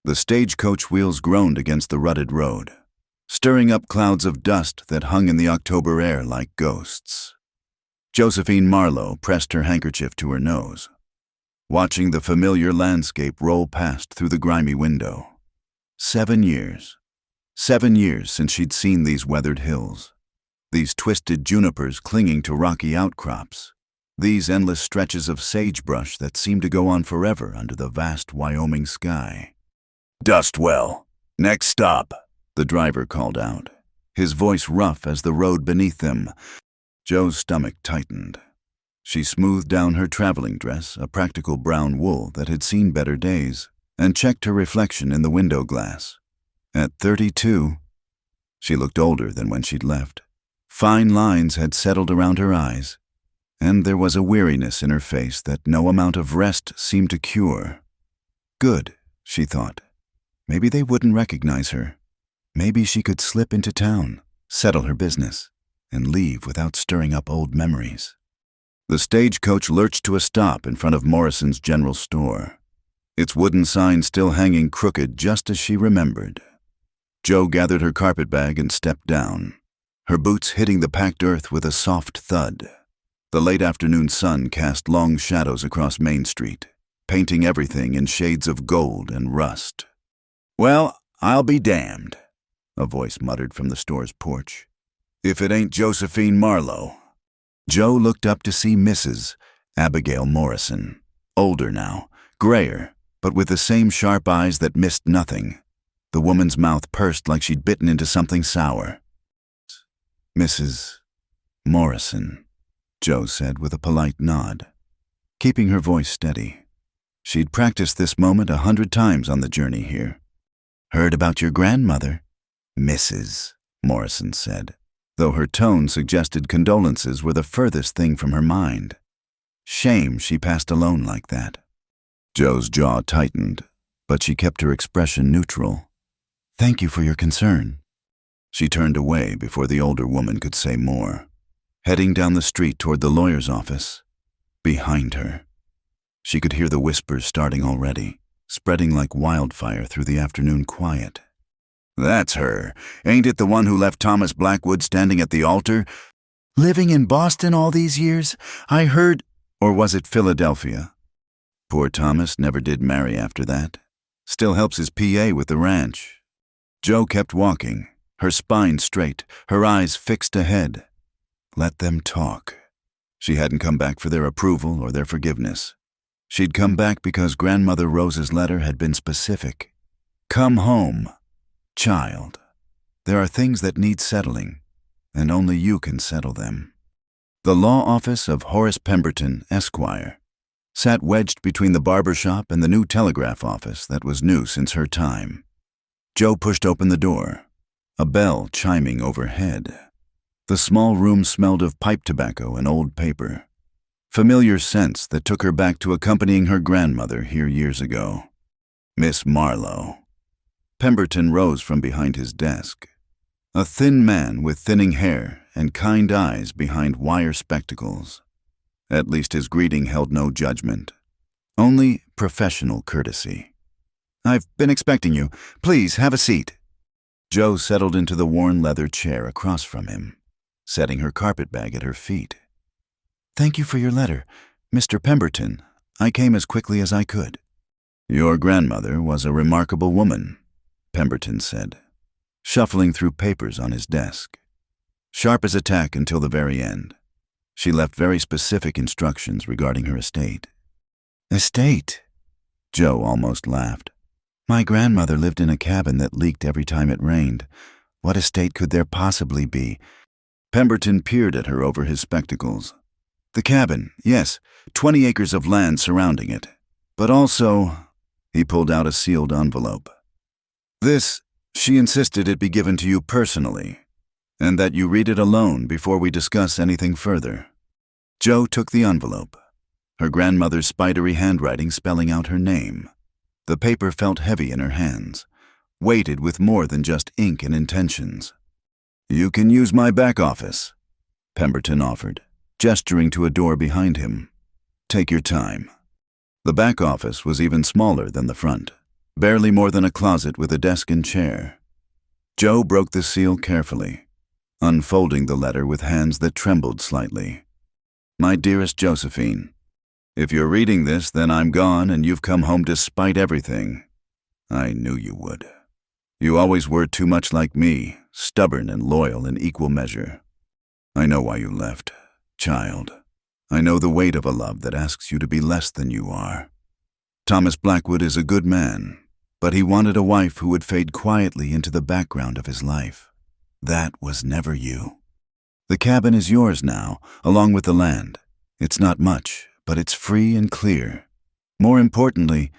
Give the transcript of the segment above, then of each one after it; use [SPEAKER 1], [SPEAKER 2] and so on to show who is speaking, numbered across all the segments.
[SPEAKER 1] The stagecoach wheels groaned against the rutted road, stirring up clouds of dust that hung in the October air like ghosts. Josephine Marlowe pressed her handkerchief to her nose, watching the familiar landscape roll past through the grimy window. 7 years. 7 years since she'd seen these weathered hills, these twisted junipers clinging to rocky outcrops, these endless stretches of sagebrush that seemed to go on forever under the vast Wyoming sky. "Dustwell, next stop," the driver called out, his voice rough as the road beneath them. Joe's stomach tightened. She smoothed down her traveling dress, a practical brown wool that had seen better days, and checked her reflection in the window glass. At 32, she looked older than when she'd left. Fine lines had settled around her eyes, and there was a weariness in her face that no amount of rest seemed to cure. Good, she thought. Maybe they wouldn't recognize her. Maybe she could slip into town, settle her business, and leave without stirring up old memories. The stagecoach lurched to a stop in front of Morrison's General Store, its wooden sign still hanging crooked just as she remembered. Joe gathered her carpetbag and stepped down, her boots hitting the packed earth with a soft thud. The late afternoon sun cast long shadows across Main Street, painting everything in shades of gold and rust. "Well, I'll be damned," a voice muttered from the store's porch. "If it ain't Josephine Marlowe." Joe looked up to see Mrs. Abigail Morrison, older now, grayer, but with the same sharp eyes that missed nothing. The woman's mouth pursed like she'd bitten into something sour. "Mrs. Morrison," Joe said with a polite nod, keeping her voice steady. She'd practiced this moment 100 times on the journey here. "Heard about your grandmother," Mrs. Morrison said, though her tone suggested condolences were the furthest thing from her mind. Shame she passed alone like that. Joe's jaw tightened, but she kept her expression neutral. "Thank you for your concern." She turned away before the older woman could say more, heading down the street toward the lawyer's office. Behind her, she could hear the whispers starting already, spreading like wildfire through the afternoon quiet. "That's her. Ain't it the one who left Thomas Blackwood standing at the altar? Living in Boston all these years? I heard—" Or was it Philadelphia? Poor Thomas never did marry after that. Still helps his PA with the ranch. Joe kept walking, her spine straight, her eyes fixed ahead. Let them talk. She hadn't come back for their approval or their forgiveness. She'd come back because Grandmother Rose's letter had been specific. "Come home, child. There are things that need settling, and only you can settle them." The law office of Horace Pemberton, Esquire, sat wedged between the barber shop and the new telegraph office that was new since her time. Joe pushed open the door, a bell chiming overhead. The small room smelled of pipe tobacco and old paper, familiar scents that took her back to accompanying her grandmother here years ago. Miss Marlowe. Pemberton rose from behind his desk, a thin man with thinning hair and kind eyes behind wire spectacles. At least his greeting held no judgment, only professional courtesy. "I've been expecting you. Please, have a seat." Joe settled into the worn leather chair across from him, setting her carpetbag at her feet. "Thank you for your letter, Mr. Pemberton. I came as quickly as I could." "Your grandmother was a remarkable woman," Pemberton said, shuffling through papers on his desk. Sharp as a tack until the very end. She left very specific instructions regarding her estate. "Estate?" Joe almost laughed. "My grandmother lived in a cabin that leaked every time it rained. What estate could there possibly be?" Pemberton peered at her over his spectacles. "The cabin, yes, 20 acres of land surrounding it. But also," he pulled out a sealed envelope. "This, she insisted it be given to you personally, and that you read it alone before we discuss anything further." Joe took the envelope, her grandmother's spidery handwriting spelling out her name. The paper felt heavy in her hands, weighted with more than just ink and intentions. "You can use my back office," Pemberton offered, gesturing to a door behind him. "Take your time." The back office was even smaller than the front, barely more than a closet with a desk and chair. Joe broke the seal carefully, unfolding the letter with hands that trembled slightly. My dearest Josephine, if you're reading this, then I'm gone and you've come home despite everything. I knew you would. You always were too much like me, stubborn and loyal in equal measure. I know why you left, child. I know the weight of a love that asks you to be less than you are. Thomas Blackwood is a good man, but he wanted a wife who would fade quietly into the background of his life. That was never you. The cabin is yours now, along with the land. It's not much, but it's free and clear. More importantly,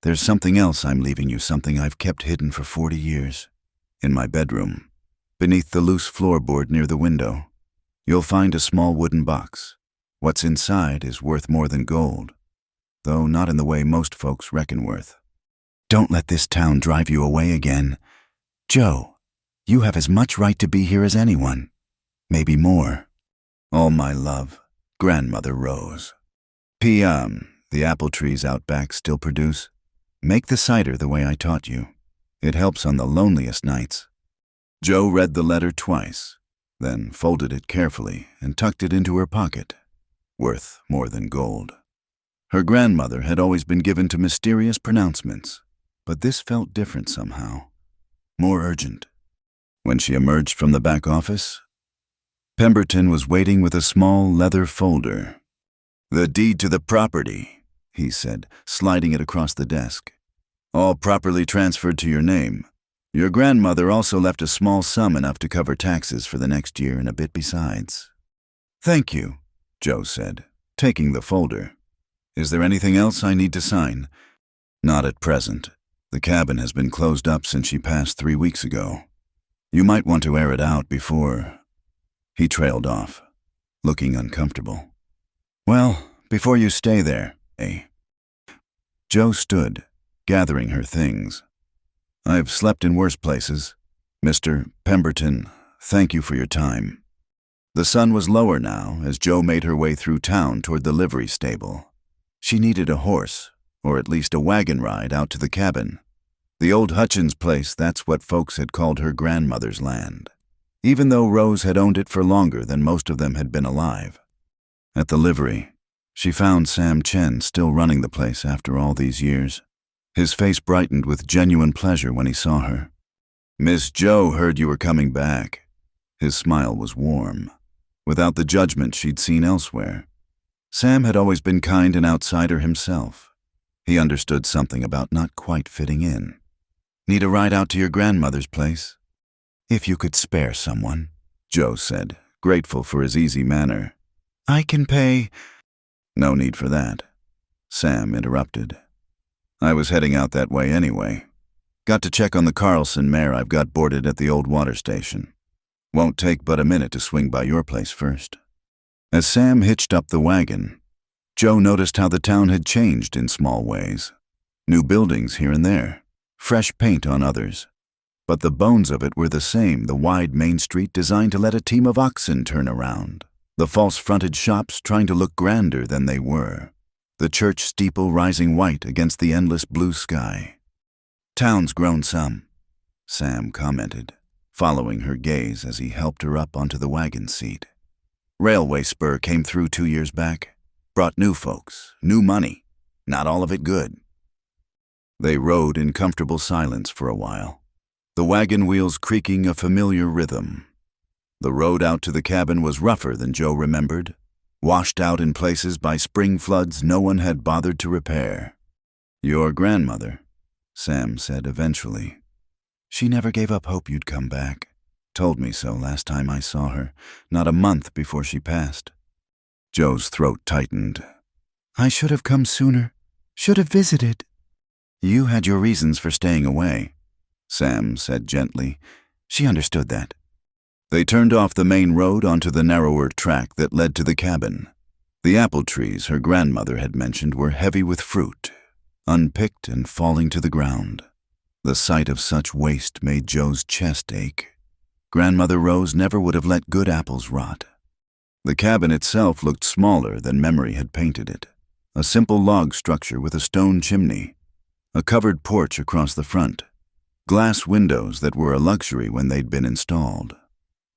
[SPEAKER 1] there's something else I'm leaving you, something I've kept hidden for 40 years. In my bedroom, beneath the loose floorboard near the window, you'll find a small wooden box. What's inside is worth more than gold, though not in the way most folks reckon worth. Don't let this town drive you away again. Joe, you have as much right to be here as anyone. Maybe more. All my love, Grandmother Rose. The apple trees out back still produce. Make the cider the way I taught you. It helps on the loneliest nights. Joe read the letter twice, then folded it carefully and tucked it into her pocket. Worth more than gold. Her grandmother had always been given to mysterious pronouncements, but this felt different somehow, more urgent. When she emerged from the back office, Pemberton was waiting with a small leather folder. "The deed to the property," he said, sliding it across the desk. "All properly transferred to your name. Your grandmother also left a small sum enough to cover taxes for the next year and a bit besides." "Thank you," Joe said, taking the folder. "Is there anything else I need to sign?" "Not at present. The cabin has been closed up since she passed 3 weeks ago. You might want to air it out before—" He trailed off, looking uncomfortable. "Well, before you stay there, eh?" Joe stood, gathering her things. "I've slept in worse places. Mr. Pemberton, thank you for your time." The sun was lower now as Joe made her way through town toward the livery stable. She needed a horse, or at least a wagon ride out to the cabin. The old Hutchins place, that's what folks had called her grandmother's land, even though Rose had owned it for longer than most of them had been alive. At the livery, she found Sam Chen still running the place after all these years. His face brightened with genuine pleasure when he saw her. "Miss Joe heard you were coming back." His smile was warm, without the judgment she'd seen elsewhere. Sam had always been kind and outsider himself. He understood something about not quite fitting in. "Need a ride out to your grandmother's place?" "If you could spare someone," Joe said, grateful for his easy manner. "I can pay—" "No need for that," Sam interrupted. "I was heading out that way anyway. Got to check on the Carlson mare I've got boarded at the old water station. Won't take but a minute to swing by your place first." As Sam hitched up the wagon, Joe noticed how the town had changed in small ways. New buildings here and there, fresh paint on others. But the bones of it were the same, the wide main street designed to let a team of oxen turn around, the false-fronted shops trying to look grander than they were, the church steeple rising white against the endless blue sky. "Town's grown some," Sam commented, following her gaze as he helped her up onto the wagon seat. "Railway spur came through 2 years back. Brought new folks, new money. Not all of it good." They rode in comfortable silence for a while, the wagon wheels creaking a familiar rhythm. The road out to the cabin was rougher than Joe remembered, washed out in places by spring floods no one had bothered to repair. "Your grandmother," Sam said eventually. "She never gave up hope you'd come back. Told me so last time I saw her, not a month before she passed." Joe's throat tightened. "I should have come sooner. Should have visited." "You had your reasons for staying away," Sam said gently. She understood that. They turned off the main road onto the narrower track that led to the cabin. The apple trees her grandmother had mentioned were heavy with fruit, unpicked and falling to the ground. The sight of such waste made Joe's chest ache. Grandmother Rose never would have let good apples rot. The cabin itself looked smaller than memory had painted it, a simple log structure with a stone chimney. a covered porch across the front, glass windows that were a luxury when they'd been installed.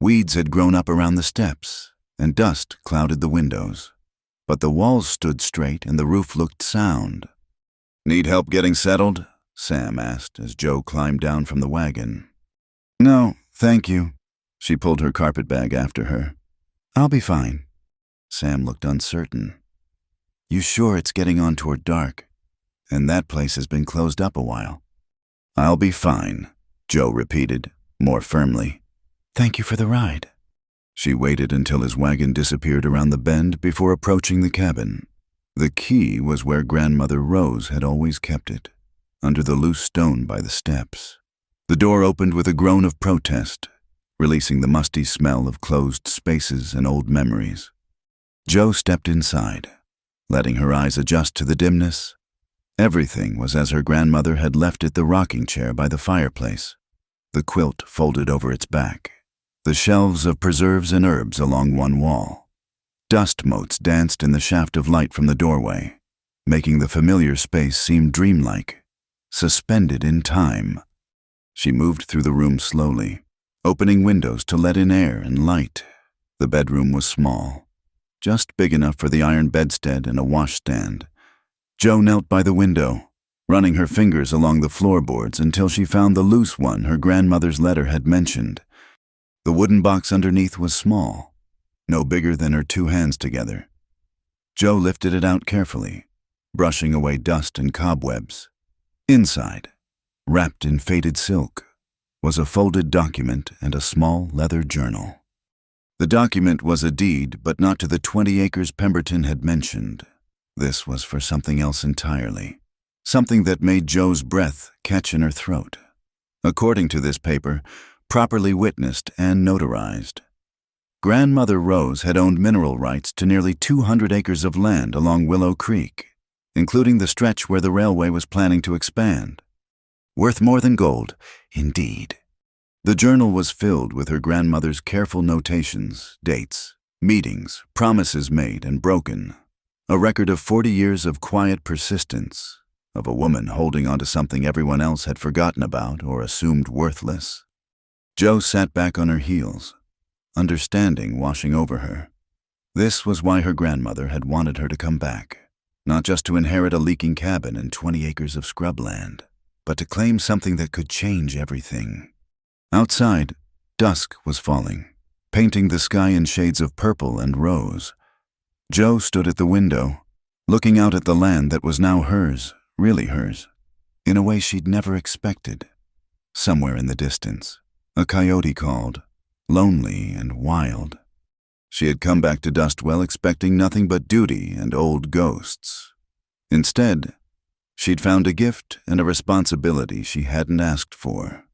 [SPEAKER 1] Weeds had grown up around the steps, and dust clouded the windows. But the walls stood straight and the roof looked sound. "Need help getting settled?" Sam asked as Joe climbed down from the wagon. "No, thank you." She pulled her carpet bag after her. "I'll be fine." Sam looked uncertain. "You sure it's getting on toward dark? And that place has been closed up a while." "I'll be fine," Joe repeated, more firmly. "Thank you for the ride." She waited until his wagon disappeared around the bend before approaching the cabin. The key was where Grandmother Rose had always kept it, under the loose stone by the steps. The door opened with a groan of protest, releasing the musty smell of closed spaces and old memories. Joe stepped inside, letting her eyes adjust to the dimness. Everything was as her grandmother had left it, the rocking chair by the fireplace, the quilt folded over its back, the shelves of preserves and herbs along one wall. Dust motes danced in the shaft of light from the doorway, making the familiar space seem dreamlike, suspended in time. She moved through the room slowly, opening windows to let in air and light. The bedroom was small, just big enough for the iron bedstead and a washstand. Joe knelt by the window, running her fingers along the floorboards until she found the loose one her grandmother's letter had mentioned. The wooden box underneath was small, no bigger than her two hands together. Joe lifted it out carefully, brushing away dust and cobwebs. Inside, wrapped in faded silk, was a folded document and a small leather journal. The document was a deed, but not to the 20 acres Pemberton had mentioned. This was for something else entirely, something that made Joe's breath catch in her throat. According to this paper, properly witnessed and notarized, Grandmother Rose had owned mineral rights to nearly 200 acres of land along Willow Creek, including the stretch where the railway was planning to expand. Worth more than gold, indeed. The journal was filled with her grandmother's careful notations, dates, meetings, promises made and broken, a record of 40 years of quiet persistence, of a woman holding on to something everyone else had forgotten about or assumed worthless. Joe sat back on her heels, understanding washing over her. This was why her grandmother had wanted her to come back, not just to inherit a leaking cabin and 20 acres of scrubland, but to claim something that could change everything. Outside, dusk was falling, painting the sky in shades of purple and rose. Joe stood at the window, looking out at the land that was now hers, really hers, in a way she'd never expected. Somewhere in the distance, a coyote called, lonely and wild. She had come back to Dustwell expecting nothing but duty and old ghosts. Instead, she'd found a gift and a responsibility she hadn't asked for.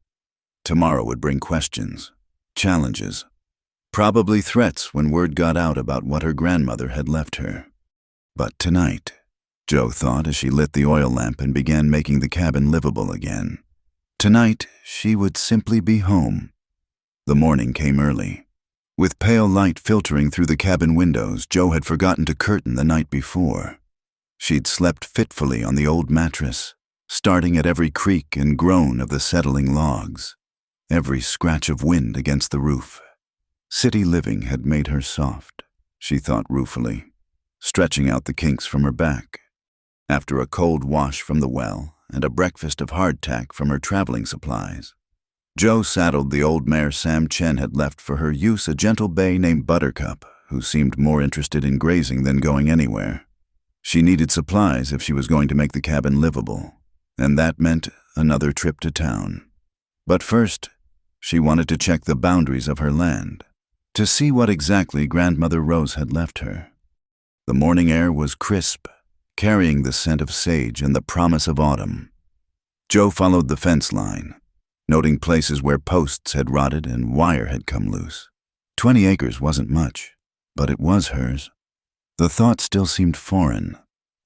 [SPEAKER 1] Tomorrow would bring questions, challenges, probably threats when word got out about what her grandmother had left her. But tonight, Joe thought as she lit the oil lamp and began making the cabin livable again, tonight she would simply be home. The morning came early. With pale light filtering through the cabin windows, Joe had forgotten to curtain the night before. She'd slept fitfully on the old mattress, starting at every creak and groan of the settling logs, every scratch of wind against the roof. City living had made her soft, she thought ruefully, stretching out the kinks from her back. After a cold wash from the well and a breakfast of hardtack from her traveling supplies, Joe saddled the old mare Sam Chen had left for her use, a gentle bay named Buttercup, who seemed more interested in grazing than going anywhere. She needed supplies if she was going to make the cabin livable, and that meant another trip to town. But first, she wanted to check the boundaries of her land, to see what exactly Grandmother Rose had left her. The morning air was crisp, carrying the scent of sage and the promise of autumn. Joe followed the fence line, noting places where posts had rotted and wire had come loose. 20 acres wasn't much, but it was hers. The thought still seemed foreign,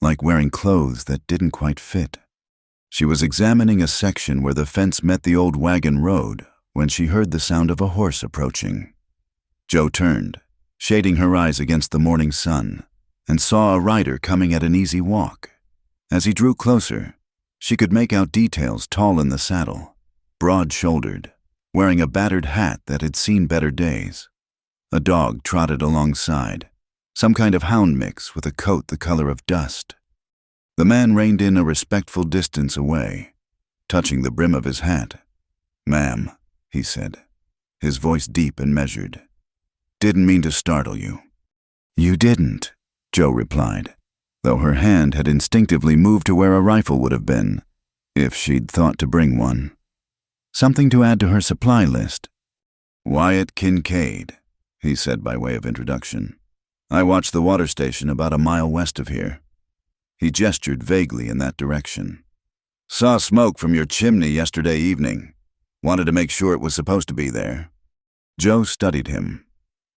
[SPEAKER 1] like wearing clothes that didn't quite fit. She was examining a section where the fence met the old wagon road when she heard the sound of a horse approaching. Joe turned, shading her eyes against the morning sun, and saw a rider coming at an easy walk. As he drew closer, She could make out details: tall in the saddle, broad-shouldered, wearing a battered hat that had seen better days. A dog trotted alongside, some kind of hound mix with a coat the color of dust. The man reined in a respectful distance away, touching the brim of his hat. "Ma'am," he said, his voice deep and measured. "Didn't mean to startle you." "You didn't," Joe replied, though her hand had instinctively moved to where a rifle would have been, if she'd thought to bring one. Something to add to her supply list. "Wyatt Kincaid," he said by way of introduction. "I watch the water station about a mile west of here." He gestured vaguely in that direction. "Saw smoke from your chimney yesterday evening. Wanted to make sure it was supposed to be there." Joe studied him.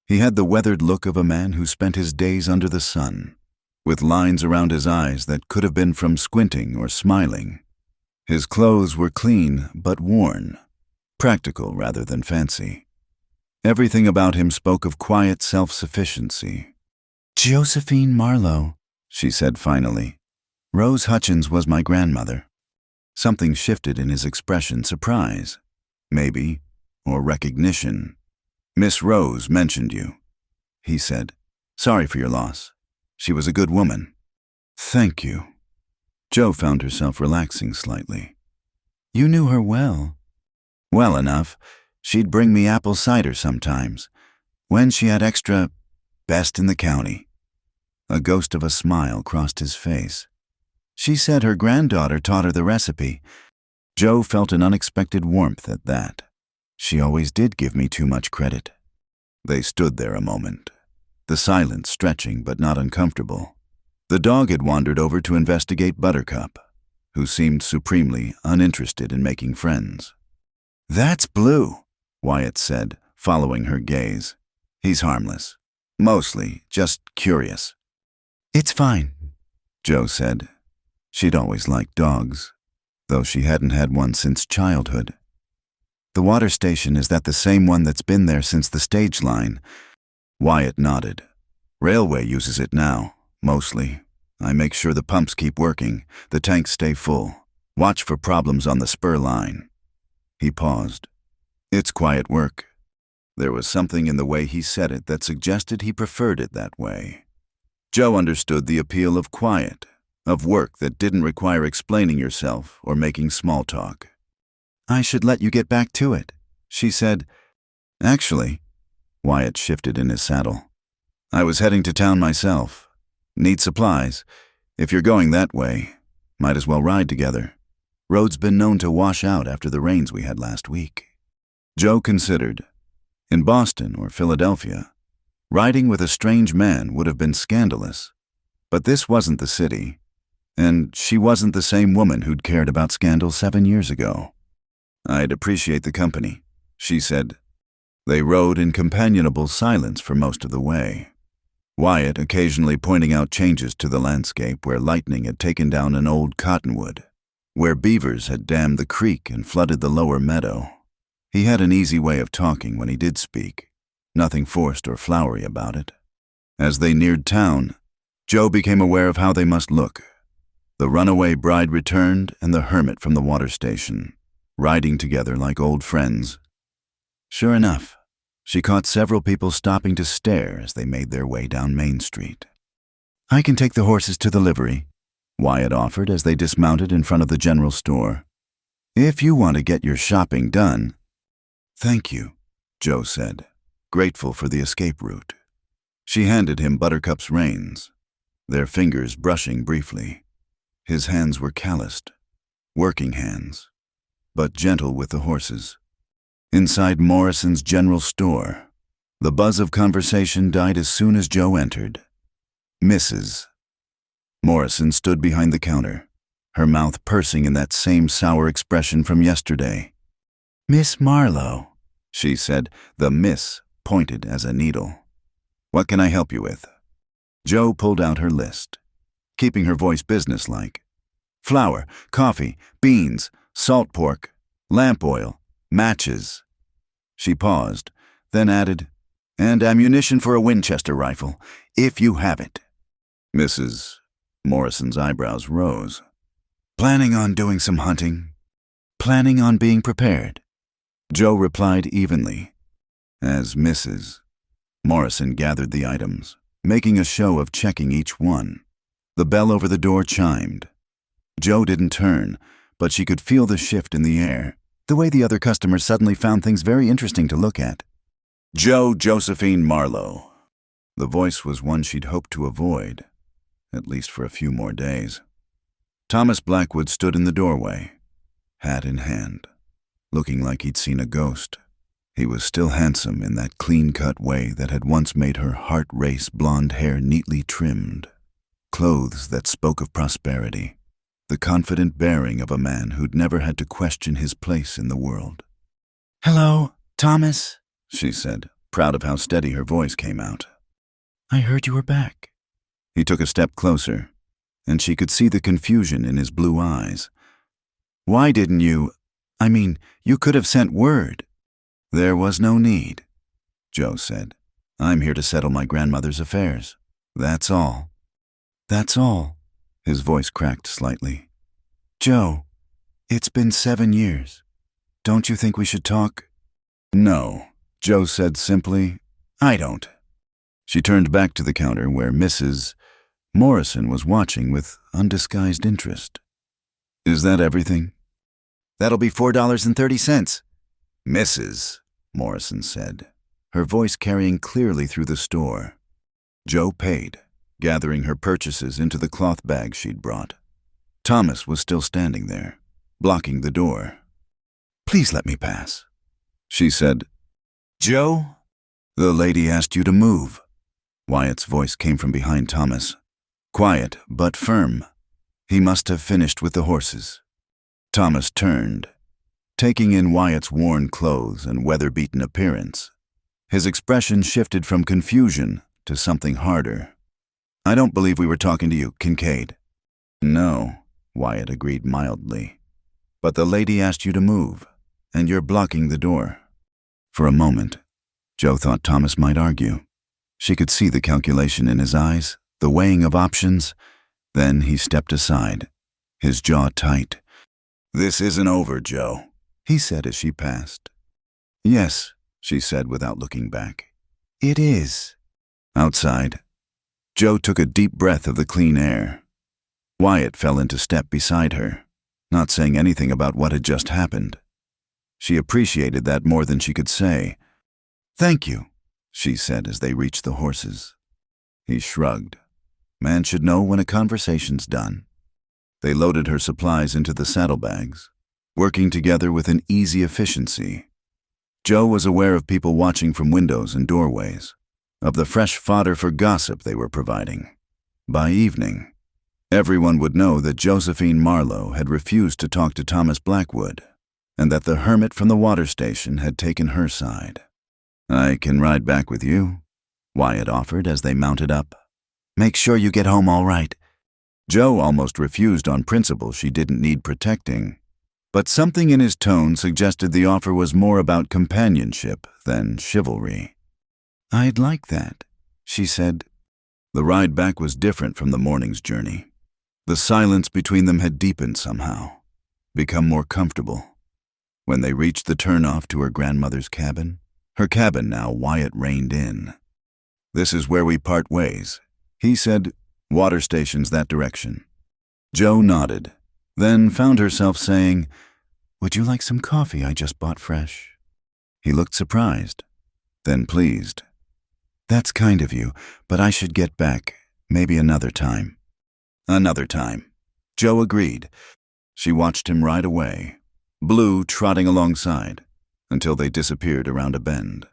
[SPEAKER 1] He had the weathered look of a man who spent his days under the sun, with lines around his eyes that could have been from squinting or smiling. His clothes were clean but worn, practical rather than fancy. Everything about him spoke of quiet self-sufficiency. "Josephine Marlowe," she said finally. "Rose Hutchins was my grandmother." Something shifted in his expression: surprise, maybe, or recognition. "Miss Rose mentioned you," he said. "Sorry for your loss. She was a good woman." "Thank you." Joe found herself relaxing slightly. "You knew her well." "Well enough. She'd bring me apple cider sometimes, when she had extra, best in the county." A ghost of a smile crossed his face. "She said her granddaughter taught her the recipe." Joe felt an unexpected warmth at that. She always did give me too much credit. They stood there a moment, the silence stretching but not uncomfortable. The dog had wandered over to investigate Buttercup, who seemed supremely uninterested in making friends. "That's Blue," Wyatt said, following her gaze. "He's harmless. Mostly just curious." "It's fine," Joe said. She'd always liked dogs, though she hadn't had one since childhood. "The water station, is that the same one that's been there since the stage line?" Wyatt nodded. "Railway uses it now, mostly. I make sure the pumps keep working, the tanks stay full. Watch for problems on the spur line." He paused. "It's quiet work." There was something in the way he said it that suggested he preferred it that way. Joe understood the appeal of quiet, of work that didn't require explaining yourself or making small talk. "I should let you get back to it," she said. "Actually," Wyatt shifted in his saddle, "I was heading to town myself. Need supplies. If you're going that way, might as well ride together. Road's been known to wash out after the rains we had last week." Joe considered. In Boston or Philadelphia, riding with a strange man would have been scandalous. But this wasn't the city, and she wasn't the same woman who'd cared about scandal 7 years ago. "I'd appreciate the company," she said. They rode in companionable silence for most of the way, Wyatt occasionally pointing out changes to the landscape where lightning had taken down an old cottonwood, where beavers had dammed the creek and flooded the lower meadow. He had an easy way of talking when he did speak, nothing forced or flowery about it. As they neared town, Joe became aware of how they must look. The runaway bride returned and the hermit from the water station, riding together like old friends. Sure enough, she caught several people stopping to stare as they made their way down Main Street. "I can take the horses to the livery," Wyatt offered as they dismounted in front of the general store. "If you want to get your shopping done." "Thank you," Joe said, grateful for the escape route. She handed him Buttercup's reins, their fingers brushing briefly. His hands were calloused, working hands, but gentle with the horses. Inside Morrison's general store, the buzz of conversation died as soon as Joe entered. "Mrs." Morrison stood behind the counter, her mouth pursing in that same sour expression from yesterday. "Miss Marlowe," she said, the miss pointed as a needle. "What can I help you with?" Joe pulled out her list, keeping her voice businesslike. "Flour, coffee, beans, salt pork, lamp oil, matches." She paused, then added, "And ammunition for a Winchester rifle, if you have it." Mrs. Morrison's eyebrows rose. Planning on doing some hunting? Planning on being prepared? Joe replied evenly. As Mrs. Morrison gathered the items, making a show of checking each one. The bell over the door chimed. Joe didn't turn, but she could feel the shift in the air, the way the other customers suddenly found things very interesting to look at. Josephine Marlowe. The voice was one she'd hoped to avoid, at least for a few more days. Thomas Blackwood stood in the doorway, hat in hand, looking like he'd seen a ghost. He was still handsome in that clean-cut way that had once made her heart race, blonde hair neatly trimmed, clothes that spoke of prosperity, the confident bearing of a man who'd never had to question his place in the world. "Hello, Thomas," she said, proud of how steady her voice came out. "I heard you were back." He took a step closer, and she could see the confusion in his blue eyes. "Why didn't you? You could have sent word." "There was no need," Joe said. "I'm here to settle my grandmother's affairs. That's all." "That's all?" His voice cracked slightly. "Joe, it's been 7 years. Don't you think we should talk?" "No," Joe said simply. "I don't." She turned back to the counter where Mrs. Morrison was watching with undisguised interest. "Is that everything?" "That'll be $4.30. "Mrs. Morrison said, her voice carrying clearly through the store. Joe paid, gathering her purchases into the cloth bag she'd brought. Thomas was still standing there, blocking the door. "Please let me pass," she said. "Joe?" "The lady asked you to move." Wyatt's voice came from behind Thomas, quiet but firm. He must have finished with the horses. Thomas turned, taking in Wyatt's worn clothes and weather-beaten appearance. His expression shifted from confusion to something harder. "I don't believe we were talking to you, Kincaid." "No," Wyatt agreed mildly. "But the lady asked you to move, and you're blocking the door." For a moment, Joe thought Thomas might argue. She could see the calculation in his eyes, the weighing of options. Then he stepped aside, his jaw tight. "This isn't over, Joe," he said as she passed. "Yes," she said without looking back. "It is." Outside, Joe took a deep breath of the clean air. Wyatt fell into step beside her, not saying anything about what had just happened. She appreciated that more than she could say. "Thank you," she said as they reached the horses. He shrugged. Man should know when a conversation's done. They loaded her supplies into the saddlebags, working together with an easy efficiency. Joe was aware of people watching from windows and doorways, of the fresh fodder for gossip they were providing. By evening, everyone would know that Josephine Marlowe had refused to talk to Thomas Blackwood, and that the hermit from the water station had taken her side. "I can ride back with you," Wyatt offered as they mounted up. "Make sure you get home all right." Joe almost refused on principle she didn't need protecting, but something in his tone suggested the offer was more about companionship than chivalry. "I'd like that," she said. The ride back was different from the morning's journey. The silence between them had deepened somehow, become more comfortable. When they reached the turnoff to her grandmother's cabin, her cabin now, Wyatt reined in. "This is where we part ways," he said. "Water station's that direction." Joe nodded, then found herself saying, "Would you like some coffee I just bought fresh?" He looked surprised, then pleased. "That's kind of you, but I should get back, maybe another time." "Another time," Joe agreed. She watched him ride away, Blue trotting alongside, until they disappeared around a bend.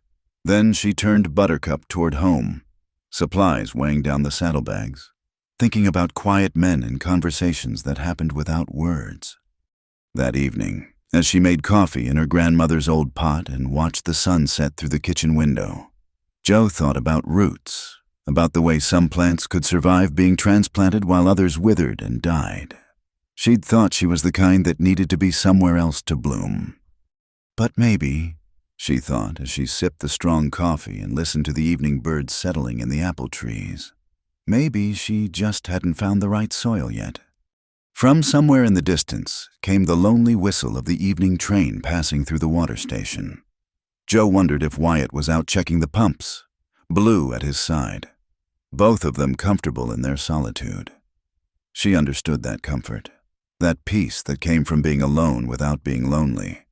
[SPEAKER 1] Then she turned Buttercup toward home, supplies weighing down the saddlebags, thinking about quiet men and conversations that happened without words. That evening, as she made coffee in her grandmother's old pot and watched the sun set through the kitchen window, Joe thought about roots, about the way some plants could survive being transplanted while others withered and died. She'd thought she was the kind that needed to be somewhere else to bloom. But maybe, she thought as she sipped the strong coffee and listened to the evening birds settling in the apple trees, maybe she just hadn't found the right soil yet. From somewhere in the distance came the lonely whistle of the evening train passing through the water station. Joe wondered if Wyatt was out checking the pumps, Blue at his side, both of them comfortable in their solitude. She understood that comfort, that peace that came from being alone without being lonely.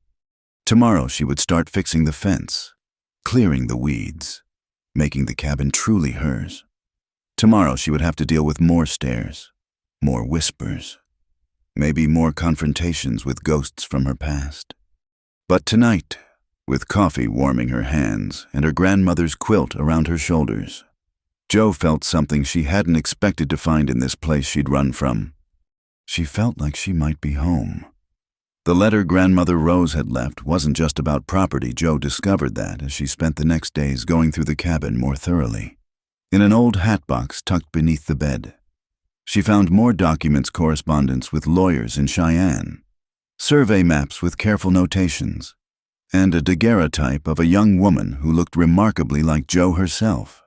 [SPEAKER 1] Tomorrow she would start fixing the fence, clearing the weeds, making the cabin truly hers. Tomorrow she would have to deal with more stares, more whispers, maybe more confrontations with ghosts from her past. But tonight, with coffee warming her hands and her grandmother's quilt around her shoulders, Joe felt something she hadn't expected to find in this place she'd run from. She felt like she might be home. The letter Grandmother Rose had left wasn't just about property. Joe discovered that as she spent the next days going through the cabin more thoroughly. In an old hat box tucked beneath the bed, she found more documents, correspondence with lawyers in Cheyenne, survey maps with careful notations, and a daguerreotype of a young woman who looked remarkably like Joe herself.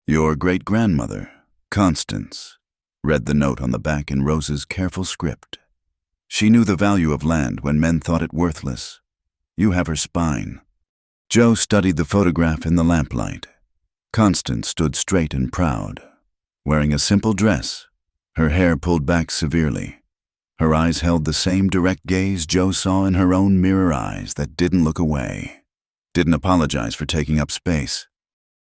[SPEAKER 1] "Your great-grandmother, Constance," read the note on the back in Rose's careful script. "She knew the value of land when men thought it worthless. You have her spine." Joe studied the photograph in the lamplight. Constance stood straight and proud, wearing a simple dress, her hair pulled back severely. Her eyes held the same direct gaze Joe saw in her own mirror eyes that didn't look away, didn't apologize for taking up space.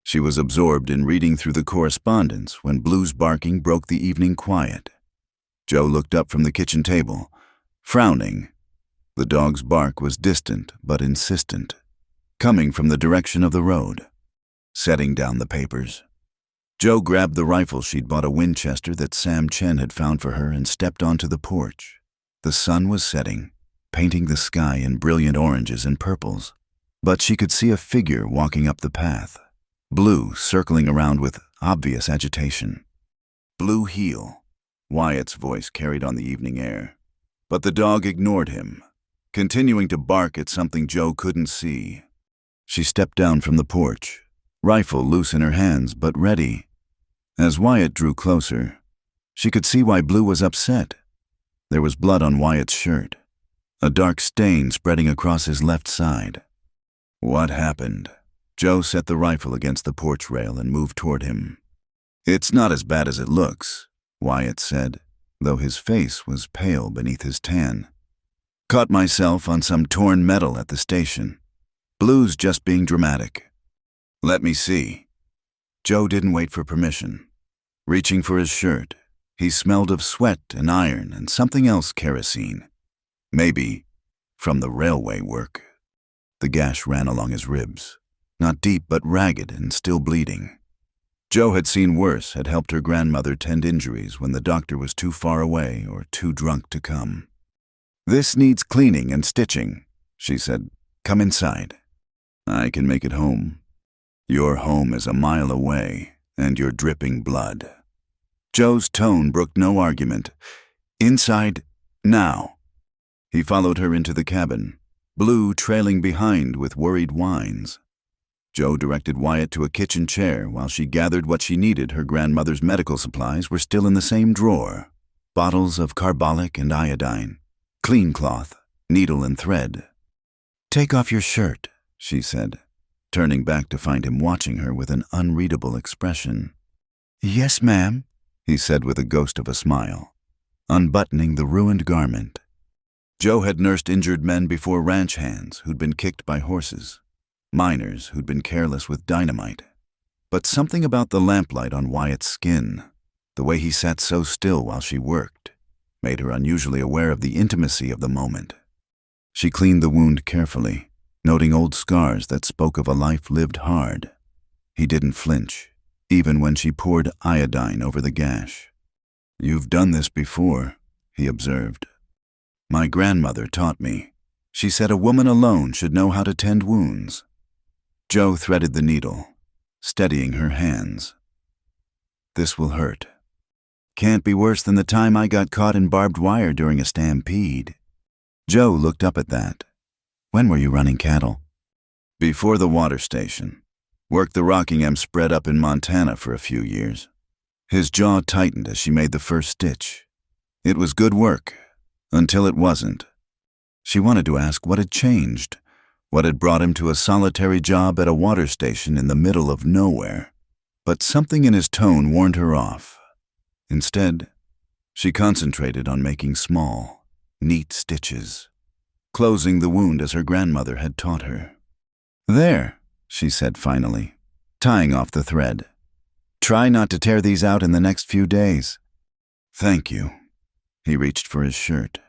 [SPEAKER 1] She was absorbed in reading through the correspondence when Blue's barking broke the evening quiet. Joe looked up from the kitchen table, frowning. The dog's bark was distant but insistent, coming from the direction of the road. Setting down the papers, Joe grabbed the rifle she'd bought, a Winchester that Sam Chen had found for her, and stepped onto the porch. The sun was setting, painting the sky in brilliant oranges and purples, but she could see a figure walking up the path, Blue circling around with obvious agitation. "Blue heel," Wyatt's voice carried on the evening air. But the dog ignored him, continuing to bark at something Joe couldn't see. She stepped down from the porch, rifle loose in her hands but ready. As Wyatt drew closer, she could see why Blue was upset. There was blood on Wyatt's shirt, a dark stain spreading across his left side. "What happened?" Joe set the rifle against the porch rail and moved toward him. "It's not as bad as it looks," Wyatt said, though his face was pale beneath his tan. "Caught myself on some torn metal at the station. Blue's just being dramatic." "Let me see." Joe didn't wait for permission. Reaching for his shirt, he smelled of sweat and iron and something else, kerosene. Maybe from the railway work. The gash ran along his ribs, not deep but ragged and still bleeding. Joe had seen worse, had helped her grandmother tend injuries when the doctor was too far away or too drunk to come. "This needs cleaning and stitching," she said. "Come inside." "I can make it home." "Your home is a mile away, and you're dripping blood." Joe's tone brooked no argument. "Inside, now." He followed her into the cabin, Blue trailing behind with worried whines. Joe directed Wyatt to a kitchen chair while she gathered what she needed. Her grandmother's medical supplies were still in the same drawer. Bottles of carbolic and iodine, clean cloth, needle and thread. "Take off your shirt," she said, turning back to find him watching her with an unreadable expression. "Yes, ma'am," he said with a ghost of a smile, unbuttoning the ruined garment. Joe had nursed injured men before, ranch hands who'd been kicked by horses, miners who'd been careless with dynamite. But something about the lamplight on Wyatt's skin, the way he sat so still while she worked, made her unusually aware of the intimacy of the moment. She cleaned the wound carefully, noting old scars that spoke of a life lived hard. He didn't flinch, even when she poured iodine over the gash. "You've done this before," he observed. "My grandmother taught me. She said a woman alone should know how to tend wounds." Joe threaded the needle, steadying her hands. "This will hurt. Can't be worse than the time I got caught in barbed wire during a stampede." Joe looked up at that. "When were you running cattle?" "Before the water station. Worked the Rockingham spread up in Montana for a few years." His jaw tightened as she made the first stitch. It was good work, until it wasn't. She wanted to ask what had changed, what had brought him to a solitary job at a water station in the middle of nowhere. But something in his tone warned her off. Instead, she concentrated on making small, neat stitches, closing the wound as her grandmother had taught her. "There," she said finally, tying off the thread. "Try not to tear these out in the next few days." "Thank you." He reached for his shirt,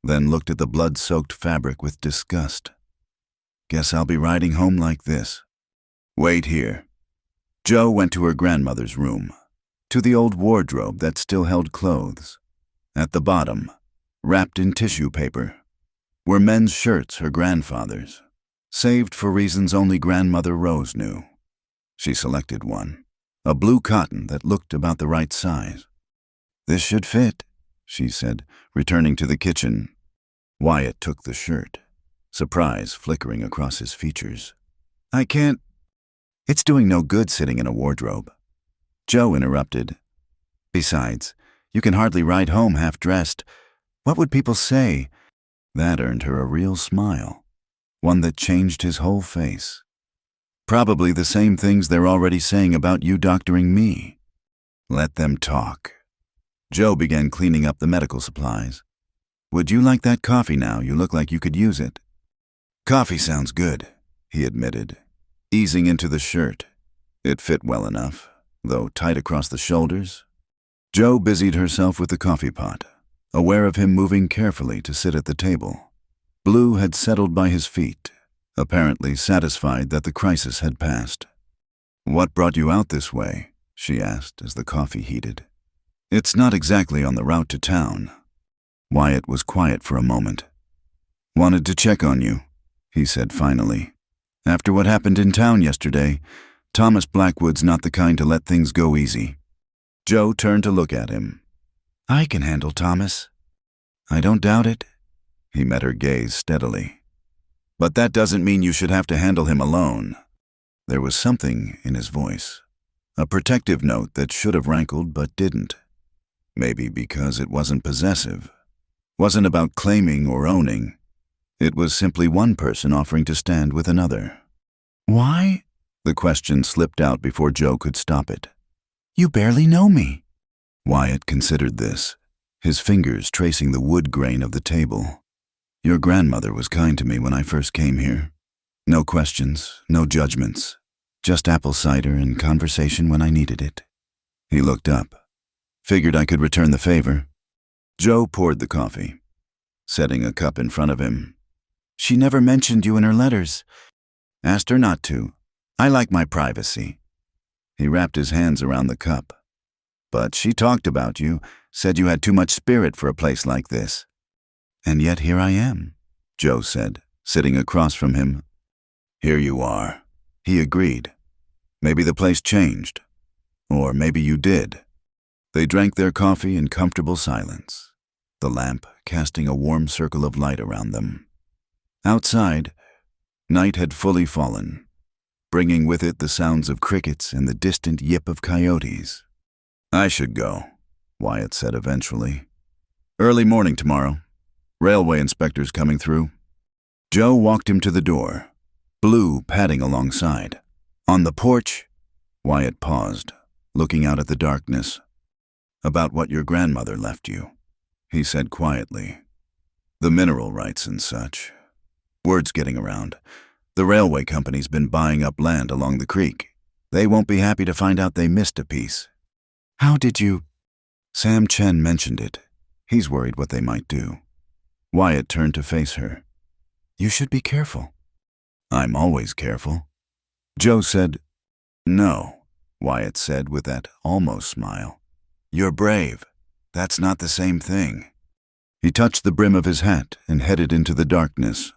[SPEAKER 1] then looked at the blood-soaked fabric with disgust. "Guess I'll be riding home like this." "Wait here." Jo went to her grandmother's room, to the old wardrobe that still held clothes. At the bottom, wrapped in tissue paper, were men's shirts her grandfather's, saved for reasons only Grandmother Rose knew. She selected one, a blue cotton that looked about the right size. "This should fit," she said, returning to the kitchen. Wyatt took the shirt, surprise flickering across his features. "I can't. It's doing no good sitting in a wardrobe." Jo interrupted. "Besides, you can hardly ride home half-dressed. What would people say?" That earned her a real smile, one that changed his whole face. "Probably the same things they're already saying about you doctoring me." "Let them talk." Jo began cleaning up the medical supplies. "Would you like that coffee now? You look like you could use it." "Coffee sounds good," he admitted, easing into the shirt. It fit well enough, though tight across the shoulders. Jo busied herself with the coffee pot, aware of him moving carefully to sit at the table. Blue had settled by his feet, apparently satisfied that the crisis had passed. "What brought you out this way?" she asked as the coffee heated. "It's not exactly on the route to town." Wyatt was quiet for a moment. "Wanted to check on you," he said finally. "After what happened in town yesterday, Thomas Blackwood's not the kind to let things go easy." Jo turned to look at him. "I can handle Thomas." "I don't doubt it." He met her gaze steadily. "But that doesn't mean you should have to handle him alone." There was something in his voice, a protective note that should have rankled but didn't. Maybe because it wasn't possessive, wasn't about claiming or owning. It was simply one person offering to stand with another. "Why?" The question slipped out before Jo could stop it. "You barely know me." Wyatt considered this, his fingers tracing the wood grain of the table. "Your grandmother was kind to me when I first came here. No questions, no judgments, just apple cider and conversation when I needed it." He looked up. "Figured I could return the favor." Jo poured the coffee, setting a cup in front of him. "She never mentioned you in her letters." "Asked her not to. I like my privacy." He wrapped his hands around the cup. "But she talked about you, said you had too much spirit for a place like this." "And yet here I am," Jo said, sitting across from him. "Here you are," he agreed. "Maybe the place changed. Or maybe you did." They drank their coffee in comfortable silence, the lamp casting a warm circle of light around them. Outside, night had fully fallen, bringing with it the sounds of crickets and the distant yip of coyotes. "I should go," Wyatt said eventually. "Early morning tomorrow. Railway inspectors coming through." Jo walked him to the door, Blue padding alongside. On the porch, Wyatt paused, looking out at the darkness. "About what your grandmother left you," he said quietly. "The mineral rights and such. Word's getting around. The railway company's been buying up land along the creek. They won't be happy to find out they missed a piece." "How did you—" Sam Chen mentioned it. He's worried what they might do. Wyatt turned to face her. "You should be careful." "I'm always careful." Jo said. "No," Wyatt said with that almost smile. "You're brave. That's not the same thing." He touched the brim of his hat and headed into the darkness,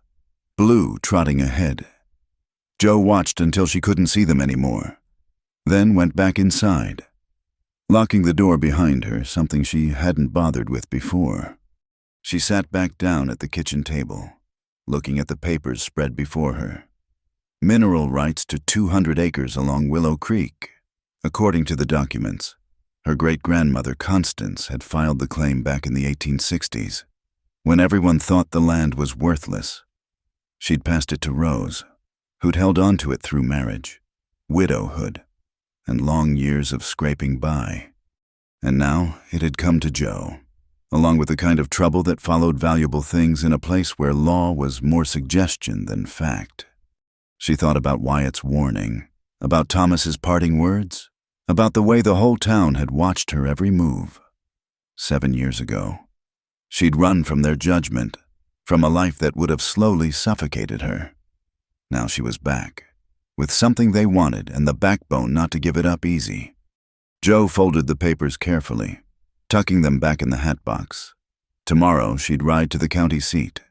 [SPEAKER 1] Blue trotting ahead. Jo watched until she couldn't see them anymore, then went back inside, locking the door behind her, something she hadn't bothered with before. She sat back down at the kitchen table, looking at the papers spread before her. Mineral rights to 200 acres along Willow Creek, according to the documents. Her great-grandmother, Constance, had filed the claim back in the 1860s, when everyone thought the land was worthless. She'd passed it to Rose, who'd held on to it through marriage, widowhood, and long years of scraping by. And now it had come to Joe, along with the kind of trouble that followed valuable things in a place where law was more suggestion than fact. She thought about Wyatt's warning, about Thomas's parting words, about the way the whole town had watched her every move. 7 years ago, she'd run from their judgment, from a life that would have slowly suffocated her. Now she was back, with something they wanted and the backbone not to give it up easy. Joe folded the papers carefully, tucking them back in the hat box. Tomorrow she'd ride to the county seat,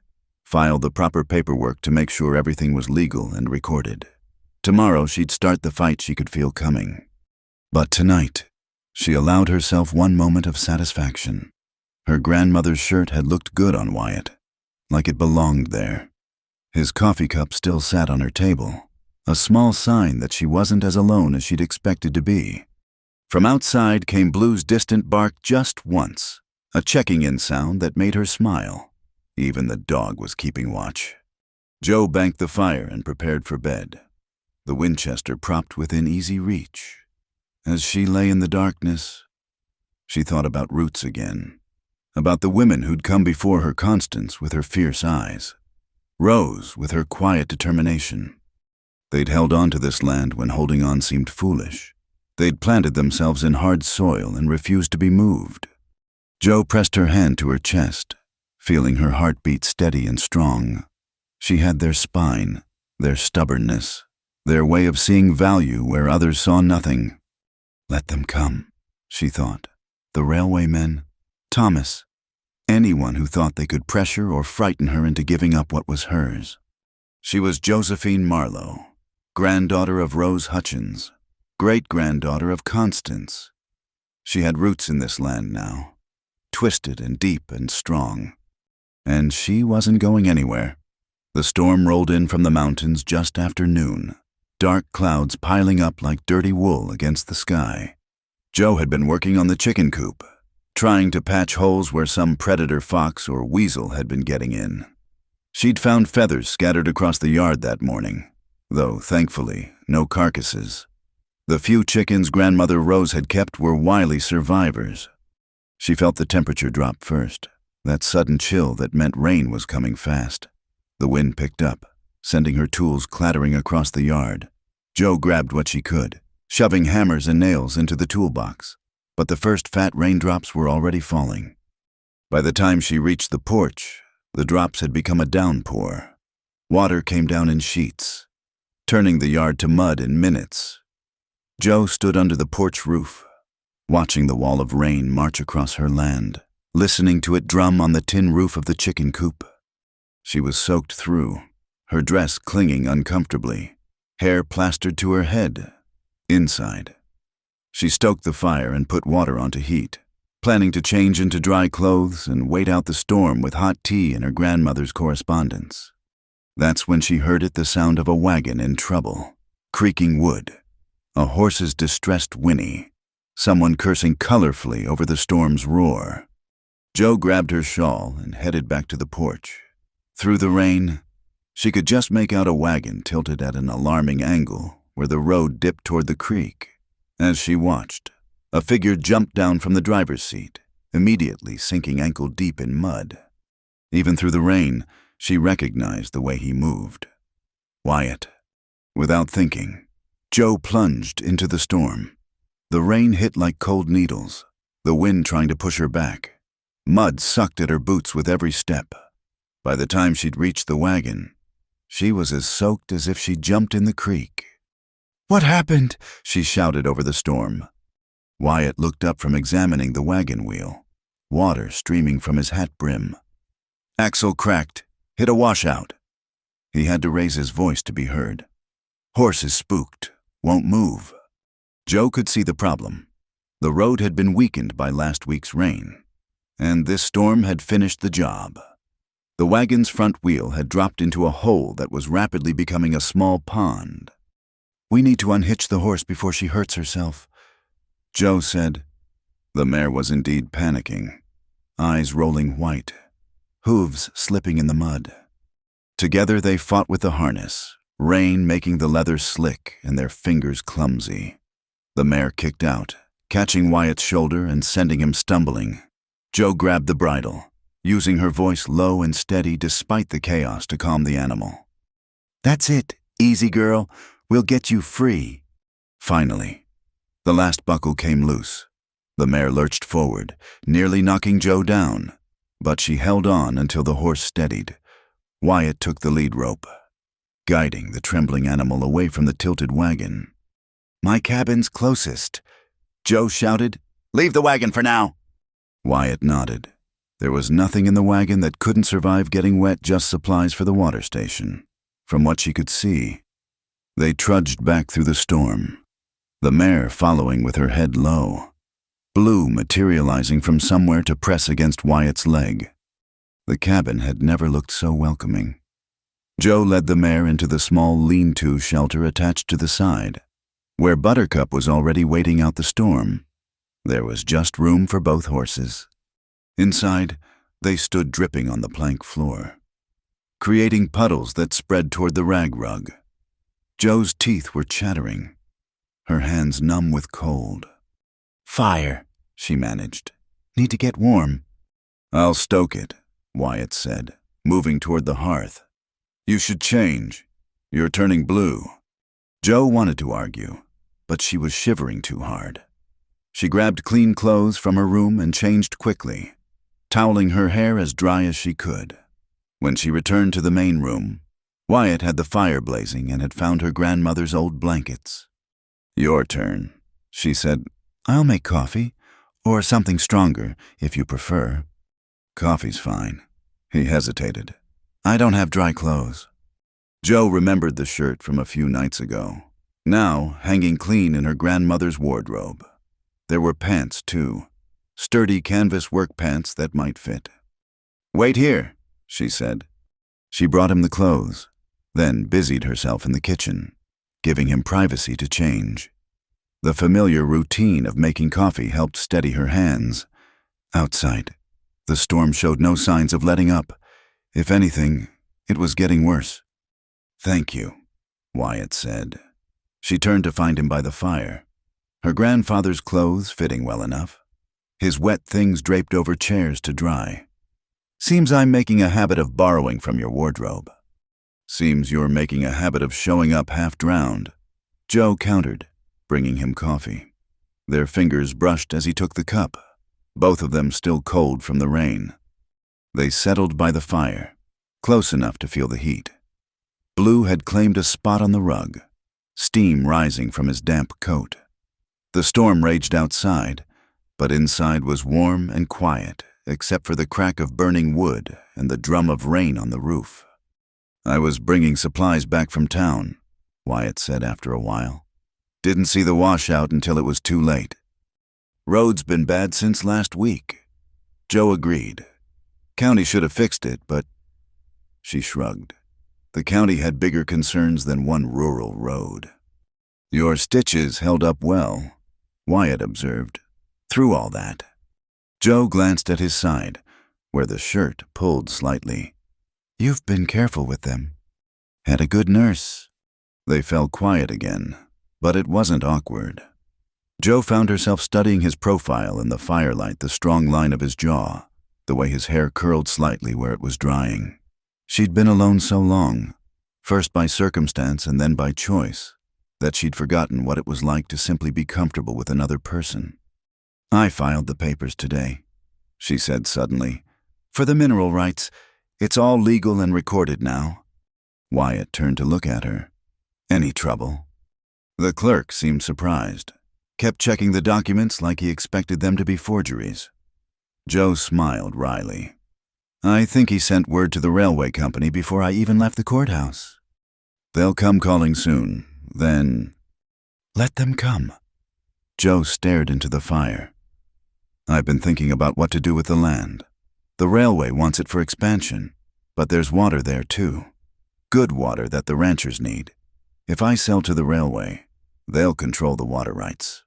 [SPEAKER 1] file the proper paperwork to make sure everything was legal and recorded. Tomorrow she'd start the fight she could feel coming. But tonight, she allowed herself one moment of satisfaction. Her grandmother's shirt had looked good on Wyatt, like it belonged there. His coffee cup still sat on her table, a small sign that she wasn't as alone as she'd expected to be. From outside came Blue's distant bark just once, a checking-in sound that made her smile. Even the dog was keeping watch. Joe banked the fire and prepared for bed, the Winchester propped within easy reach. As she lay in the darkness, she thought about roots again, about the women who'd come before her, Constance with her fierce eyes, Rose with her quiet determination. They'd held on to this land when holding on seemed foolish. They'd planted themselves in hard soil and refused to be moved. Joe pressed her hand to her chest, feeling her heartbeat steady and strong. She had their spine, their stubbornness, their way of seeing value where others saw nothing. Let them come, she thought. The railway men, Thomas, anyone who thought they could pressure or frighten her into giving up what was hers. She was Josephine Marlowe, granddaughter of Rose Hutchins, great-granddaughter of Constance. She had roots in this land now, twisted and deep and strong. And she wasn't going anywhere. The storm rolled in from the mountains just after noon, dark clouds piling up like dirty wool against the sky. Joe had been working on the chicken coop, trying to patch holes where some predator fox or weasel had been getting in. She'd found feathers scattered across the yard that morning, though, thankfully, no carcasses. The few chickens grandmother Rose had kept were wily survivors. She felt the temperature drop first, that sudden chill that meant rain was coming fast. The wind picked up, sending her tools clattering across the yard. Joe grabbed what she could, shoving hammers and nails into the toolbox, but the first fat raindrops were already falling. By the time she reached the porch, the drops had become a downpour. Water came down in sheets, turning the yard to mud in minutes. Joe stood under the porch roof, watching the wall of rain march across her land, listening to it drum on the tin roof of the chicken coop. She was soaked through, her dress clinging uncomfortably, hair plastered to her head, inside. She stoked the fire and put water on to heat, planning to change into dry clothes and wait out the storm with hot tea and her grandmother's correspondence. That's when she heard the sound of a wagon in trouble, creaking wood, a horse's distressed whinny, someone cursing colorfully over the storm's roar. Joe grabbed her shawl and headed back to the porch. Through the rain, she could just make out a wagon tilted at an alarming angle where the road dipped toward the creek. As she watched, a figure jumped down from the driver's seat, immediately sinking ankle-deep in mud. Even through the rain, she recognized the way he moved. Wyatt. Without thinking, Joe plunged into the storm. The rain hit like cold needles, the wind trying to push her back. Mud sucked at her boots with every step. By the time she'd reached the wagon, she was as soaked as if she'd jumped in the creek. "What happened?" she shouted over the storm. Wyatt looked up from examining the wagon wheel, water streaming from his hat brim. "Axle cracked, hit a washout." He had to raise his voice to be heard. "Horse is spooked, won't move." Joe could see the problem. The road had been weakened by last week's rain, and this storm had finished the job. The wagon's front wheel had dropped into a hole that was rapidly becoming a small pond. "We need to unhitch the horse before she hurts herself," Joe said, The mare was indeed panicking, eyes rolling white, hooves slipping in the mud. Together they fought with the harness, rain making the leather slick and their fingers clumsy. The mare kicked out, catching Wyatt's shoulder and sending him stumbling. Joe grabbed the bridle, using her voice low and steady despite the chaos to calm the animal. "That's it, easy girl, we'll get you free." Finally, the last buckle came loose. The mare lurched forward, nearly knocking Joe down, but she held on until the horse steadied. Wyatt took the lead rope, guiding the trembling animal away from the tilted wagon. "My cabin's closest," Joe shouted. "Leave the wagon for now." Wyatt nodded. There was nothing in the wagon that couldn't survive getting wet, just supplies for the water station. From what she could see, they trudged back through the storm, the mare following with her head low, blue materializing from somewhere to press against Wyatt's leg. The cabin had never looked so welcoming. Joe led the mare into the small lean-to shelter attached to the side, where Buttercup was already waiting out the storm. There was just room for both horses. Inside, they stood dripping on the plank floor, creating puddles that spread toward the rag rug. Joe's teeth were chattering, her hands numb with cold. "Fire," she managed. "Need to get warm." "I'll stoke it," Wyatt said, moving toward the hearth. "You should change. You're turning blue." Joe wanted to argue, but she was shivering too hard. She grabbed clean clothes from her room and changed quickly, toweling her hair as dry as she could. When she returned to the main room, Wyatt had the fire blazing and had found her grandmother's old blankets. "Your turn," she said. "I'll make coffee, or something stronger, if you prefer." "Coffee's fine." He hesitated. "I don't have dry clothes." Joe remembered the shirt from a few nights ago, now hanging clean in her grandmother's wardrobe. There were pants, too, sturdy canvas work pants that might fit. "Wait here," she said. She brought him the clothes, then busied herself in the kitchen, giving him privacy to change. The familiar routine of making coffee helped steady her hands. Outside, the storm showed no signs of letting up. If anything, it was getting worse. "Thank you," Wyatt said. She turned to find him by the fire, her grandfather's clothes fitting well enough, his wet things draped over chairs to dry. "Seems I'm making a habit of borrowing from your wardrobe." "Seems you're making a habit of showing up half-drowned," Joe countered, bringing him coffee. Their fingers brushed as he took the cup, both of them still cold from the rain. They settled by the fire, close enough to feel the heat. Blue had claimed a spot on the rug, steam rising from his damp coat. The storm raged outside, but inside was warm and quiet, except for the crack of burning wood and the drum of rain on the roof. "I was bringing supplies back from town," Wyatt said after a while. "Didn't see the washout until it was too late." "Road's been bad since last week," Joe agreed. "County should have fixed it, but—" She shrugged. The county had bigger concerns than one rural road. "Your stitches held up well," Wyatt observed, "through all that." Joe glanced at his side, where the shirt pulled slightly. "You've been careful with them. Had a good nurse." They fell quiet again, but it wasn't awkward. Joe found herself studying his profile in the firelight, the strong line of his jaw, the way his hair curled slightly where it was drying. She'd been alone so long, first by circumstance and then by choice, that she'd forgotten what it was like to simply be comfortable with another person. "I filed the papers today," she said suddenly. "For the mineral rights. It's all legal and recorded now." Wyatt turned to look at her. "Any trouble?" The clerk seemed surprised, kept checking the documents like he expected them to be forgeries. Joe smiled wryly. "I think he sent word to the railway company before I even left the courthouse." "They'll come calling soon. Then—" "Let them come." Joe stared into the fire. "I've been thinking about what to do with the land. The railway wants it for expansion, but there's water there too. Good water that the ranchers need. If I sell to the railway, they'll control the water rights."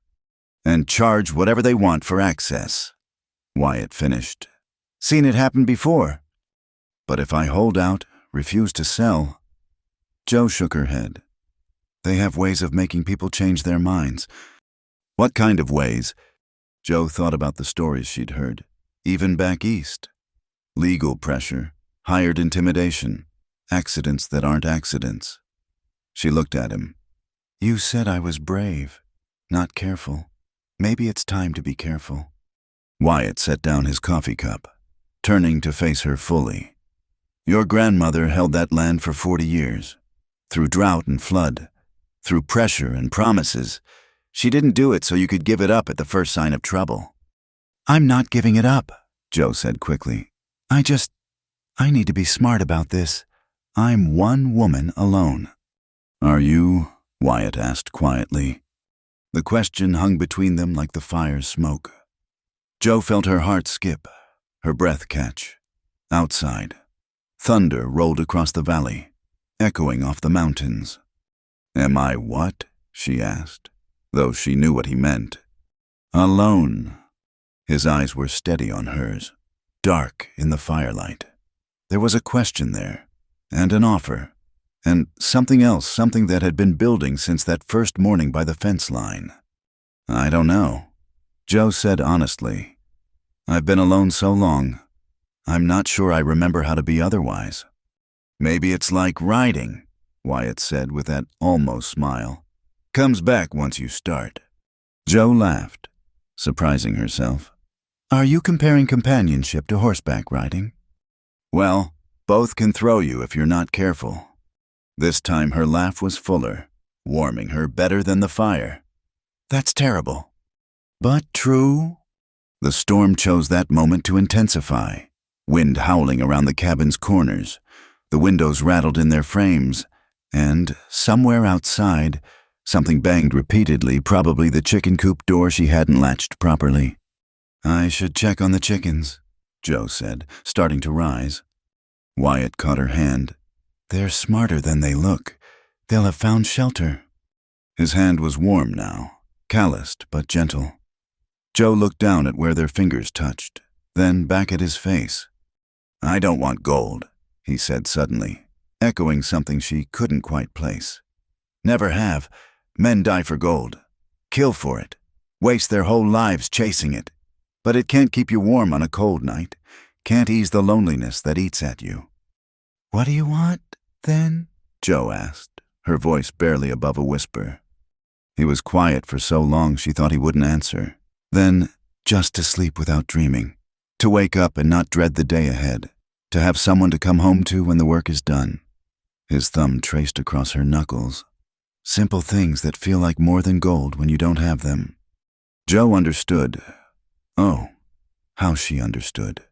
[SPEAKER 1] and charge whatever they want for access," Wyatt finished. "Seen it happen before. But if I hold out, refuse to sell—" Jo shook her head. "They have ways of making people change their minds." "What kind of ways?" Jo thought about the stories she'd heard, even back east. Legal pressure, hired intimidation, accidents that aren't accidents. She looked at him. "You said I was brave, not careful. Maybe it's time to be careful." Wyatt set down his coffee cup, turning to face her fully. "Your grandmother held that land for 40 years. Through drought and flood, through pressure and promises. She didn't do it so you could give it up at the first sign of trouble." "I'm not giving it up," Jo said quickly. I need to be smart about this. I'm one woman alone." "Are you?" Wyatt asked quietly. The question hung between them like the fire's smoke. Jo felt her heart skip, her breath catch. Outside, thunder rolled across the valley, echoing off the mountains. "Am I what?" she asked, though she knew what he meant. "Alone." His eyes were steady on hers, dark in the firelight. There was a question there, and an offer, and something else, something that had been building since that first morning by the fence line. "I don't know," Jo said honestly. "I've been alone so long, I'm not sure I remember how to be otherwise." "Maybe it's like riding," Wyatt said with that almost smile. "Comes back once you start." Jo laughed, surprising herself. "Are you comparing companionship to horseback riding?" "Well, both can throw you if you're not careful." This time her laugh was fuller, warming her better than the fire. "That's terrible." "But true." The storm chose that moment to intensify, wind howling around the cabin's corners. The windows rattled in their frames, and somewhere outside, something banged repeatedly, probably the chicken coop door she hadn't latched properly. "I should check on the chickens," Jo said, starting to rise. Wyatt caught her hand. "They're smarter than they look. They'll have found shelter." His hand was warm now, calloused but gentle. Jo looked down at where their fingers touched, then back at his face. "I don't want gold," he said suddenly, echoing something she couldn't quite place. "Never have. Men die for gold. Kill for it. Waste their whole lives chasing it. But it can't keep you warm on a cold night. Can't ease the loneliness that eats at you." "What do you want, then?" Jo asked, her voice barely above a whisper. He was quiet for so long she thought he wouldn't answer. Then, just to sleep without dreaming. To wake up and not dread the day ahead. To have someone to come home to when the work is done. His thumb traced across her knuckles. Simple things that feel like more than gold when you don't have them. Jo understood. Oh, how she understood.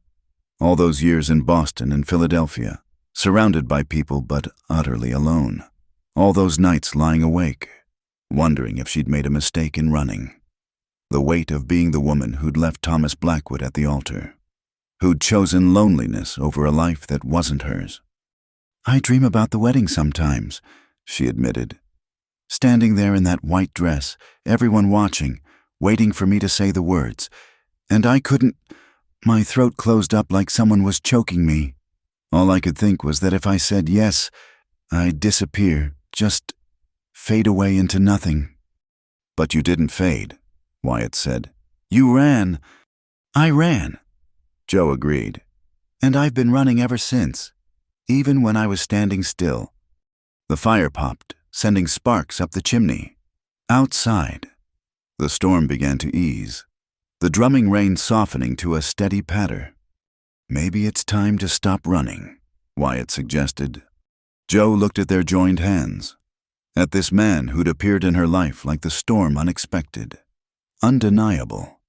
[SPEAKER 1] All those years in Boston and Philadelphia, surrounded by people but utterly alone. All those nights lying awake, wondering if she'd made a mistake in running. The weight of being the woman who'd left Thomas Blackwood at the altar. Who'd chosen loneliness over a life that wasn't hers. "I dream about the wedding sometimes," she admitted. "Standing there in that white dress, everyone watching, waiting for me to say the words. And I couldn't. My throat closed up like someone was choking me. All I could think was that if I said yes, I'd disappear, just fade away into nothing." "But you didn't fade," Wyatt said. "You ran." "I ran," Jo agreed. "And I've been running ever since, even when I was standing still." The fire popped, sending sparks up the chimney. Outside, the storm began to ease, the drumming rain softening to a steady patter. "Maybe it's time to stop running," Wyatt suggested. Jo looked at their joined hands, at this man who'd appeared in her life like the storm unexpected, undeniable.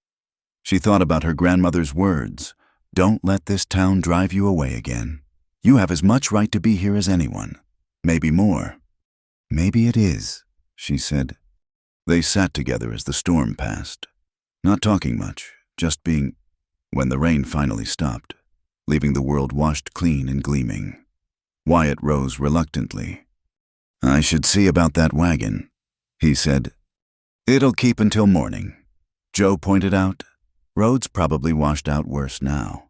[SPEAKER 1] She thought about her grandmother's words, "Don't let this town drive you away again. You have as much right to be here as anyone, maybe more." "Maybe it is," she said. They sat together as the storm passed, not talking much, just being, when the rain finally stopped, leaving the world washed clean and gleaming. Wyatt rose reluctantly. "I should see about that wagon," he said. "It'll keep until morning. Joe pointed out. Roads probably washed out worse now.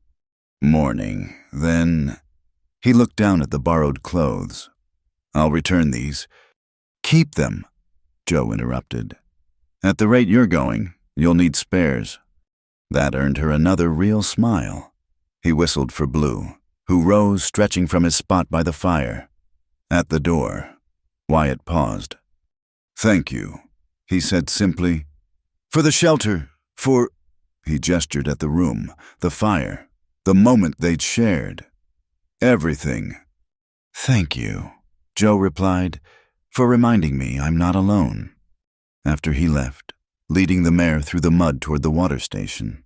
[SPEAKER 1] Morning, then. He looked down at the borrowed clothes. I'll return these. Keep them, Joe interrupted. At the rate you're going, you'll need spares. That earned her another real smile. He whistled for Blue, who rose, stretching from his spot by the fire. At the door, Wyatt paused. Thank you, he said simply. For the shelter, for... He gestured at the room, the fire, the moment they'd shared. Everything. Thank you, Joe replied, for reminding me I'm not alone. After he left, leading the mare through the mud toward the water station,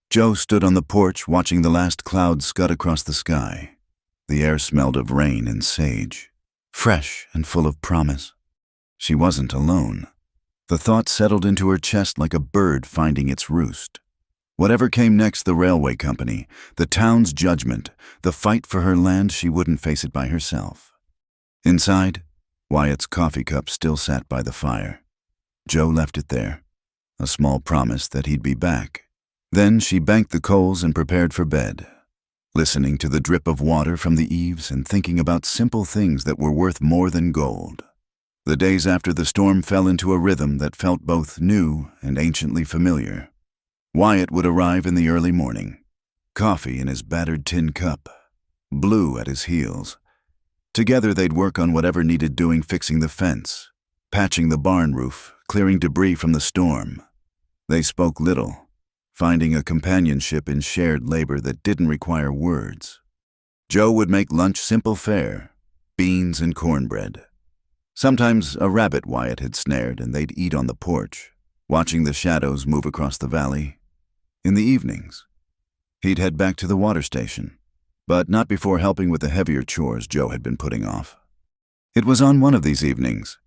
[SPEAKER 1] Joe stood on the porch watching the last clouds scud across the sky. The air smelled of rain and sage, fresh and full of promise. She wasn't alone. The thought settled into her chest like a bird finding its roost. Whatever came next, the railway company, the town's judgment, the fight for her land, she wouldn't face it by herself. Inside, Wyatt's coffee cup still sat by the fire. Joe left it there, a small promise that he'd be back. Then she banked the coals and prepared for bed, listening to the drip of water from the eaves and thinking about simple things that were worth more than gold. The days after the storm fell into a rhythm that felt both new and anciently familiar. Wyatt would arrive in the early morning, coffee in his battered tin cup, Blue at his heels. Together they'd work on whatever needed doing, fixing the fence, patching the barn roof, clearing debris from the storm. They spoke little, finding a companionship in shared labor that didn't require words. Joe would make lunch simple fare, beans and cornbread. Sometimes a rabbit Wyatt had snared, and they'd eat on the porch, watching the shadows move across the valley. In the evenings, he'd head back to the water station, but not before helping with the heavier chores Joe had been putting off. It was on one of these evenings,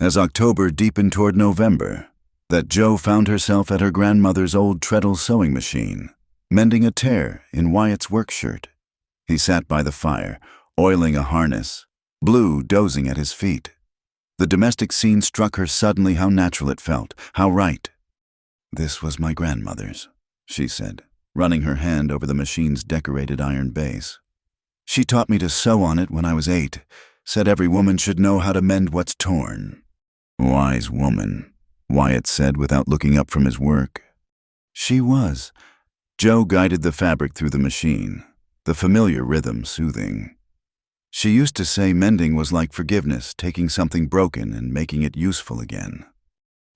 [SPEAKER 1] as October deepened toward November, that Joe found herself at her grandmother's old treadle sewing machine, mending a tear in Wyatt's work shirt. He sat by the fire, oiling a harness, Blue dozing at his feet. The domestic scene struck her suddenly how natural it felt, how right. This was my grandmother's, she said, running her hand over the machine's decorated iron base. She taught me to sew on it when I was 8, said every woman should know how to mend what's torn. Wise woman, Wyatt said without looking up from his work. She was. Joe guided the fabric through the machine, the familiar rhythm soothing. She used to say mending was like forgiveness, taking something broken and making it useful again.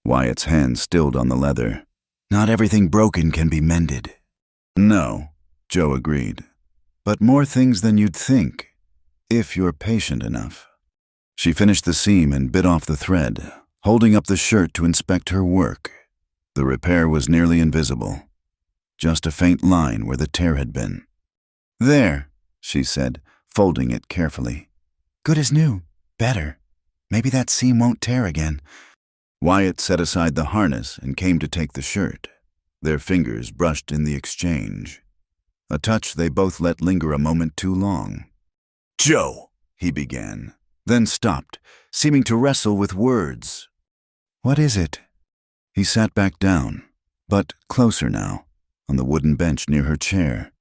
[SPEAKER 1] Wyatt's hand stilled on the leather. Not everything broken can be mended. No, Joe agreed. But more things than you'd think, if you're patient enough. She finished the seam and bit off the thread, holding up the shirt to inspect her work. The repair was nearly invisible. Just a faint line where the tear had been. There, she said, folding it carefully. Good as new. Better. Maybe that seam won't tear again. Wyatt set aside the harness and came to take the shirt. Their fingers brushed in the exchange. A touch they both let linger a moment too long. Joe, he began, then stopped, seeming to wrestle with words. What is it? He sat back down, but closer now, on the wooden bench near her chair.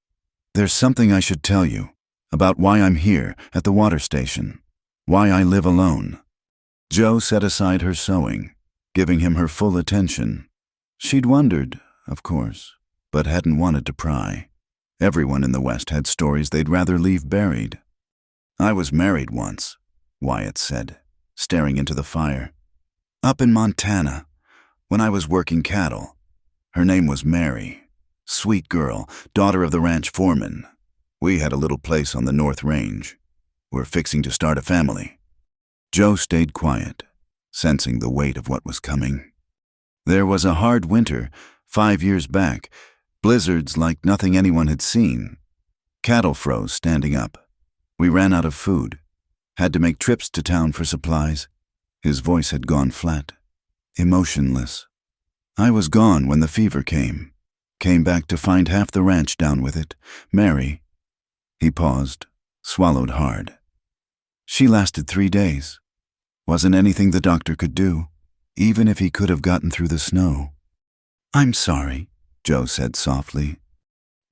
[SPEAKER 1] There's something I should tell you, about why I'm here, at the water station, why I live alone. Joe set aside her sewing, giving him her full attention. She'd wondered, of course, but hadn't wanted to pry. Everyone in the West had stories they'd rather leave buried. I was married once, Wyatt said, staring into the fire. Up in Montana, when I was working cattle. Her name was Mary. Sweet girl, daughter of the ranch foreman. We had a little place on the North Range. We're fixing to start a family. Joe stayed quiet, sensing the weight of what was coming. There was a hard winter, 5 years back, blizzards like nothing anyone had seen. Cattle froze standing up. We ran out of food, had to make trips to town for supplies. His voice had gone flat, emotionless. I was gone when the fever came back to find half the ranch down with it. Mary. He paused, swallowed hard. She lasted 3 days. Wasn't anything the doctor could do, even if he could have gotten through the snow. I'm sorry, Joe said softly.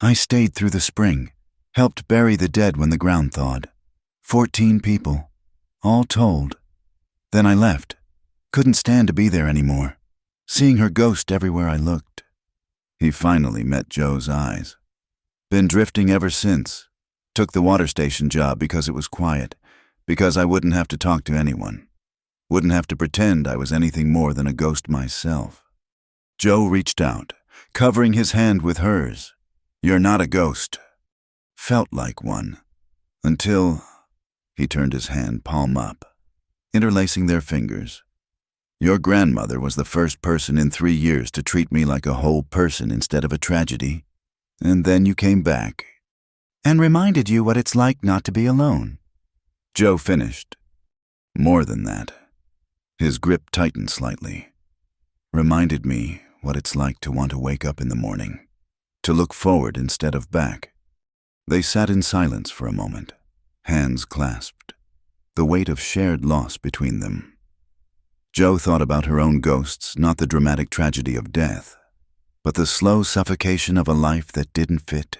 [SPEAKER 1] I stayed through the spring, helped bury the dead when the ground thawed. 14 people, all told. Then I left. Couldn't stand to be there anymore, seeing her ghost everywhere I looked. He finally met Joe's eyes. Been drifting ever since. Took the water station job because it was quiet, because I wouldn't have to talk to anyone. Wouldn't have to pretend I was anything more than a ghost myself. Joe reached out, covering his hand with hers. You're not a ghost. Felt like one. Until he turned his hand palm up, interlacing their fingers. Your grandmother was the first person in 3 years to treat me like a whole person instead of a tragedy. And then you came back. And reminded you what it's like not to be alone. Joe finished. More than that. His grip tightened slightly. Reminded me what it's like to want to wake up in the morning. To look forward instead of back. They sat in silence for a moment, hands clasped, the weight of shared loss between them. Joe thought about her own ghosts, not the dramatic tragedy of death, but the slow suffocation of a life that didn't fit.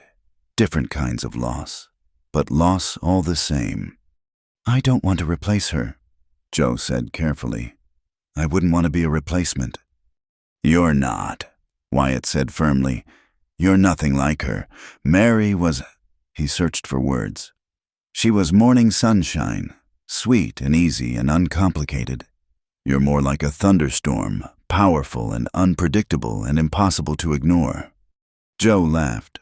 [SPEAKER 1] Different kinds of loss, but loss all the same. I don't want to replace her, Joe said carefully. I wouldn't want to be a replacement. You're not, Wyatt said firmly. You're nothing like her. Mary was... He searched for words. She was morning sunshine, sweet and easy and uncomplicated. You're more like a thunderstorm, powerful and unpredictable and impossible to ignore. Joe laughed,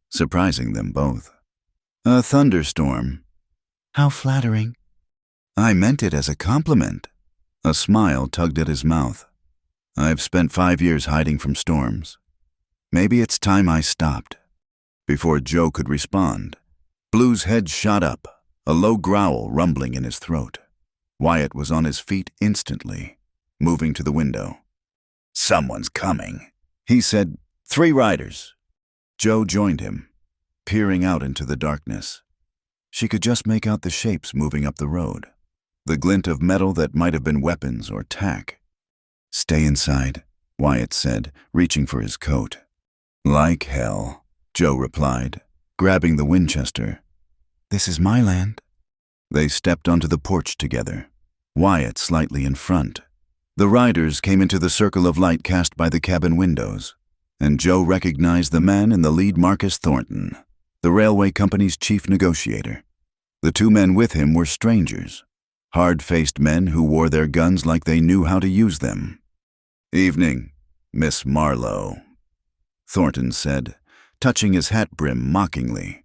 [SPEAKER 1] surprising them both. A thunderstorm. How flattering. I meant it as a compliment. A smile tugged at his mouth. I've spent 5 years hiding from storms. Maybe it's time I stopped. Before Joe could respond, Blue's head shot up, a low growl rumbling in his throat. Wyatt was on his feet instantly, moving to the window. Someone's coming, he said. 3 riders. Joe joined him, peering out into the darkness. She could just make out the shapes moving up the road, the glint of metal that might have been weapons or tack. Stay inside, Wyatt said, reaching for his coat. Like hell, Joe replied, grabbing the Winchester. This is my land. They stepped onto the porch together, Wyatt slightly in front. The riders came into the circle of light cast by the cabin windows, and Joe recognized the man in the lead, Marcus Thornton, the railway company's chief negotiator. The 2 men with him were strangers, hard-faced men who wore their guns like they knew how to use them. Evening, Miss Marlowe, Thornton said, touching his hat brim mockingly.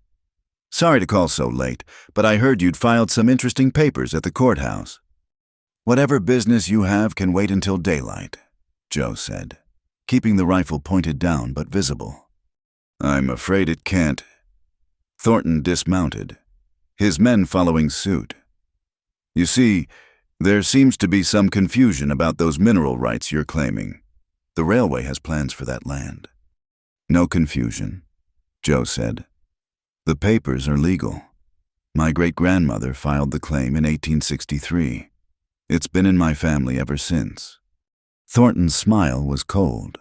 [SPEAKER 1] Sorry to call so late, but I heard you'd filed some interesting papers at the courthouse. Whatever business you have can wait until daylight, Joe said, keeping the rifle pointed down but visible. I'm afraid it can't. Thornton dismounted, his men following suit. You see, there seems to be some confusion about those mineral rights you're claiming. The railway has plans for that land. No confusion, Joe said. The papers are legal. My great-grandmother filed the claim in 1863. It's been in my family ever since. Thornton's smile was cold.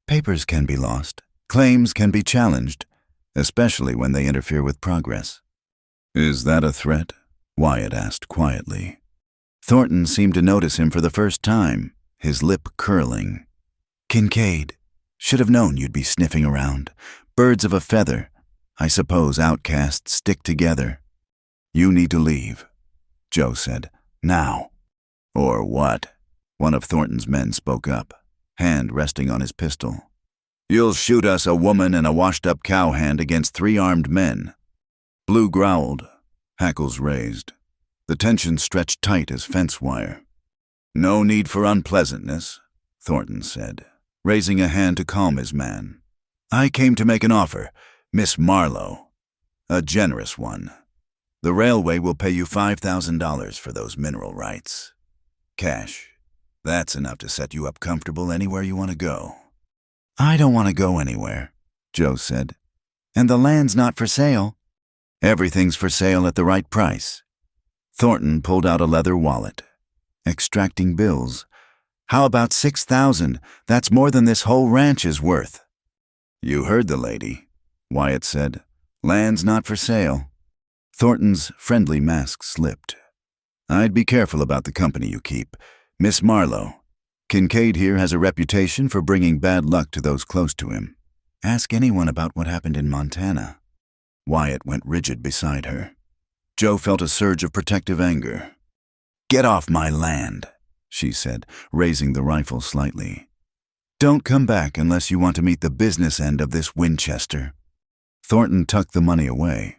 [SPEAKER 1] Papers can be lost. Claims can be challenged, especially when they interfere with progress. Is that a threat? Wyatt asked quietly. Thornton seemed to notice him for the first time, his lip curling. Kincaid, should have known you'd be sniffing around. Birds of a feather. I suppose outcasts stick together. You need to leave, Joe said. Now. Or what? One of Thornton's men spoke up, hand resting on his pistol. You'll shoot us, a woman and a washed-up cowhand, against 3 armed men. Blue growled, hackles raised. The tension stretched tight as fence wire. No need for unpleasantness, Thornton said, raising a hand to calm his man. I came to make an offer, Miss Marlowe. A generous one. The railway will pay you $5,000 for those mineral rights. Cash. That's enough to set you up comfortable anywhere you want to go. I don't want to go anywhere, Joe said. And the land's not for sale. Everything's for sale at the right price. Thornton pulled out a leather wallet, extracting bills. How about 6,000? That's more than this whole ranch is worth. You heard the lady, Wyatt said. Land's not for sale. Thornton's friendly mask slipped. I'd be careful about the company you keep. Miss Marlowe. Kincaid here has a reputation for bringing bad luck to those close to him. Ask anyone about what happened in Montana. Wyatt went rigid beside her. Jo felt a surge of protective anger. Get off my land, she said, raising the rifle slightly. Don't come back unless you want to meet the business end of this Winchester. Thornton tucked the money away,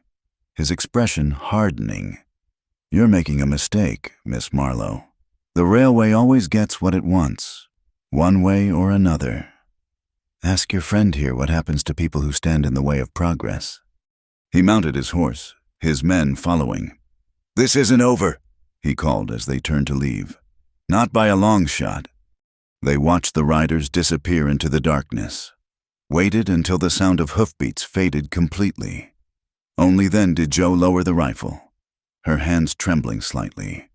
[SPEAKER 1] his expression hardening. You're making a mistake, Miss Marlowe. The railway always gets what it wants, one way or another. Ask your friend here what happens to people who stand in the way of progress. He mounted his horse, his men following. This isn't over, he called as they turned to leave. Not by a long shot. They watched the riders disappear into the darkness, waited until the sound of hoofbeats faded completely. Only then did Jo lower the rifle, her hands trembling slightly.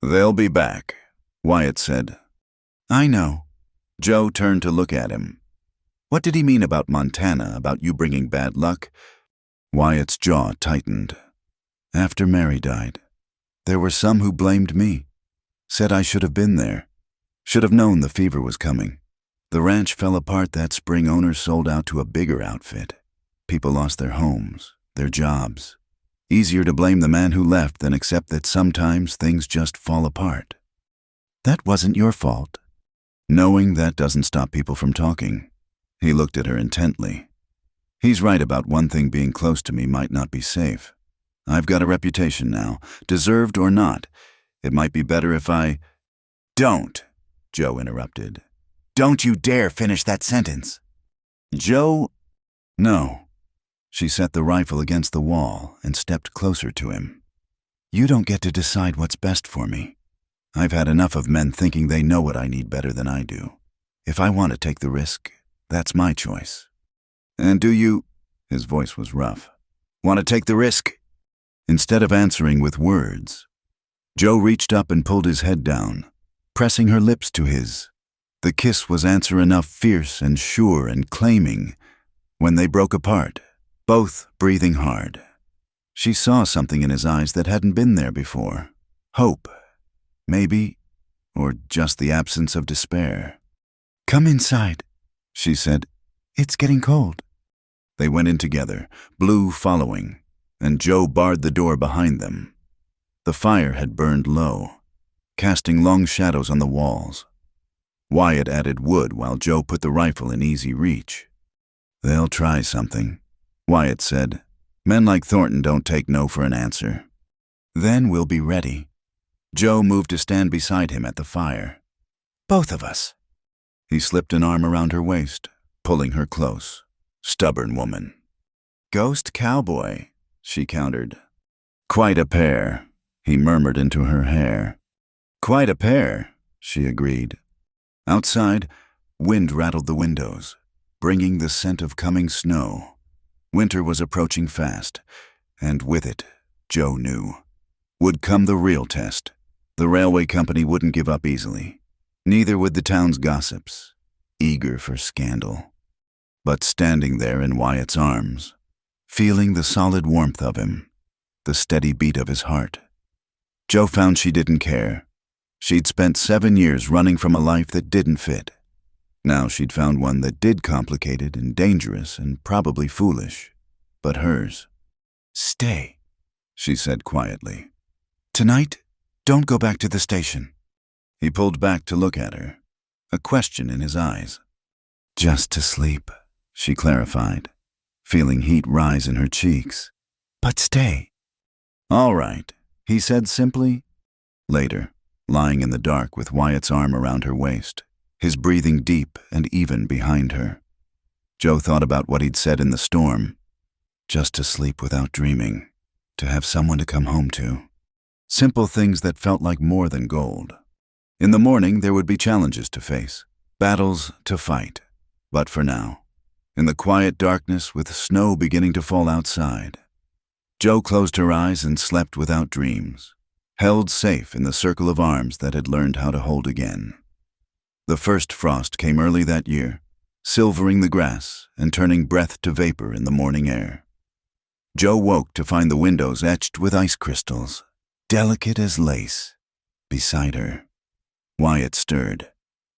[SPEAKER 1] They'll be back, Wyatt said. I know. Jo turned to look at him. What did he mean about Montana, about you bringing bad luck? Wyatt's jaw tightened. After Mary died, there were some who blamed me, said I should have been there, should have known the fever was coming. The ranch fell apart that spring. Owners sold out to a bigger outfit. People lost their homes, their jobs. Easier to blame the man who left than accept that sometimes things just fall apart. That wasn't your fault. Knowing that doesn't stop people from talking. He looked at her intently. He's right about one thing: being close to me might not be safe. I've got a reputation now, deserved or not. It might be better if I... Don't, Jo interrupted. Don't you dare finish that sentence. Jo... No. She set the rifle against the wall and stepped closer to him. You don't get to decide what's best for me. I've had enough of men thinking they know what I need better than I do. If I want to take the risk, that's my choice. And do you, his voice was rough, want to take the risk? Instead of answering with words, Jo reached up and pulled his head down, pressing her lips to his. The kiss was answer enough, fierce and sure and claiming. When they broke apart, both breathing hard, she saw something in his eyes that hadn't been there before. Hope, maybe, or just the absence of despair. Come inside, she said. It's getting cold. They went in together, Blue following, and Jo barred the door behind them. The fire had burned low, casting long shadows on the walls. Wyatt added wood while Jo put the rifle in easy reach. They'll try something, Wyatt said. Men like Thornton don't take no for an answer. Then we'll be ready. Jo moved to stand beside him at the fire. Both of us. He slipped an arm around her waist, pulling her close. Stubborn woman. Ghost cowboy, she countered. Quite a pair, he murmured into her hair. Quite a pair, she agreed. Outside, wind rattled the windows, bringing the scent of coming snow. Winter was approaching fast, and with it, Jo knew, would come the real test. The railway company wouldn't give up easily. Neither would the town's gossips, eager for scandal. But standing there in Wyatt's arms, feeling the solid warmth of him, the steady beat of his heart, Jo found she didn't care. She'd spent 7 years running from a life that didn't fit. Now she'd found one that did, complicated and dangerous and probably foolish, but hers. Stay, she said quietly. Tonight, don't go back to the station. He pulled back to look at her, a question in his eyes. Just to sleep, she clarified, feeling heat rise in her cheeks. But stay. All right, he said simply. Later, lying in the dark with Wyatt's arm around her waist, his breathing deep and even behind her, Jo thought about what he'd said in the storm. Just to sleep without dreaming, to have someone to come home to. Simple things that felt like more than gold. In the morning, there would be challenges to face, battles to fight. But for now, in the quiet darkness with snow beginning to fall outside, Jo closed her eyes and slept without dreams, held safe in the circle of arms that had learned how to hold again. The first frost came early that year, silvering the grass and turning breath to vapor in the morning air. Joe woke to find the windows etched with ice crystals, delicate as lace, beside her. Wyatt stirred,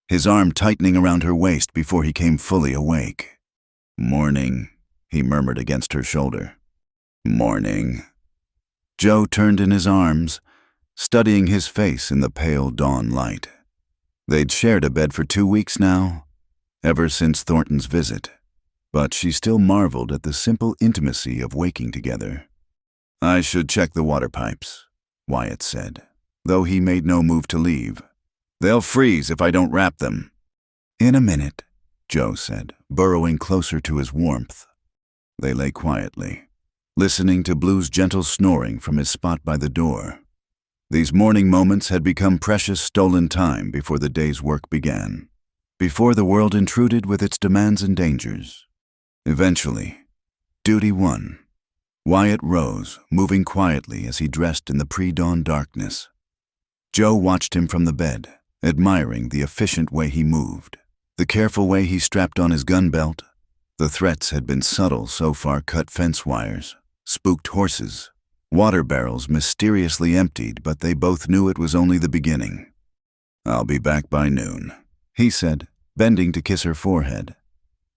[SPEAKER 1] his arm tightening around her waist before he came fully awake. "Morning," he murmured against her shoulder. "Morning." Joe turned in his arms, studying his face in the pale dawn light. They'd shared a bed for 2 weeks now, ever since Thornton's visit, but she still marveled at the simple intimacy of waking together. "I should check the water pipes," Wyatt said, though he made no move to leave. "They'll freeze if I don't wrap them." "In a minute," Joe said, burrowing closer to his warmth. They lay quietly, listening to Blue's gentle snoring from his spot by the door. These morning moments had become precious stolen time before the day's work began, before the world intruded with its demands and dangers. Eventually, duty won. Wyatt rose, moving quietly as he dressed in the pre-dawn darkness. Joe watched him from the bed, admiring the efficient way he moved, the careful way he strapped on his gun belt. The threats had been subtle so far: cut fence wires, spooked horses, water barrels mysteriously emptied, but they both knew it was only the beginning. "I'll be back by noon," he said, bending to kiss her forehead.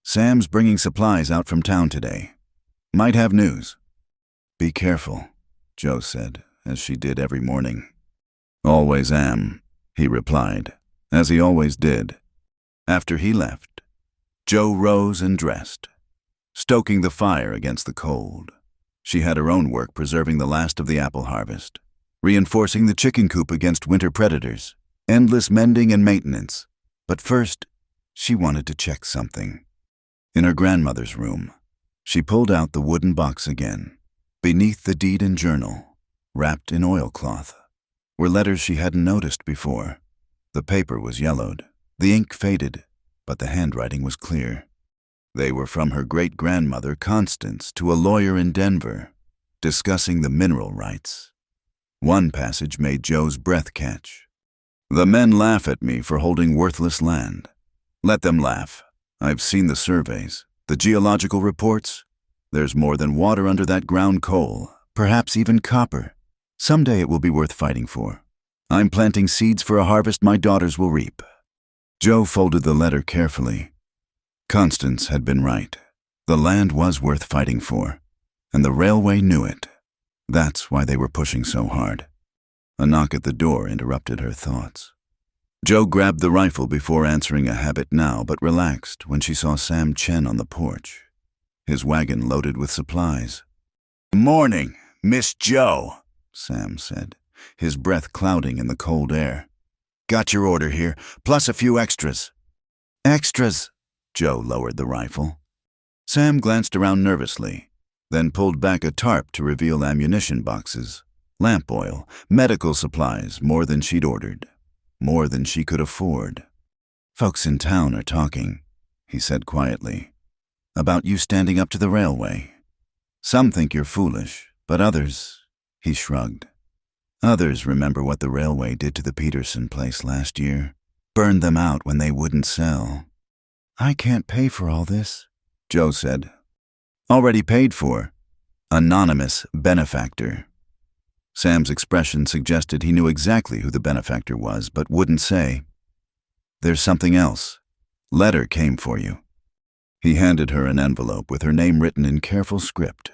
[SPEAKER 1] "Sam's bringing supplies out from town today. Might have news." "Be careful," Joe said, as she did every morning. "Always am," he replied, as he always did. After he left, Joe rose and dressed, stoking the fire against the cold. She had her own work preserving the last of the apple harvest, reinforcing the chicken coop against winter predators, endless mending and maintenance. But first, she wanted to check something. In her grandmother's room, she pulled out the wooden box again. Beneath the deed and journal, wrapped in oilcloth, were letters she hadn't noticed before. The paper was yellowed, the ink faded, but the handwriting was clear. They were from her great-grandmother, Constance, to a lawyer in Denver, discussing the mineral rights. One passage made Joe's breath catch. "The men laugh at me for holding worthless land. Let them laugh. I've seen the surveys, the geological reports. There's more than water under that ground coal, perhaps even copper. Someday it will be worth fighting for. I'm planting seeds for a harvest my daughters will reap." Joe folded the letter carefully. Constance had been right. The land was worth fighting for, and the railway knew it. That's why they were pushing so hard. A knock at the door interrupted her thoughts. Joe grabbed the rifle before answering a habit now, but relaxed when she saw Sam Chen on the porch, his wagon loaded with supplies. "Morning, Miss Joe," Sam said, his breath clouding in the cold air. "Got your order here, plus a few extras." "Extras?" Joe lowered the rifle. Sam glanced around nervously, then pulled back a tarp to reveal ammunition boxes, lamp oil, medical supplies, more than she'd ordered, more than she could afford. "Folks in town are talking," he said quietly, "about you standing up to the railway. Some think you're foolish, but others," he shrugged, "others remember what the railway did to the Peterson place last year, burned them out when they wouldn't sell." "I can't pay for all this," Joe said. "Already paid for. Anonymous benefactor." Sam's expression suggested he knew exactly who the benefactor was, but wouldn't say. "There's something else. Letter came for you." He handed her an envelope with her name written in careful script.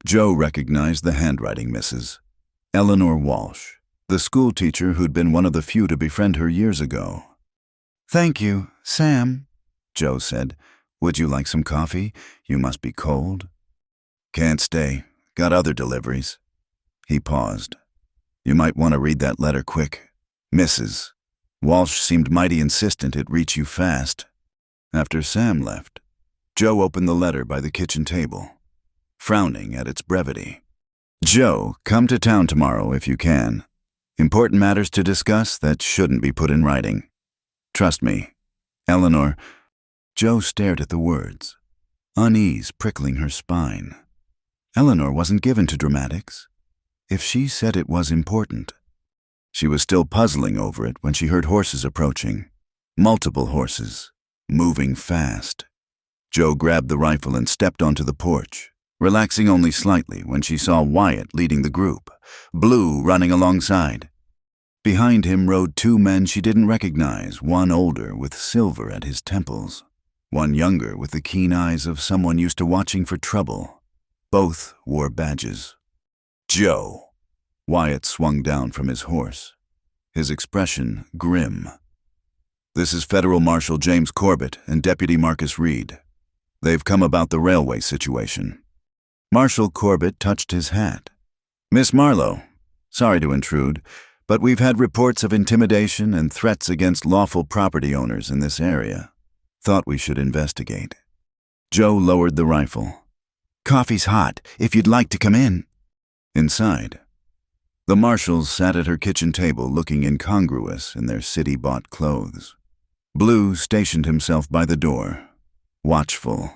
[SPEAKER 1] Joe recognized the handwriting misses. Eleanor Walsh, the school teacher who'd been one of the few to befriend her years ago. "Thank you, Sam," Joe said. "Would you like some coffee? You must be cold." "Can't stay. Got other deliveries." He paused. "You might want to read that letter quick. Mrs. Walsh seemed mighty insistent it reach you fast." After Sam left, Joe opened the letter by the kitchen table, frowning at its brevity. "Joe, come to town tomorrow if you can. Important matters to discuss that shouldn't be put in writing. Trust me. Eleanor." Joe stared at the words, unease prickling her spine. Eleanor wasn't given to dramatics. If she said it was important. She was still puzzling over it when she heard horses approaching. Multiple horses, moving fast. Joe grabbed the rifle and stepped onto the porch, relaxing only slightly when she saw Wyatt leading the group, Blue running alongside. Behind him rode two men she didn't recognize, one older with silver at his temples, one younger with the keen eyes of someone used to watching for trouble. Both wore badges. Joe. Wyatt swung down from his horse, his expression grim. This is Federal Marshal James Corbett and Deputy Marcus Reed. They've come about the railway situation. Marshal Corbett touched his hat. Miss Marlowe, sorry to intrude, but we've had reports of intimidation and threats against lawful property owners in this area. Thought we should investigate. Joe lowered the rifle. Coffee's hot, if you'd like to come in. Inside. The marshals sat at her kitchen table looking incongruous in their city-bought clothes. Blue stationed himself by the door, watchful.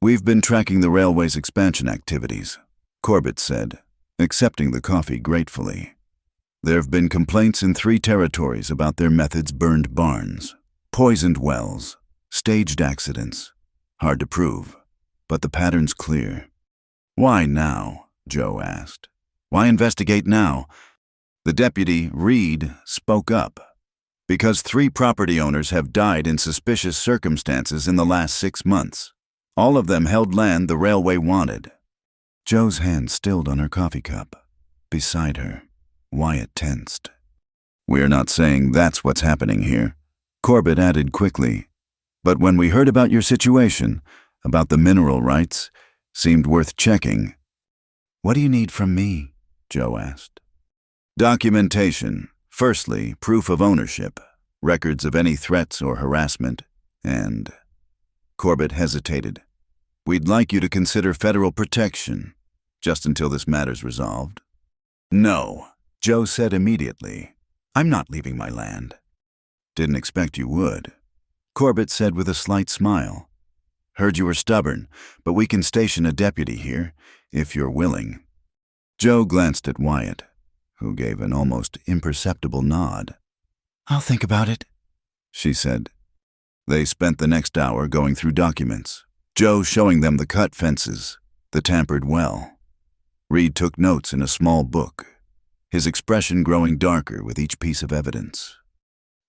[SPEAKER 1] We've been tracking the railway's expansion activities, Corbett said, accepting the coffee gratefully. There have been complaints in 3 territories about their methods: burned barns, poisoned wells, staged accidents. Hard to prove, but the pattern's clear. Why now? Joe asked. Why investigate now? The deputy, Reed, spoke up. Because 3 property owners have died in suspicious circumstances in the last 6 months. All of them held land the railway wanted. Joe's hand stilled on her coffee cup. Beside her, Wyatt tensed. We're not saying that's what's happening here, Corbett added quickly. But when we heard about your situation, about the mineral rights, seemed worth checking. What do you need from me? Joe asked. Documentation. Firstly, proof of ownership, records of any threats or harassment, and... Corbett hesitated. We'd like you to consider federal protection, just until this matter's resolved. No, Joe said immediately. I'm not leaving my land. Didn't expect you would, Corbett said with a slight smile. Heard you were stubborn, but we can station a deputy here, if you're willing. Joe glanced at Wyatt, who gave an almost imperceptible nod. I'll think about it, she said. They spent the next hour going through documents, Joe showing them the cut fences, the tampered well. Reed took notes in a small book, his expression growing darker with each piece of evidence.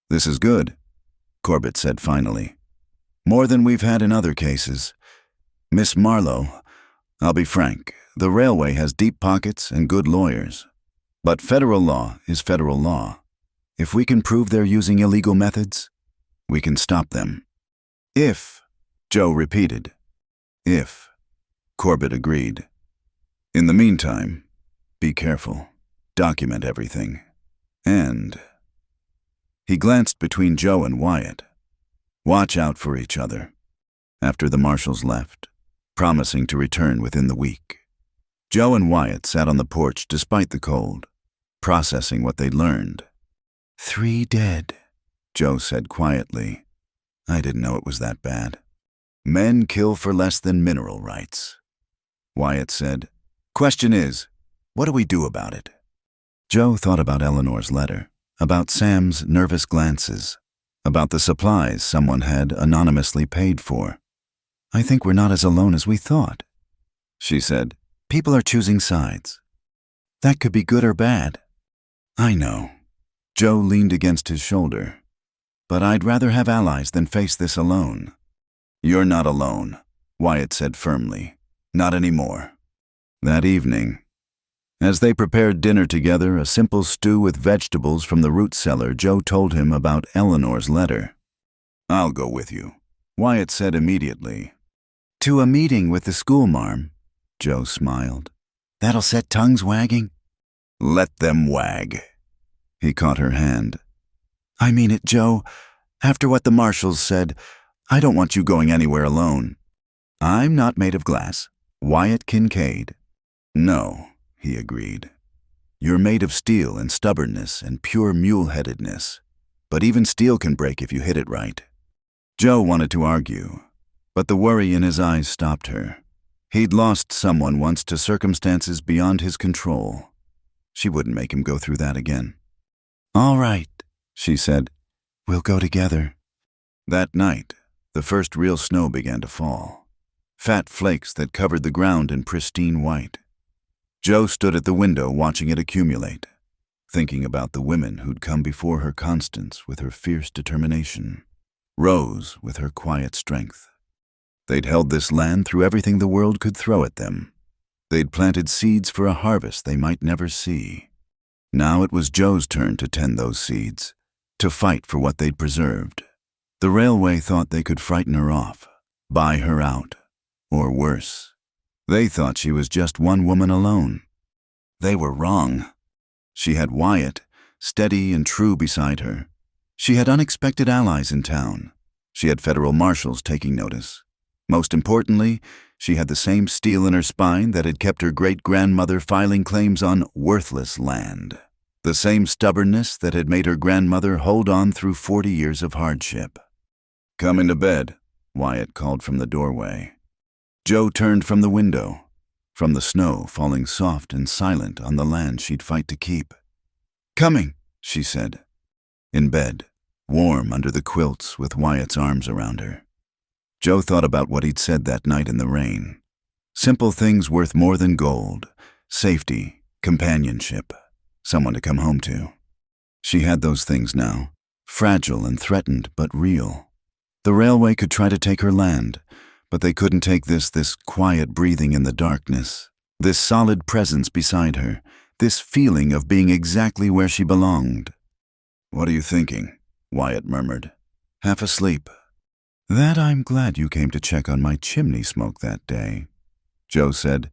[SPEAKER 1] This is good, Corbett said finally. More than we've had in other cases. Miss Marlowe, I'll be frank, the railway has deep pockets and good lawyers. But federal law is federal law. If we can prove they're using illegal methods, we can stop them. If, Joe repeated. If, Corbett agreed. In the meantime, be careful. Document everything. And... He glanced between Joe and Wyatt. Watch out for each other. After the marshals left, promising to return within the week. Joe and Wyatt sat on the porch despite the cold, processing what they'd learned. 3 dead, Joe said quietly. I didn't know it was that bad. Men kill for less than mineral rights. Wyatt said, Question is, what do we do about it? Joe thought about Eleanor's letter, about Sam's nervous glances, about the supplies someone had anonymously paid for. I think we're not as alone as we thought, she said. People are choosing sides. That could be good or bad. I know. Joe leaned against his shoulder. But I'd rather have allies than face this alone. You're not alone, Wyatt said firmly. Not anymore. That evening, as they prepared dinner together, a simple stew with vegetables from the root cellar, Joe told him about Eleanor's letter. I'll go with you, Wyatt said immediately. To a meeting with the schoolmarm, Joe smiled. That'll set tongues wagging? Let them wag. He caught her hand. I mean it, Joe. After what the marshals said, I don't want you going anywhere alone. I'm not made of glass. Wyatt Kincaid. No, he agreed. You're made of steel and stubbornness and pure mule-headedness. But even steel can break if you hit it right. Joe wanted to argue, but the worry in his eyes stopped her. He'd lost someone once to circumstances beyond his control. She wouldn't make him go through that again. All right, she said. We'll go together. That night, the first real snow began to fall. Fat flakes that covered the ground in pristine white. Joe stood at the window watching it accumulate, thinking about the women who'd come before her, Constance with her fierce determination, Rose with her quiet strength. They'd held this land through everything the world could throw at them. They'd planted seeds for a harvest they might never see. Now it was Joe's turn to tend those seeds, to fight for what they'd preserved. The railway thought they could frighten her off, buy her out, or worse. They thought she was just one woman alone. They were wrong. She had Wyatt, steady and true beside her. She had unexpected allies in town. She had federal marshals taking notice. Most importantly, she had the same steel in her spine that had kept her great-grandmother filing claims on worthless land. The same stubbornness that had made her grandmother hold on through 40 years of hardship. "Come into bed," Wyatt called from the doorway. Joe turned from the window, from the snow falling soft and silent on the land she'd fight to keep. "Coming," she said. In bed, warm under the quilts with Wyatt's arms around her. Joe thought about what he'd said that night in the rain. Simple things worth more than gold: safety, companionship, someone to come home to. She had those things now, fragile and threatened but real. The railway could try to take her land, but they couldn't take this quiet breathing in the darkness, this solid presence beside her, this feeling of being exactly where she belonged. "What are you thinking?" Wyatt murmured. "Half asleep." "That I'm glad you came to check on my chimney smoke that day," Joe said.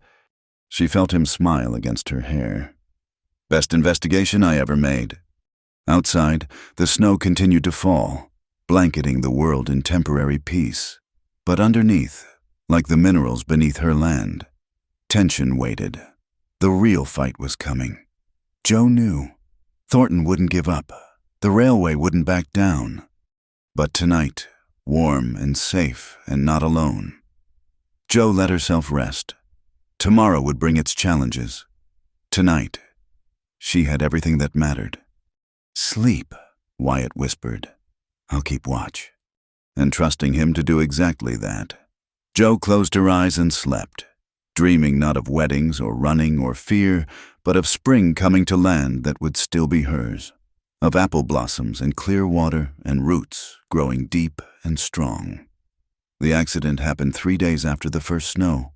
[SPEAKER 1] She felt him smile against her hair. "Best investigation I ever made." Outside, the snow continued to fall, blanketing the world in temporary peace. But underneath, like the minerals beneath her land, tension waited. The real fight was coming. Joe knew. Thornton wouldn't give up. The railway wouldn't back down. But tonight, warm and safe and not alone. Joe let herself rest. Tomorrow would bring its challenges. Tonight, she had everything that mattered. "Sleep," Wyatt whispered. "I'll keep watch." And trusting him to do exactly that, Joe closed her eyes and slept, dreaming not of weddings or running or fear, but of spring coming to land that would still be hers, of apple blossoms and clear water and roots growing deep and strong. The accident happened 3 days after the first snow.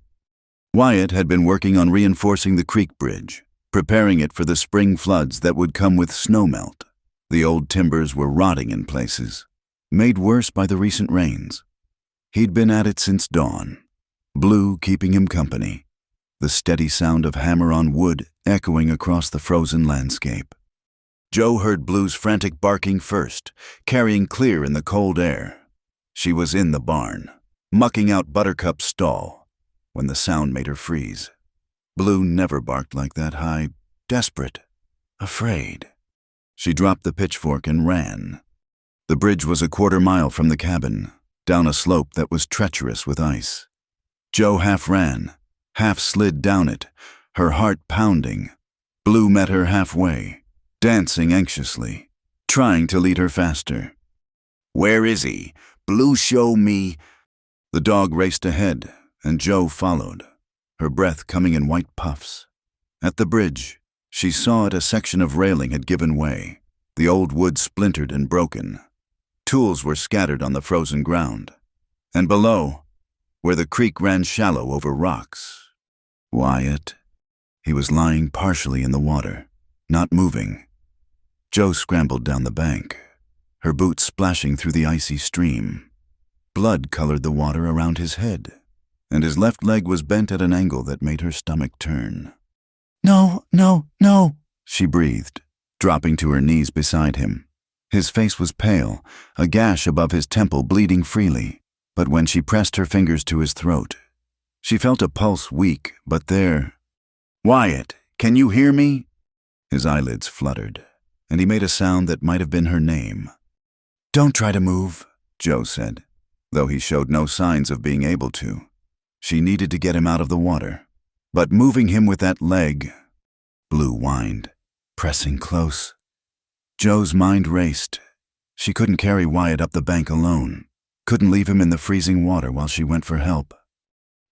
[SPEAKER 1] Wyatt had been working on reinforcing the creek bridge, preparing it for the spring floods that would come with snowmelt. The old timbers were rotting in places, made worse by the recent rains. He'd been at it since dawn, Blue keeping him company, the steady sound of hammer on wood echoing across the frozen landscape. Joe heard Blue's frantic barking first, carrying clear in the cold air. She was in the barn, mucking out Buttercup's stall, when the sound made her freeze. Blue never barked like that, high, desperate, afraid. She dropped the pitchfork and ran. The bridge was a quarter-mile from the cabin, down a slope that was treacherous with ice. Joe half ran, half slid down it, her heart pounding. Blue met her halfway, dancing anxiously, trying to lead her faster. "Where is he? Blue, show me." The dog raced ahead, and Joe followed, her breath coming in white puffs. At the bridge, she saw a section of railing had given way, the old wood splintered and broken. Tools were scattered on the frozen ground. And below, where the creek ran shallow over rocks, Wyatt. He was lying partially in the water, not moving. Joe scrambled down the bank, her boots splashing through the icy stream. Blood colored the water around his head, and his left leg was bent at an angle that made her stomach turn. "No, no, no," she breathed, dropping to her knees beside him. His face was pale, a gash above his temple bleeding freely, but when she pressed her fingers to his throat, she felt a pulse weak, but there. "Wyatt, can you hear me?" His eyelids fluttered, and he made a sound that might have been her name. "Don't try to move," Joe said, though he showed no signs of being able to. She needed to get him out of the water, but moving him with that leg. Blue whined, pressing close. Joe's mind raced. She couldn't carry Wyatt up the bank alone. couldn't leave him in the freezing water while she went for help.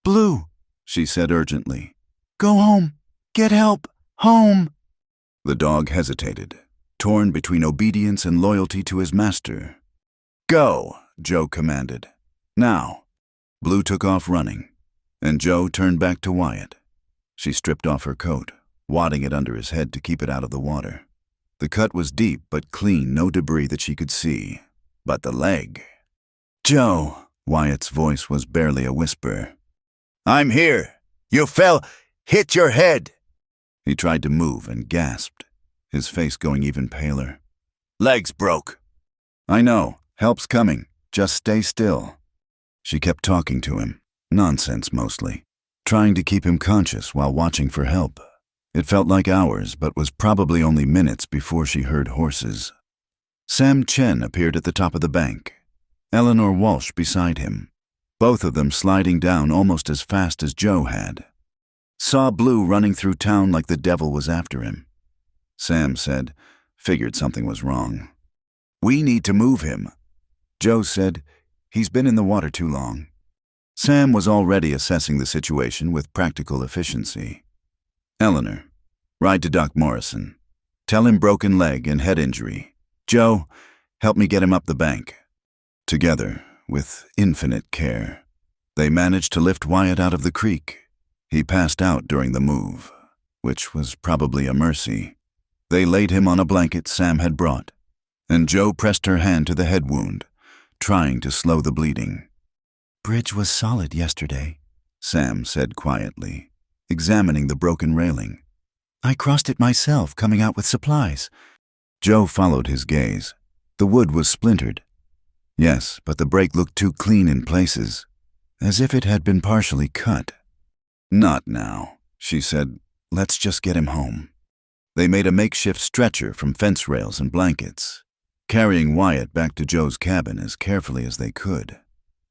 [SPEAKER 1] "Blue," she said urgently. "Go home. Get help. Home." The dog hesitated, torn between obedience and loyalty to his master. "Go," Joe commanded. "Now." Blue took off running, and Joe turned back to Wyatt. She stripped off her coat, wadding it under his head to keep it out of the water. The cut was deep but clean, no debris that she could see. But the leg. "Joe," Wyatt's voice was barely a whisper. "I'm here. You fell. Hit your head." He tried to move and gasped, his face going even paler. "Leg's broke." "I know. Help's coming. Just stay still." She kept talking to him, nonsense mostly, trying to keep him conscious while watching for help. It felt like hours, but was probably only minutes before she heard horses. Sam Chen appeared at the top of the bank, Eleanor Walsh beside him, both of them sliding down almost as fast as Joe had. "Saw Blue running through town like the devil was after him," Sam said, figured something was wrong. "We need to move him," Joe said. "He's been in the water too long." Sam was already assessing the situation with practical efficiency. "Eleanor, ride to Doc Morrison. Tell him broken leg and head injury. Joe, help me get him up the bank." Together, with infinite care, they managed to lift Wyatt out of the creek. He passed out during the move, which was probably a mercy. They laid him on a blanket Sam had brought, and Joe pressed her hand to the head wound, trying to slow the bleeding. "Bridge was solid yesterday," Sam said quietly, examining the broken railing. "I crossed it myself coming out with supplies." Joe followed his gaze. The wood was splintered. Yes, but the break looked too clean in places, as if it had been partially cut. "Not now," she said. "Let's just get him home." They made a makeshift stretcher from fence rails and blankets, carrying Wyatt back to Joe's cabin as carefully as they could.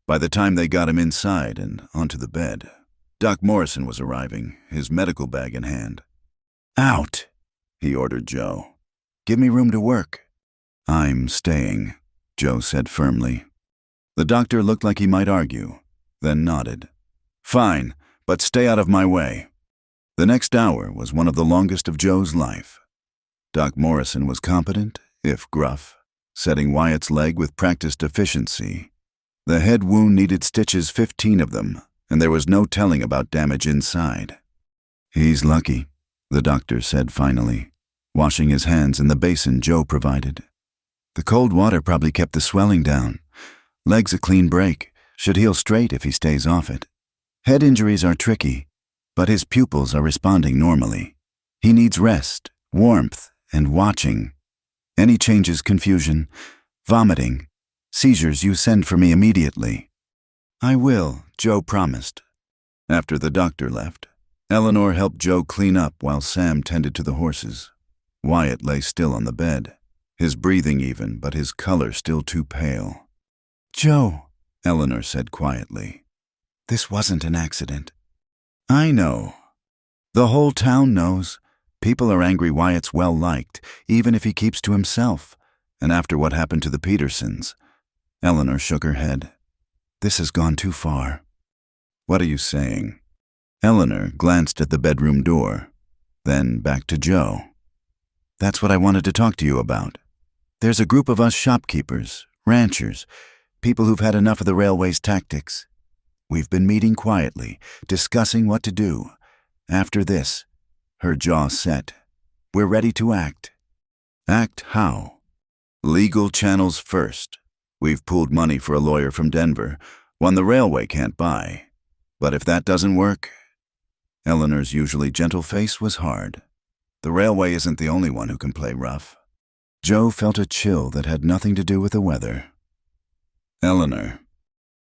[SPEAKER 1] By the time they got him inside and onto the bed, Doc Morrison was arriving, his medical bag in hand. "Out," he ordered Joe. "Give me room to work." "I'm staying," Joe said firmly. The doctor looked like he might argue, then nodded. "Fine, but stay out of my way." The next hour was one of the longest of Joe's life. Doc Morrison was competent, if gruff, setting Wyatt's leg with practiced efficiency. The head wound needed stitches, 15 of them, and there was no telling about damage inside. "He's lucky," the doctor said finally, washing his hands in the basin Joe provided. "The cold water probably kept the swelling down. Leg's a clean break, should heal straight if he stays off it. Head injuries are tricky, but his pupils are responding normally. He needs rest, warmth, and watching. Any changes, confusion, vomiting, seizures, you send for me immediately." "I will," Joe promised. After the doctor left, Eleanor helped Joe clean up while Sam tended to the horses. Wyatt lay still on the bed, his breathing even, but his color still too pale. "Joe," Eleanor said quietly, "this wasn't an accident." "I know. The whole town knows. People are angry Wyatt's well-liked, even if he keeps to himself, and after what happened to the Petersons." Eleanor shook her head. "This has gone too far." "What are you saying?" Eleanor glanced at the bedroom door, then back to Joe. "That's what I wanted to talk to you about. There's a group of us shopkeepers, ranchers, people who've had enough of the railway's tactics. We've been meeting quietly, discussing what to do. After this," her jaw set, "we're ready to act." "Act how?" "Legal channels first. We've pooled money for a lawyer from Denver, one the railway can't buy. But if that doesn't work..." Eleanor's usually gentle face was hard. The railway isn't the only one who can play rough. Joe felt a chill that had nothing to do with the weather. "Eleanor,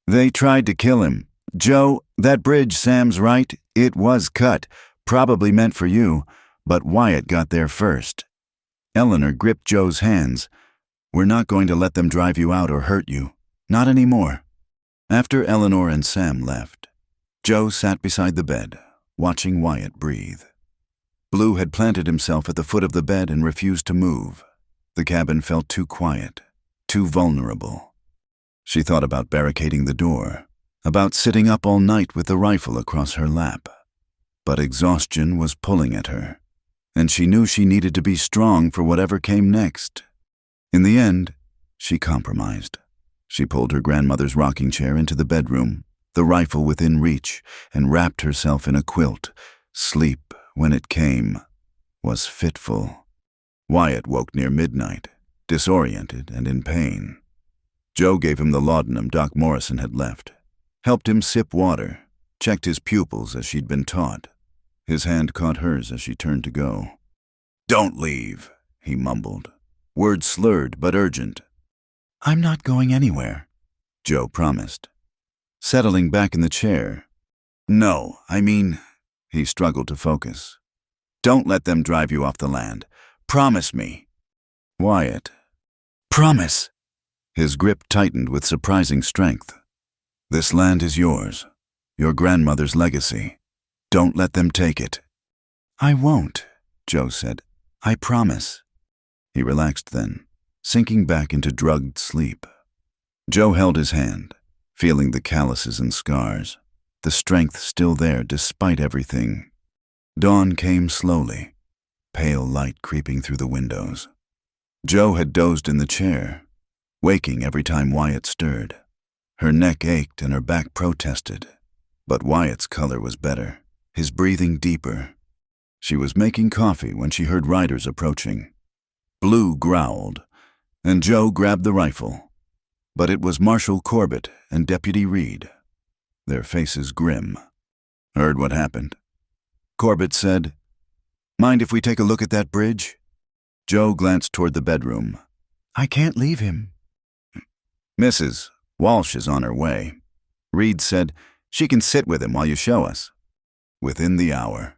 [SPEAKER 1] they tried to kill him. Joe, that bridge, Sam's right, it was cut, probably meant for you, but Wyatt got there first." Eleanor gripped Joe's hands. "We're not going to let them drive you out or hurt you. Not anymore." After Eleanor and Sam left, Joe sat beside the bed, watching Wyatt breathe. Blue had planted himself at the foot of the bed and refused to move. The cabin felt too quiet, too vulnerable. She thought about barricading the door, about sitting up all night with the rifle across her lap. But exhaustion was pulling at her, and she knew she needed to be strong for whatever came next. In the end, she compromised. She pulled her grandmother's rocking chair into the bedroom, the rifle within reach, and wrapped herself in a quilt. Sleep, when it came, was fitful. Wyatt woke near midnight, disoriented and in pain. Joe gave him the laudanum Doc Morrison had left, helped him sip water, checked his pupils as she'd been taught. His hand caught hers as she turned to go. "Don't leave," he mumbled, words slurred but urgent. "I'm not going anywhere," Joe promised, settling back in the chair. "No, I mean," he struggled to focus. "Don't let them drive you off the land. Promise me." "Wyatt." "Promise." His grip tightened with surprising strength. "This land is yours, your grandmother's legacy. Don't let them take it." "I won't," Joe said. "I promise." He relaxed then, sinking back into drugged sleep. Joe held his hand, feeling the calluses and scars, the strength still there despite everything. Dawn came slowly, pale light creeping through the windows. Joe had dozed in the chair, waking every time Wyatt stirred. Her neck ached and her back protested, but Wyatt's color was better, his breathing deeper. She was making coffee when she heard riders approaching. Blue growled, and Joe grabbed the rifle. But it was Marshal Corbett and Deputy Reed, their faces grim. "Heard what happened?" Corbett said. "Mind if we take a look at that bridge?" Joe glanced toward the bedroom. "I can't leave him." "Mrs. Walsh is on her way." Reed said. "She can sit with him while you show us." Within the hour,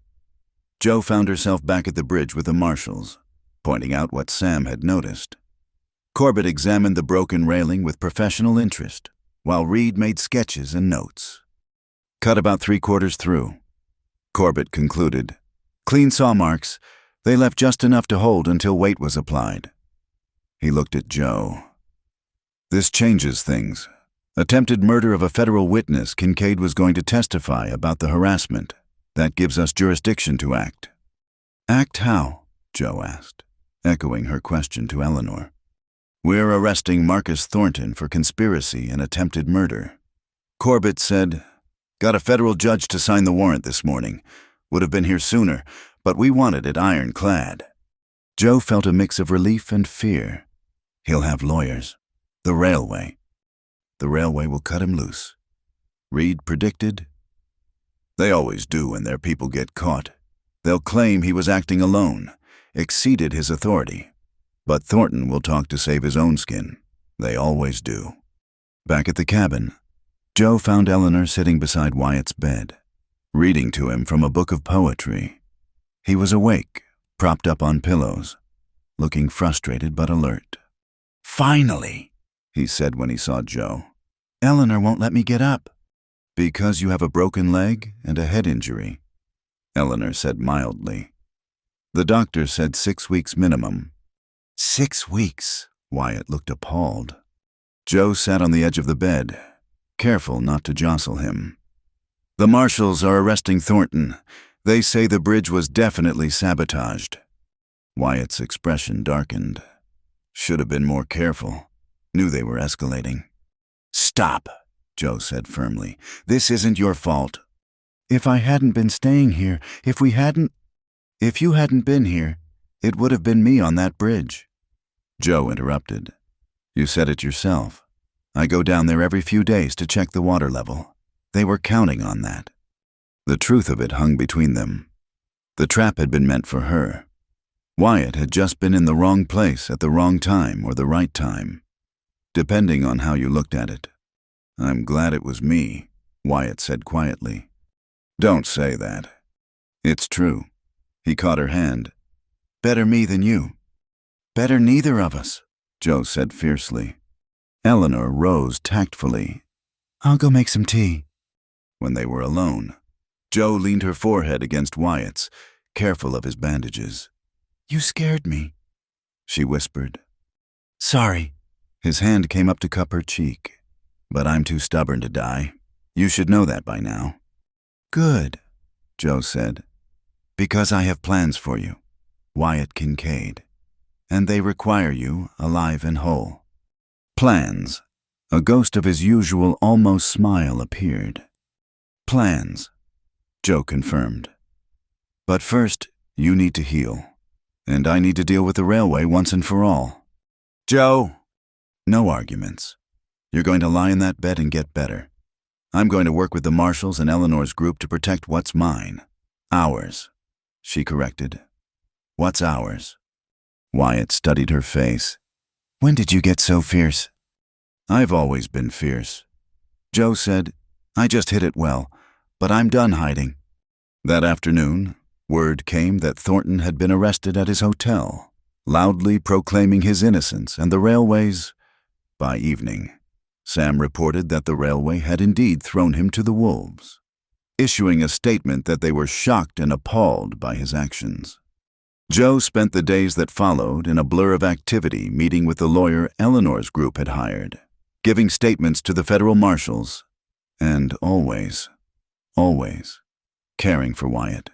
[SPEAKER 1] Joe found herself back at the bridge with the marshals, pointing out what Sam had noticed. Corbett examined the broken railing with professional interest, while Reed made sketches and notes. "Cut about 3/4 through," Corbett concluded. "Clean saw marks. They left just enough to hold until weight was applied." He looked at Joe. "This changes things. Attempted murder of a federal witness. Kincaid was going to testify about the harassment. That gives us jurisdiction to act." "Act how?" Joe asked, echoing her question to Eleanor. "We're arresting Marcus Thornton for conspiracy and attempted murder." Corbett said, "Got a federal judge to sign the warrant this morning. Would have been here sooner, but we wanted it ironclad." Joe felt a mix of relief and fear. He'll have lawyers. The railway. The railway will cut him loose. Reed predicted. "They always do when their people get caught. They'll claim he was acting alone, exceeded his authority. But Thornton will talk to save his own skin. They always do." Back at the cabin, Joe found Eleanor sitting beside Wyatt's bed, reading to him from a book of poetry. He was awake, propped up on pillows, looking frustrated but alert. "Finally," he said when he saw Joe. "Eleanor won't let me get up." "Because you have a broken leg and a head injury," Eleanor said mildly. "The doctor said 6 weeks minimum." 6 weeks? Wyatt looked appalled. Joe sat on the edge of the bed, careful not to jostle him. "The marshals are arresting Thornton. They say the bridge was definitely sabotaged." Wyatt's expression darkened. "Should have been more careful. Knew they were escalating." "Stop," Joe said firmly. "This isn't your fault." "If I hadn't been staying here, if you hadn't been here, it would have been me on that bridge." Joe interrupted. "You said it yourself. I go down there every few days to check the water level. They were counting on that." The truth of it hung between them. The trap had been meant for her. Wyatt had just been in the wrong place at the wrong time or the right time, depending on how you looked at it. "I'm glad it was me," Wyatt said quietly. "Don't say that." "It's true." He caught her hand. "Better me than you." "Better neither of us," Joe said fiercely. Eleanor rose tactfully. "I'll go make some tea." When they were alone, Joe leaned her forehead against Wyatt's, careful of his bandages. "You scared me," she whispered. "Sorry." His hand came up to cup her cheek. But I'm too stubborn to die. You should know that by now." "Good," Joe said, "because I have plans for you, Wyatt Kincaid, and they require you alive and whole." "Plans." A ghost of his usual almost smile appeared. "Plans," Joe confirmed. "But first, you need to heal, and I need to deal with the railway once and for all." "Joe!" "No arguments. You're going to lie in that bed and get better. I'm going to work with the marshals and Eleanor's group to protect what's mine. Ours," she corrected. "What's ours?" Wyatt studied her face. "When did you get so fierce?" "I've always been fierce," Joe said. "I just hid it well, but I'm done hiding." That afternoon, word came that Thornton had been arrested at his hotel, loudly proclaiming his innocence and the railway's. By evening, Sam reported that the railway had indeed thrown him to the wolves, issuing a statement that they were shocked and appalled by his actions. Joe spent the days that followed in a blur of activity meeting with the lawyer Eleanor's group had hired, giving statements to the federal marshals, and always caring for Wyatt.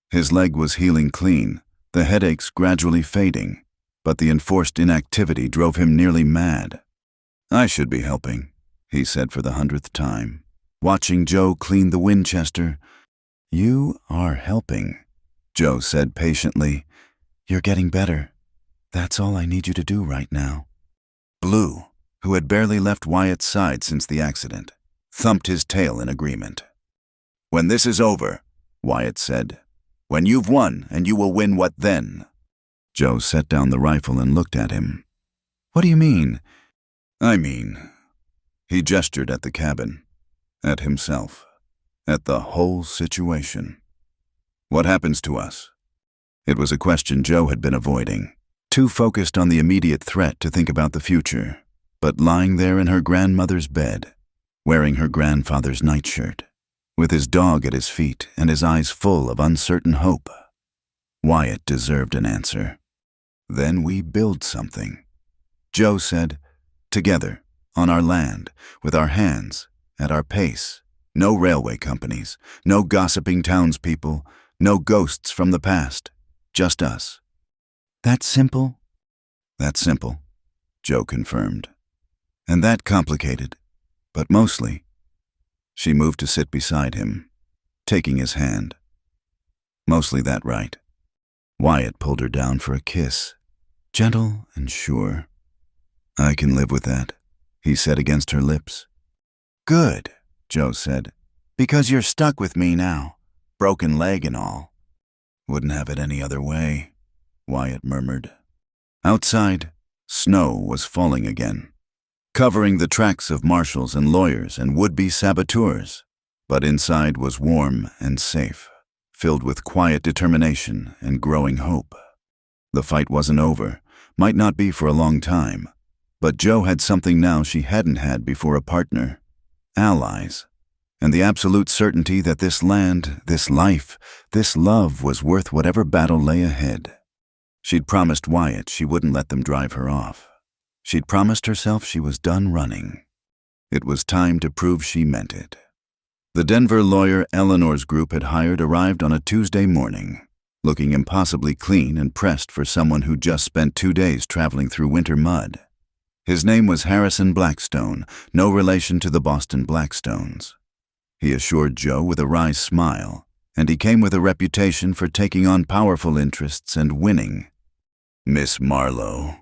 [SPEAKER 1] His leg was healing clean, the headaches gradually fading, but the enforced inactivity drove him nearly mad. "I should be helping," he said for the 100th time, watching Joe clean the Winchester. "You are helping," Joe said patiently. "You're getting better. That's all I need you to do right now." Blue, who had barely left Wyatt's side since the accident, thumped his tail in agreement. "When this is over," Wyatt said, "when you've won, and you will win, what then?" Joe set down the rifle and looked at him. "What do you mean?" "I mean," he gestured at the cabin, at himself, at the whole situation. "What happens to us?" It was a question Joe had been avoiding, too focused on the immediate threat to think about the future, but lying there in her grandmother's bed, wearing her grandfather's nightshirt, with his dog at his feet and his eyes full of uncertain hope. Wyatt deserved an answer. "Then we build something," Joe said, "together, on our land, with our hands, at our pace. No railway companies, no gossiping townspeople, no ghosts from the past, just us." "That simple?" "That's simple," Joe confirmed. "And that complicated, but mostly." She moved to sit beside him, taking his hand. "Mostly that right." Wyatt pulled her down for a kiss, gentle and sure. "I can live with that," he said against her lips. "Good," Joe said, "because you're stuck with me now, broken leg and all." "Wouldn't have it any other way," Wyatt murmured. Outside, snow was falling again, covering the tracks of marshals and lawyers and would-be saboteurs, but inside was warm and safe, filled with quiet determination and growing hope. The fight wasn't over, might not be for a long time, but Joe had something now she hadn't had before: a partner, allies, and the absolute certainty that this land, this life, this love was worth whatever battle lay ahead. She'd promised Wyatt she wouldn't let them drive her off. She'd promised herself she was done running. It was time to prove she meant it. The Denver lawyer Eleanor's group had hired arrived on a Tuesday morning, looking impossibly clean and pressed for someone who'd just spent 2 days traveling through winter mud. His name was Harrison Blackstone, no relation to the Boston Blackstones. He assured Joe with a wry smile, and he came with a reputation for taking on powerful interests and winning. "Miss Marlowe,"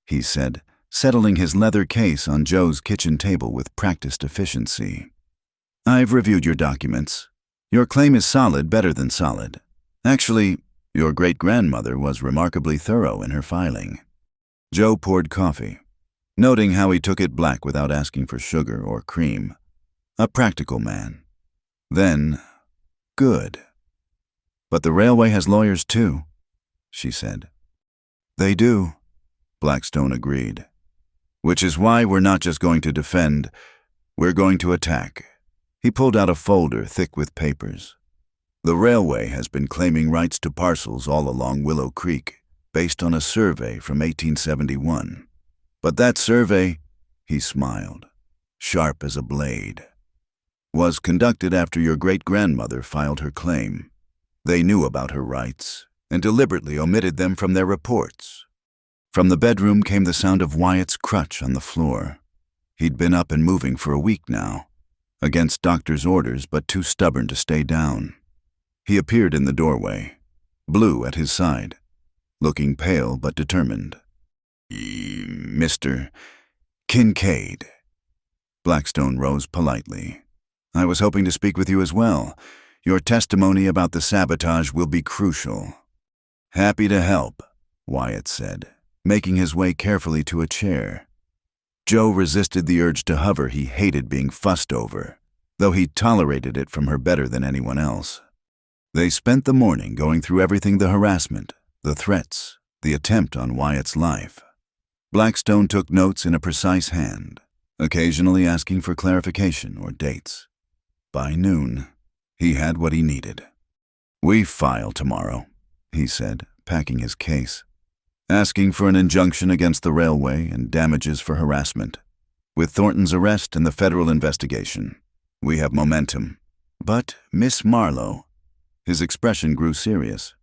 [SPEAKER 1] he said, settling his leather case on Joe's kitchen table with practiced efficiency. "I've reviewed your documents. Your claim is solid, better than solid. Actually, your great-grandmother was remarkably thorough in her filing." Joe poured coffee, noting how he took it black without asking for sugar or cream. A practical man. Then, "Good. But the railway has lawyers too," she said. "They do," Blackstone agreed. "Which is why we're not just going to defend, we're going to attack." He pulled out a folder thick with papers. "The railway has been claiming rights to parcels all along Willow Creek, based on a survey from 1871. But that survey," he smiled, sharp as a blade. Was conducted after your great-grandmother filed her claim. They knew about her rights and deliberately omitted them from their reports. From the bedroom came the sound of Wyatt's crutch on the floor. He'd been up and moving for a week now, against doctor's orders but too stubborn to stay down. He appeared in the doorway, Blue at his side, looking pale but determined. Mr. Kincaid. Blackstone rose politely. I was hoping to speak with you as well. Your testimony about the sabotage will be crucial. Happy to help, Wyatt said, making his way carefully to a chair. Joe resisted the urge to hover. He hated being fussed over, though he tolerated it from her better than anyone else. They spent the morning going through everything: the harassment, the threats, the attempt on Wyatt's life. Blackstone took notes in a precise hand, occasionally asking for clarification or dates. By noon, he had what he needed. We file tomorrow, he said, packing his case, asking for an injunction against the railway and damages for harassment. With Thornton's arrest and the federal investigation, we have momentum. But Miss Marlowe, his expression grew serious.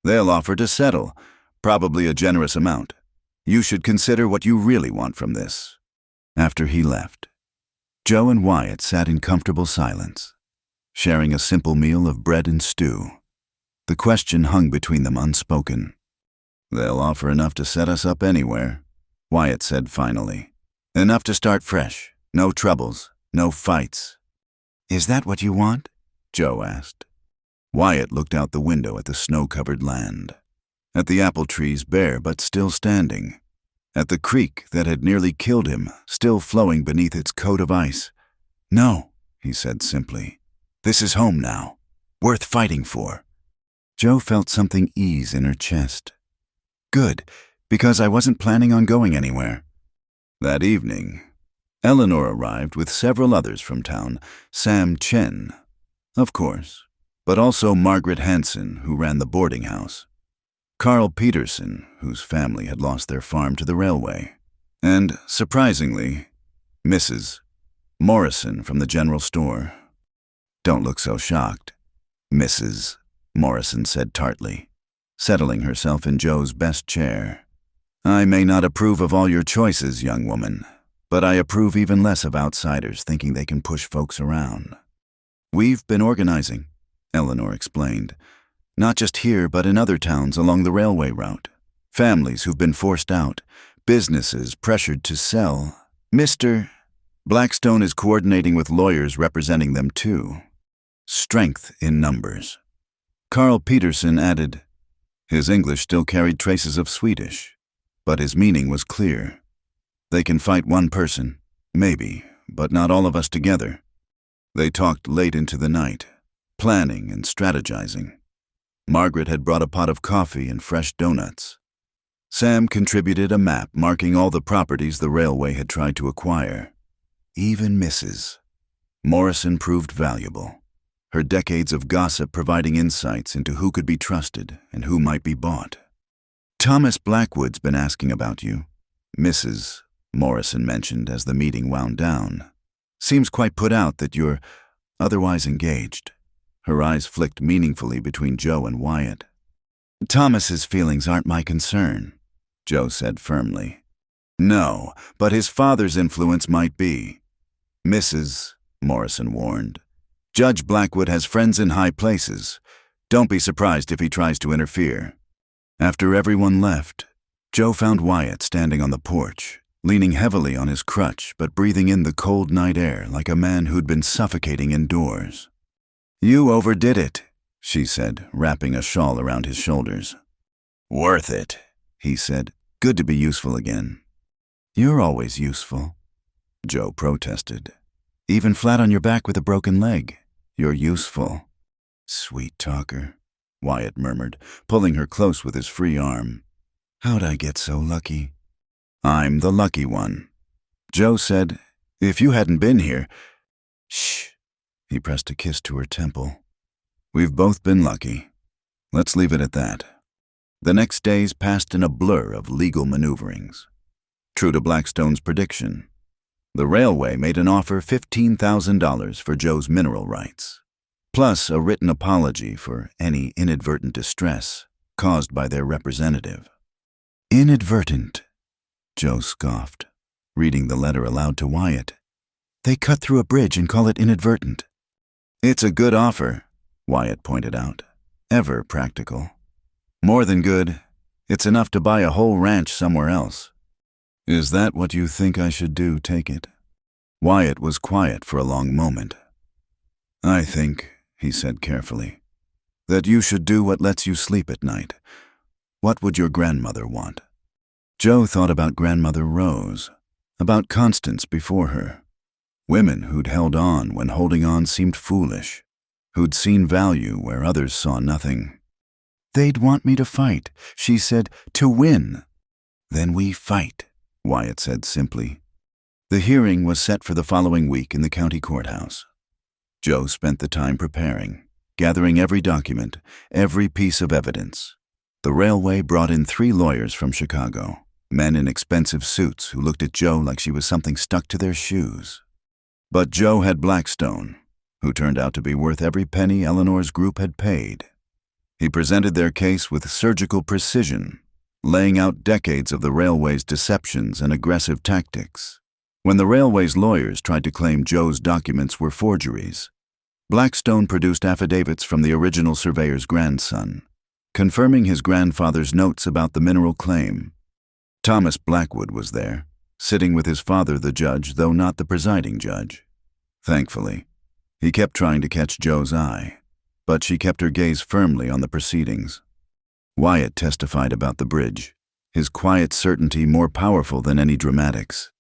[SPEAKER 1] They'll offer to settle, probably a generous amount. You should consider what you really want from this. After he left, Joe and Wyatt sat in comfortable silence, sharing a simple meal of bread and stew. The question hung between them unspoken. They'll offer enough to set us up anywhere, Wyatt said finally. Enough to start fresh. No troubles, no fights. Is that what you want? Joe asked. Wyatt looked out the window at the snow-covered land, at the apple trees bare but still standing, at the creek that had nearly killed him, still flowing beneath its coat of ice. No, he said simply. This is home now, worth fighting for. Joe felt something ease in her chest. Good, because I wasn't planning on going anywhere. That evening, Eleanor arrived with several others from town. Sam Chen, of course, but also Margaret Hanson, who ran the boarding house, Carl Peterson, whose family had lost their farm to the railway, and, surprisingly, Mrs. Morrison from the general store. Don't look so shocked, Mrs. Morrison said tartly, settling herself in Joe's best chair. I may not approve of all your choices, young woman, but I approve even less of outsiders thinking they can push folks around. We've been organizing, Eleanor explained, not just here but in other towns along the railway route. Families who've been forced out, businesses pressured to sell. Mr. Blackstone is coordinating with lawyers representing them too. Strength in numbers. Carl Peterson added. His English still carried traces of Swedish, but his meaning was clear. They can fight one person, maybe, but not all of us together. They talked late into the night, planning and strategizing. Margaret had brought a pot of coffee and fresh donuts. Sam contributed a map marking all the properties the railway had tried to acquire. Even Mrs. Morrison proved valuable, her decades of gossip providing insights into who could be trusted and who might be bought. Thomas Blackwood's been asking about you, Mrs. Morrison mentioned as the meeting wound down. Seems quite put out that you're otherwise engaged. Her eyes flicked meaningfully between Joe and Wyatt. Thomas's feelings aren't my concern, Joe said firmly. No, but his father's influence might be, Mrs. Morrison warned. Judge Blackwood has friends in high places. Don't be surprised if he tries to interfere. After everyone left, Joe found Wyatt standing on the porch, leaning heavily on his crutch but breathing in the cold night air like a man who'd been suffocating indoors. You overdid it, she said, wrapping a shawl around his shoulders. Worth it, he said. Good to be useful again. You're always useful, Joe protested. Even flat on your back with a broken leg, you're useful. Sweet talker, Wyatt murmured, pulling her close with his free arm. How'd I get so lucky? I'm the lucky one. Joe said, if you hadn't been here... Shh. He pressed a kiss to her temple. We've both been lucky. Let's leave it at that. The next days passed in a blur of legal maneuverings. True to Blackstone's prediction, The railway made an offer $15,000 for Joe's mineral rights, plus a written apology for any inadvertent distress caused by their representative. Inadvertent, Joe scoffed, reading the letter aloud to Wyatt. They cut through a bridge and call it inadvertent. It's a good offer, Wyatt pointed out, ever practical. More than good, it's enough to buy a whole ranch somewhere else. Is that what you think I should do, take it? Wyatt was quiet for a long moment. I think, he said carefully, that you should do what lets you sleep at night. What would your grandmother want? Joe thought about Grandmother Rose, about Constance before her. Women who'd held on when holding on seemed foolish, who'd seen value where others saw nothing. They'd want me to fight, she said, to win. Then we fight, Wyatt said simply. The hearing was set for the following week in the county courthouse. Joe spent the time preparing, gathering every document, every piece of evidence. The railway brought in 3 lawyers from Chicago, men in expensive suits who looked at Joe like she was something stuck to their shoes. But Joe had Blackstone, who turned out to be worth every penny Eleanor's group had paid. He presented their case with surgical precision, laying out decades of the railway's deceptions and aggressive tactics. When the railway's lawyers tried to claim Joe's documents were forgeries, Blackstone produced affidavits from the original surveyor's grandson, confirming his grandfather's notes about the mineral claim. Thomas Blackwood was there, sitting with his father, the judge, though not the presiding judge. Thankfully, he kept trying to catch Joe's eye, but she kept her gaze firmly on the proceedings. Wyatt testified about the bridge, his quiet certainty more powerful than any dramatics.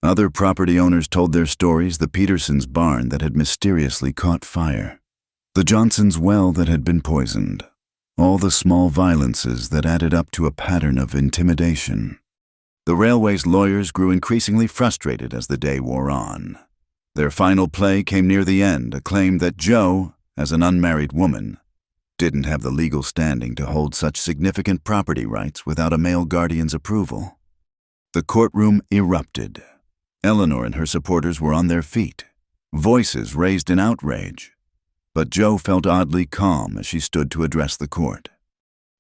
[SPEAKER 1] Other property owners told their stories, the Petersons' barn that had mysteriously caught fire, the Johnsons' well that had been poisoned, all the small violences that added up to a pattern of intimidation. The railway's lawyers grew increasingly frustrated as the day wore on. Their final play came near the end, a claim that Joe, as an unmarried woman, didn't have the legal standing to hold such significant property rights without a male guardian's approval. The courtroom erupted. Eleanor and her supporters were on their feet, voices raised in outrage. But Joe felt oddly calm as she stood to address the court.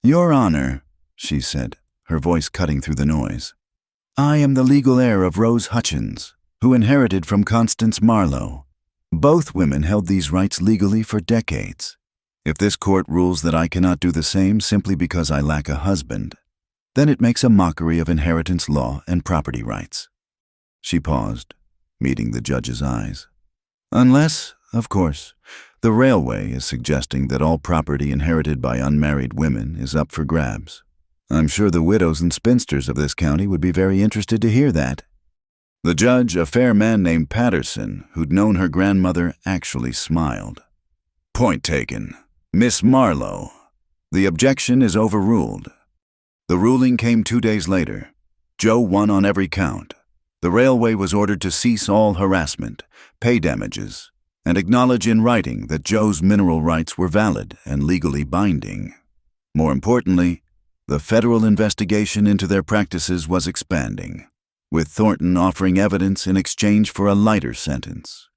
[SPEAKER 1] Your Honor, she said, her voice cutting through the noise, I am the legal heir of Rose Hutchins, who inherited from Constance Marlowe. Both women held these rights legally for decades. If this court rules that I cannot do the same simply because I lack a husband, then it makes a mockery of inheritance law and property rights. She paused, meeting the judge's eyes. Unless, of course, the railway is suggesting that all property inherited by unmarried women is up for grabs. I'm sure the widows and spinsters of this county would be very interested to hear that. The judge, a fair man named Patterson, who'd known her grandmother, actually smiled. Point taken. Miss Marlowe. The objection is overruled. The ruling came 2 days later. Joe won on every count. The railway was ordered to cease all harassment, pay damages, and acknowledge in writing that Joe's mineral rights were valid and legally binding. More importantly, the federal investigation into their practices was expanding, with Thornton offering evidence in exchange for a lighter sentence.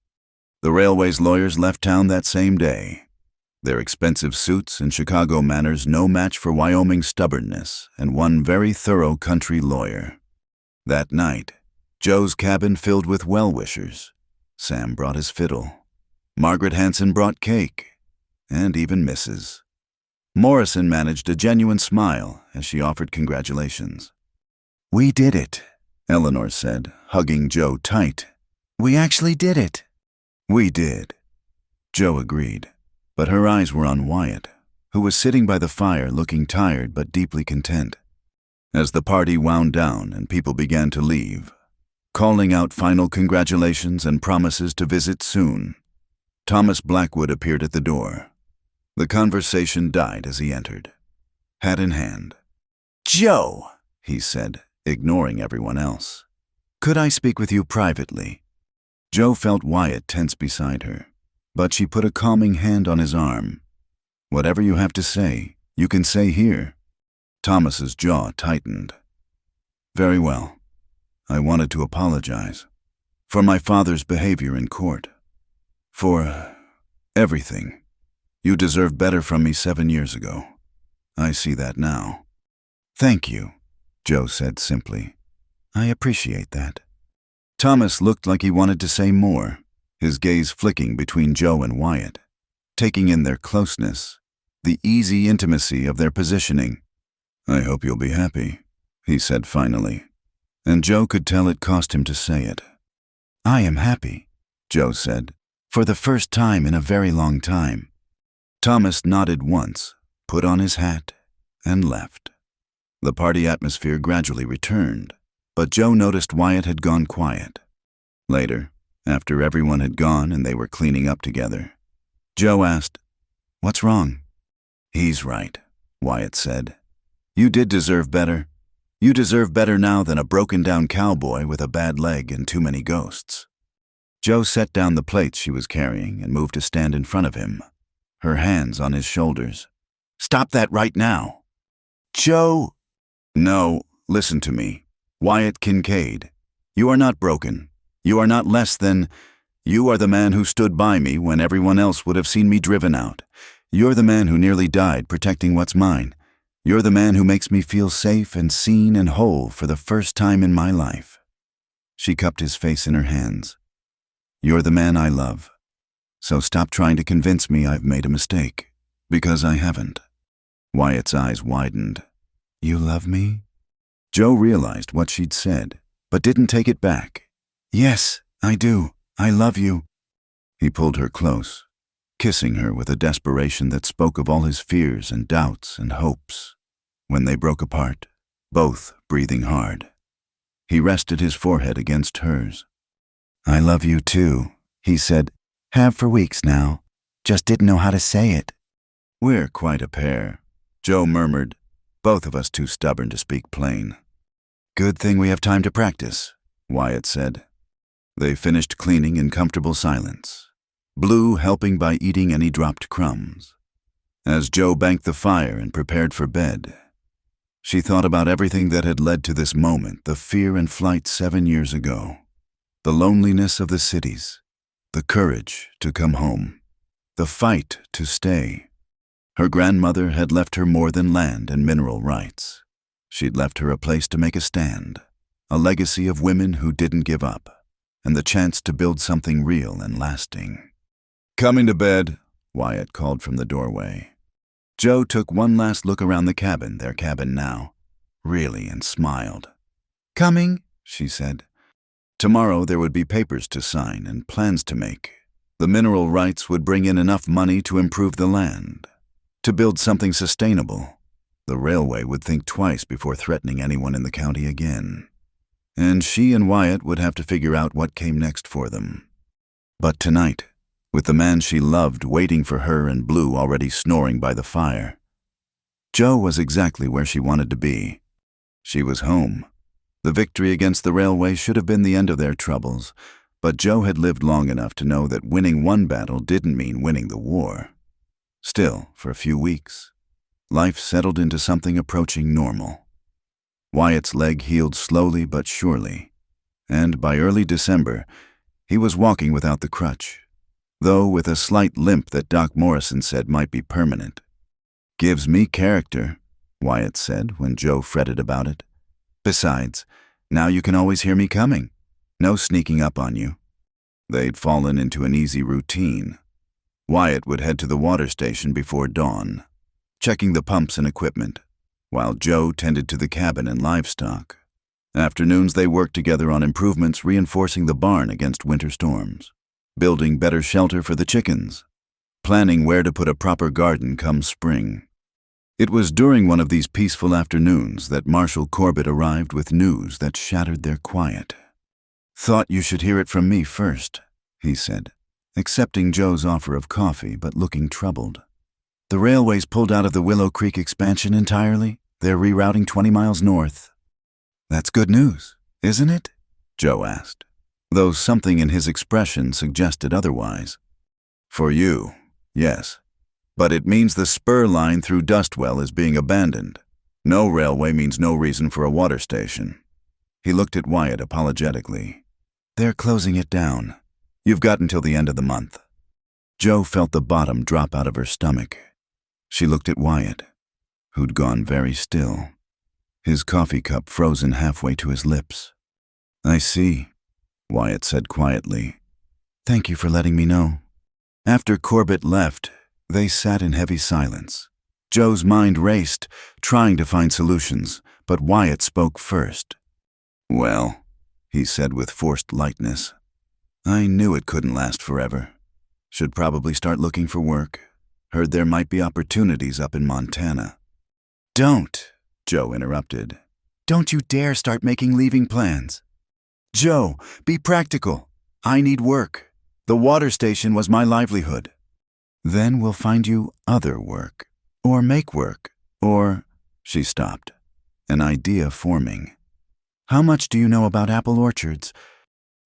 [SPEAKER 1] The railway's lawyers left town that same day, their expensive suits and Chicago manners no match for Wyoming stubbornness and one very thorough country lawyer. That night, Joe's cabin filled with well-wishers. Sam brought his fiddle. Margaret Hanson brought cake, and even Mrs. Morrison managed a genuine smile as she offered congratulations. We did it, Eleanor said, hugging Joe tight. We actually did it. We did. Joe agreed, but her eyes were on Wyatt, who was sitting by the fire looking tired but deeply content. As the party wound down and people began to leave, calling out final congratulations and promises to visit soon, Thomas Blackwood appeared at the door. The conversation died as he entered, hat in hand. Joe, he said, ignoring everyone else. Could I speak with you privately? Joe felt Wyatt tense beside her, but she put a calming hand on his arm. Whatever you have to say, you can say here. Thomas's jaw tightened. Very well. I wanted to apologize. For my father's behavior in court. For everything. You deserved better from me 7 years ago. I see that now." "Thank you," Joe said simply. "I appreciate that." Thomas looked like he wanted to say more, his gaze flicking between Joe and Wyatt, taking in their closeness, the easy intimacy of their positioning. "I hope you'll be happy," he said finally, and Joe could tell it cost him to say it. "I am happy," Joe said, "for the first time in a very long time." Thomas nodded once, put on his hat, and left. The party atmosphere gradually returned, but Joe noticed Wyatt had gone quiet. Later, after everyone had gone and they were cleaning up together, Joe asked, "What's wrong?" "He's right," Wyatt said. "You did deserve better. You deserve better now than a broken-down cowboy with a bad leg and too many ghosts." Joe set down the plates she was carrying and moved to stand in front of him, her hands on his shoulders. "Stop that right now." "Joe—" "No, listen to me. Wyatt Kincaid. You are not broken. You are not less than— You are the man who stood by me when everyone else would have seen me driven out. You're the man who nearly died protecting what's mine. You're the man who makes me feel safe and seen and whole for the first time in my life." She cupped his face in her hands. "You're the man I love. So stop trying to convince me I've made a mistake, because I haven't." Wyatt's eyes widened. "You love me?" Joe realized what she'd said, but didn't take it back. "Yes, I do. I love you." He pulled her close, kissing her with a desperation that spoke of all his fears and doubts and hopes. When they broke apart, both breathing hard, he rested his forehead against hers. "I love you too," he said. "Have for weeks now. Just didn't know how to say it." "We're quite a pair," Joe murmured, both of us too stubborn to speak plain. "Good thing we have time to practice," Wyatt said. They finished cleaning in comfortable silence, Blue helping by eating any dropped crumbs. As Joe banked the fire and prepared for bed, she thought about everything that had led to this moment, the fear and flight 7 years ago, the loneliness of the cities, the courage to come home, the fight to stay. Her grandmother had left her more than land and mineral rights. She'd left her a place to make a stand, a legacy of women who didn't give up, and the chance to build something real and lasting. "Coming to bed," Wyatt called from the doorway. Joe took one last look around the cabin, their cabin now, really, and smiled. "Coming," she said. Tomorrow there would be papers to sign and plans to make. The mineral rights would bring in enough money to improve the land, to build something sustainable. The railway would think twice before threatening anyone in the county again. And she and Wyatt would have to figure out what came next for them. But tonight, with the man she loved waiting for her and Blue already snoring by the fire, Joe was exactly where she wanted to be. She was home. The victory against the railway should have been the end of their troubles, but Joe had lived long enough to know that winning one battle didn't mean winning the war. Still, for a few weeks, life settled into something approaching normal. Wyatt's leg healed slowly but surely, and by early December, he was walking without the crutch, though with a slight limp that Doc Morrison said might be permanent. "Gives me character," Wyatt said when Joe fretted about it. "Besides, now you can always hear me coming. No sneaking up on you." They'd fallen into an easy routine. Wyatt would head to the water station before dawn, checking the pumps and equipment, while Joe tended to the cabin and livestock. Afternoons they worked together on improvements reinforcing the barn against winter storms, building better shelter for the chickens, planning where to put a proper garden come spring. It was during one of these peaceful afternoons that Marshal Corbett arrived with news that shattered their quiet. "Thought you should hear it from me first," he said, accepting Joe's offer of coffee but looking troubled. "The railway's pulled out of the Willow Creek expansion entirely. They're rerouting 20 miles north." "That's good news, isn't it?" Joe asked, though something in his expression suggested otherwise. "For you, yes. But it means the spur line through Dustwell is being abandoned. No railway means no reason for a water station." He looked at Wyatt apologetically. They're closing it down. You've got until the end of the month. Jo felt the bottom drop out of her stomach. She looked at Wyatt, who'd gone very still, his coffee cup frozen halfway to his lips. I see, Wyatt said quietly. Thank you for letting me know. After Corbett left, they sat in heavy silence. Joe's mind raced, trying to find solutions, but Wyatt spoke first. Well, he said with forced lightness, I knew it couldn't last forever. Should probably start looking for work. Heard there might be opportunities up in Montana. Don't, Joe interrupted. Don't you dare start making leaving plans. Joe, be practical. I need work. The water station was my livelihood. Then we'll find you other work. Or make work. Or, she stopped, an idea forming. How much do you know about apple orchards?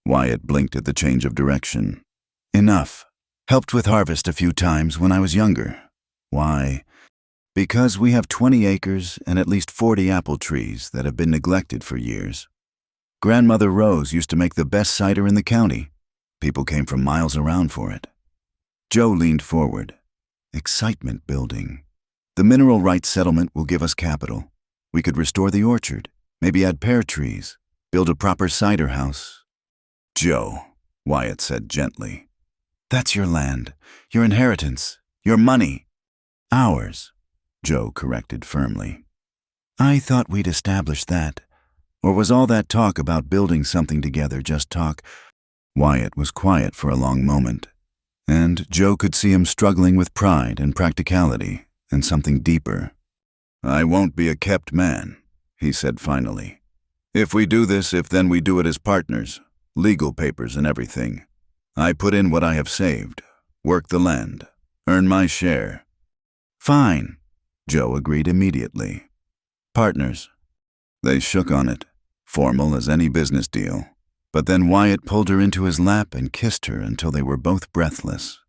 [SPEAKER 1] Wyatt blinked at the change of direction. Enough. Helped with harvest a few times when I was younger. Why? Because we have 20 acres and at least 40 apple trees that have been neglected for years. Grandmother Rose used to make the best cider in the county. People came from miles around for it. Joe leaned forward. Excitement building. The mineral rights settlement will give us capital. We could restore the orchard, maybe add pear trees, build a proper cider house. Joe, Wyatt said gently. That's your land, your inheritance, your money. Ours, Joe corrected firmly. I thought we'd established that. Or was all that talk about building something together just talk? Wyatt was quiet for a long moment, and Joe could see him struggling with pride and practicality and something deeper. I won't be a kept man, he said finally. If we do this, then we do it as partners, legal papers and everything. I put in what I have saved, work the land, earn my share. Fine, Joe agreed immediately. Partners. They shook on it, formal as any business deal. But then Wyatt pulled her into his lap and kissed her until they were both breathless.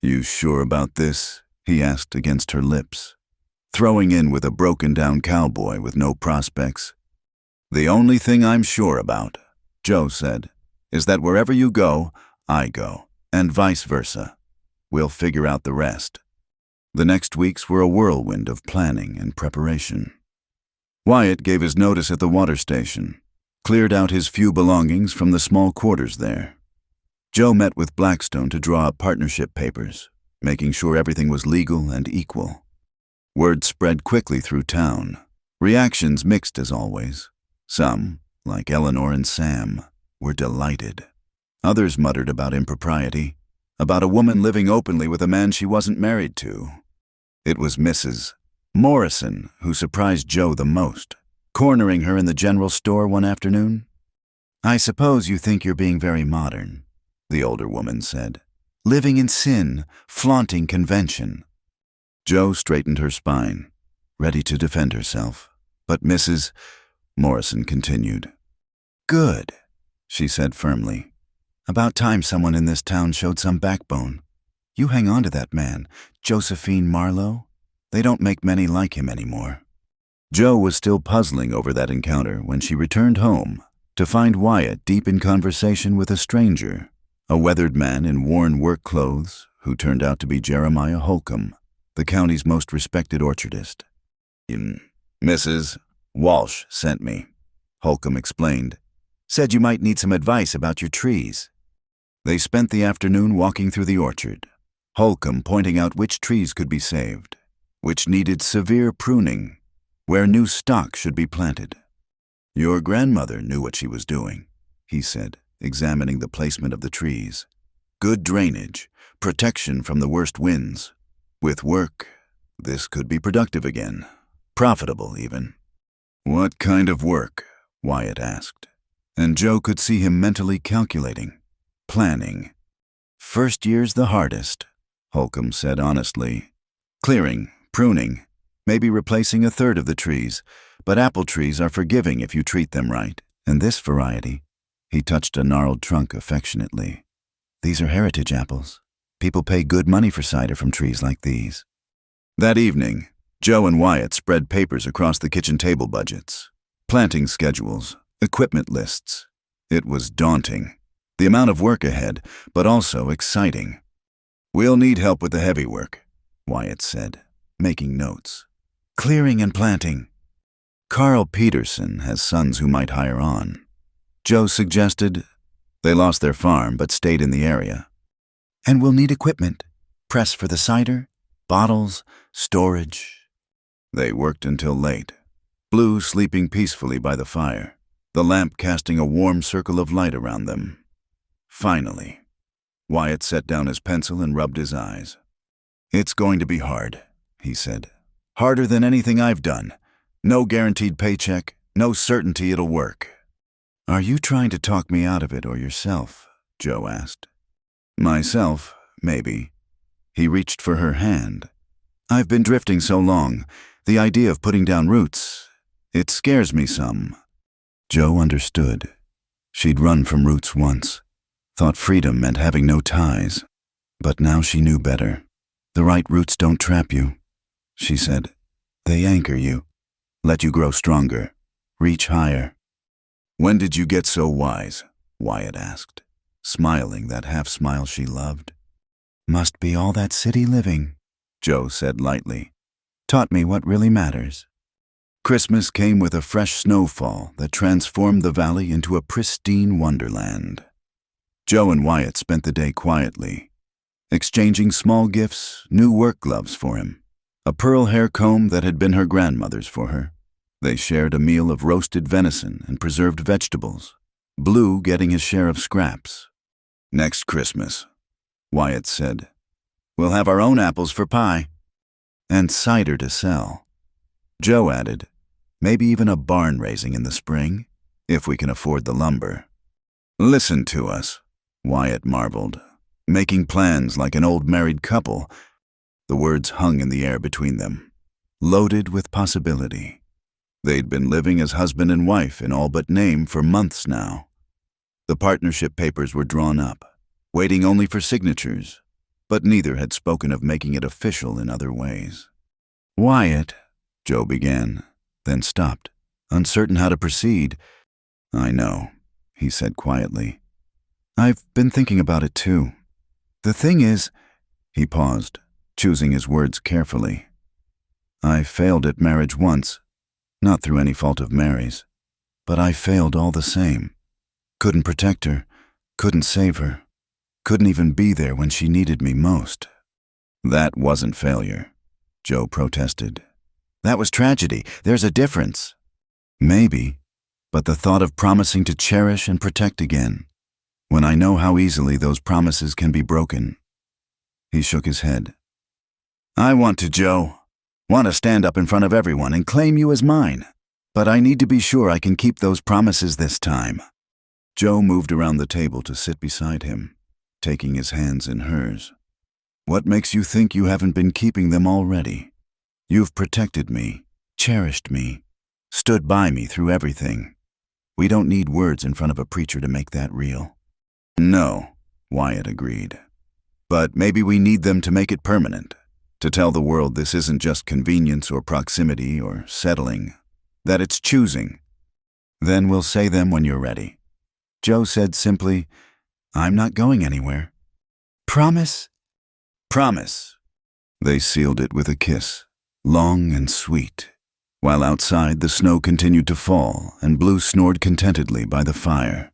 [SPEAKER 1] You sure about this? He asked against her lips, throwing in with a broken-down cowboy with no prospects. The only thing I'm sure about, Joe said, is that wherever you go, I go, and vice versa. We'll figure out the rest. The next weeks were a whirlwind of planning and preparation. Wyatt gave his notice at the water station, cleared out his few belongings from the small quarters there. Joe met with Blackstone to draw up partnership papers, making sure everything was legal and equal. Word spread quickly through town. Reactions mixed as always. Some, like Eleanor and Sam, were delighted. Others muttered about impropriety, about a woman living openly with a man she wasn't married to. It was Mrs. Morrison who surprised Joe the most, cornering her in the general store one afternoon. I suppose you think you're being very modern, the older woman said. Living in sin, flaunting convention. Joe straightened her spine, ready to defend herself. But Mrs. Morrison continued. Good, she said firmly. About time someone in this town showed some backbone. You hang on to that man, Josephine Marlowe. They don't make many like him anymore. Joe was still puzzling over that encounter when she returned home to find Wyatt deep in conversation with a stranger, a weathered man in worn work clothes who turned out to be Jeremiah Holcomb, the county's most respected orchardist. Mrs. Walsh sent me, Holcomb explained. Said you might need some advice about your trees. They spent the afternoon walking through the orchard, Holcomb pointing out which trees could be saved, which needed severe pruning, where new stock should be planted. Your grandmother knew what she was doing, he said, examining the placement of the trees. Good drainage, protection from the worst winds. With work, this could be productive again, profitable even. What kind of work? Wyatt asked, and Joe could see him mentally calculating, planning. First year's the hardest, Holcomb said honestly. Clearing, pruning, maybe replacing a third of the trees, but apple trees are forgiving if you treat them right, and this variety, he touched a gnarled trunk affectionately. These are heritage apples. People pay good money for cider from trees like these. That evening, Joe and Wyatt spread papers across the kitchen table budgets, planting schedules, equipment lists. It was daunting. The amount of work ahead, but also exciting. "We'll need help with the heavy work," Wyatt said, making notes. "Clearing and planting." "Carl Peterson has sons who might hire on," Joe suggested. "They lost their farm but stayed in the area." "And we'll need equipment. Press for the cider, bottles, storage." They worked until late, Blue sleeping peacefully by the fire, the lamp casting a warm circle of light around them. Finally, Wyatt set down his pencil and rubbed his eyes. "It's going to be hard," he said. "Harder than anything I've done. No guaranteed paycheck, no certainty it'll work." "Are you trying to talk me out of it or yourself?" Joe asked. "Myself, maybe." He reached for her hand. "I've been drifting so long, the idea of putting down roots, it scares me some." Joe understood. She'd run from roots once, thought freedom meant having no ties. But now she knew better. "The right roots don't trap you," she said. "They anchor you, let you grow stronger, reach higher." "When did you get so wise?" Wyatt asked, smiling that half-smile she loved. "Must be all that city living," Joe said lightly. "Taught me what really matters." Christmas came with a fresh snowfall that transformed the valley into a pristine wonderland. Joe and Wyatt spent the day quietly, exchanging small gifts, new work gloves for him, a pearl hair comb that had been her grandmother's for her. They shared a meal of roasted venison and preserved vegetables, Blue getting his share of scraps. "Next Christmas," Wyatt said, "we'll have our own apples for pie." "And cider to sell." Joe added, "Maybe even a barn raising in the spring, if we can afford the lumber." "Listen to us," Wyatt marveled, "making plans like an old married couple." The words hung in the air between them, loaded with possibility. They'd been living as husband and wife in all but name for months now. The partnership papers were drawn up, waiting only for signatures, but neither had spoken of making it official in other ways. "Wyatt," Joe began, then stopped, uncertain how to proceed. "I know," he said quietly. "I've been thinking about it too. The thing is," he paused, choosing his words carefully, "I failed at marriage once, not through any fault of Mary's, but I failed all the same. Couldn't protect her, couldn't save her, couldn't even be there when she needed me most." "That wasn't failure," Joe protested. "That was tragedy. There's a difference." "Maybe, but the thought of promising to cherish and protect again, when I know how easily those promises can be broken." He shook his head. "I want to, Joe. Want to stand up in front of everyone and claim you as mine. But I need to be sure I can keep those promises this time." Joe moved around the table to sit beside him, taking his hands in hers. "What makes you think you haven't been keeping them already? You've protected me, cherished me, stood by me through everything. We don't need words in front of a preacher to make that real." "No," Wyatt agreed. "But maybe we need them to make it permanent, to tell the world this isn't just convenience or proximity or settling, that it's choosing." "Then we'll say them when you're ready." Joe said simply, "I'm not going anywhere." "Promise?" "Promise." They sealed it with a kiss, long and sweet, while outside the snow continued to fall and Blue snored contentedly by the fire.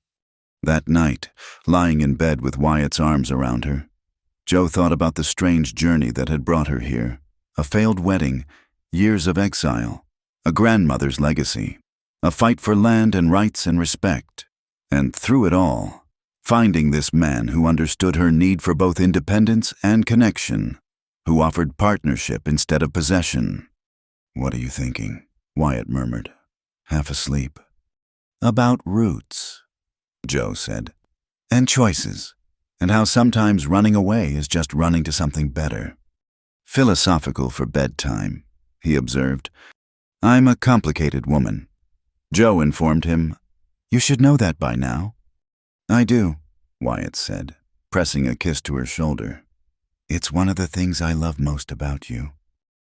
[SPEAKER 1] That night, lying in bed with Wyatt's arms around her, Joe thought about the strange journey that had brought her here, a failed wedding, years of exile, a grandmother's legacy, a fight for land and rights and respect, and through it all, finding this man who understood her need for both independence and connection, who offered partnership instead of possession. "What are you thinking?" Wyatt murmured, half asleep. "About roots," Joe said, "and choices, and how sometimes running away is just running to something better." "Philosophical for bedtime," he observed. "I'm a complicated woman." Joe informed him, "You should know that by now." "I do," Wyatt said, pressing a kiss to her shoulder. "It's one of the things I love most about you."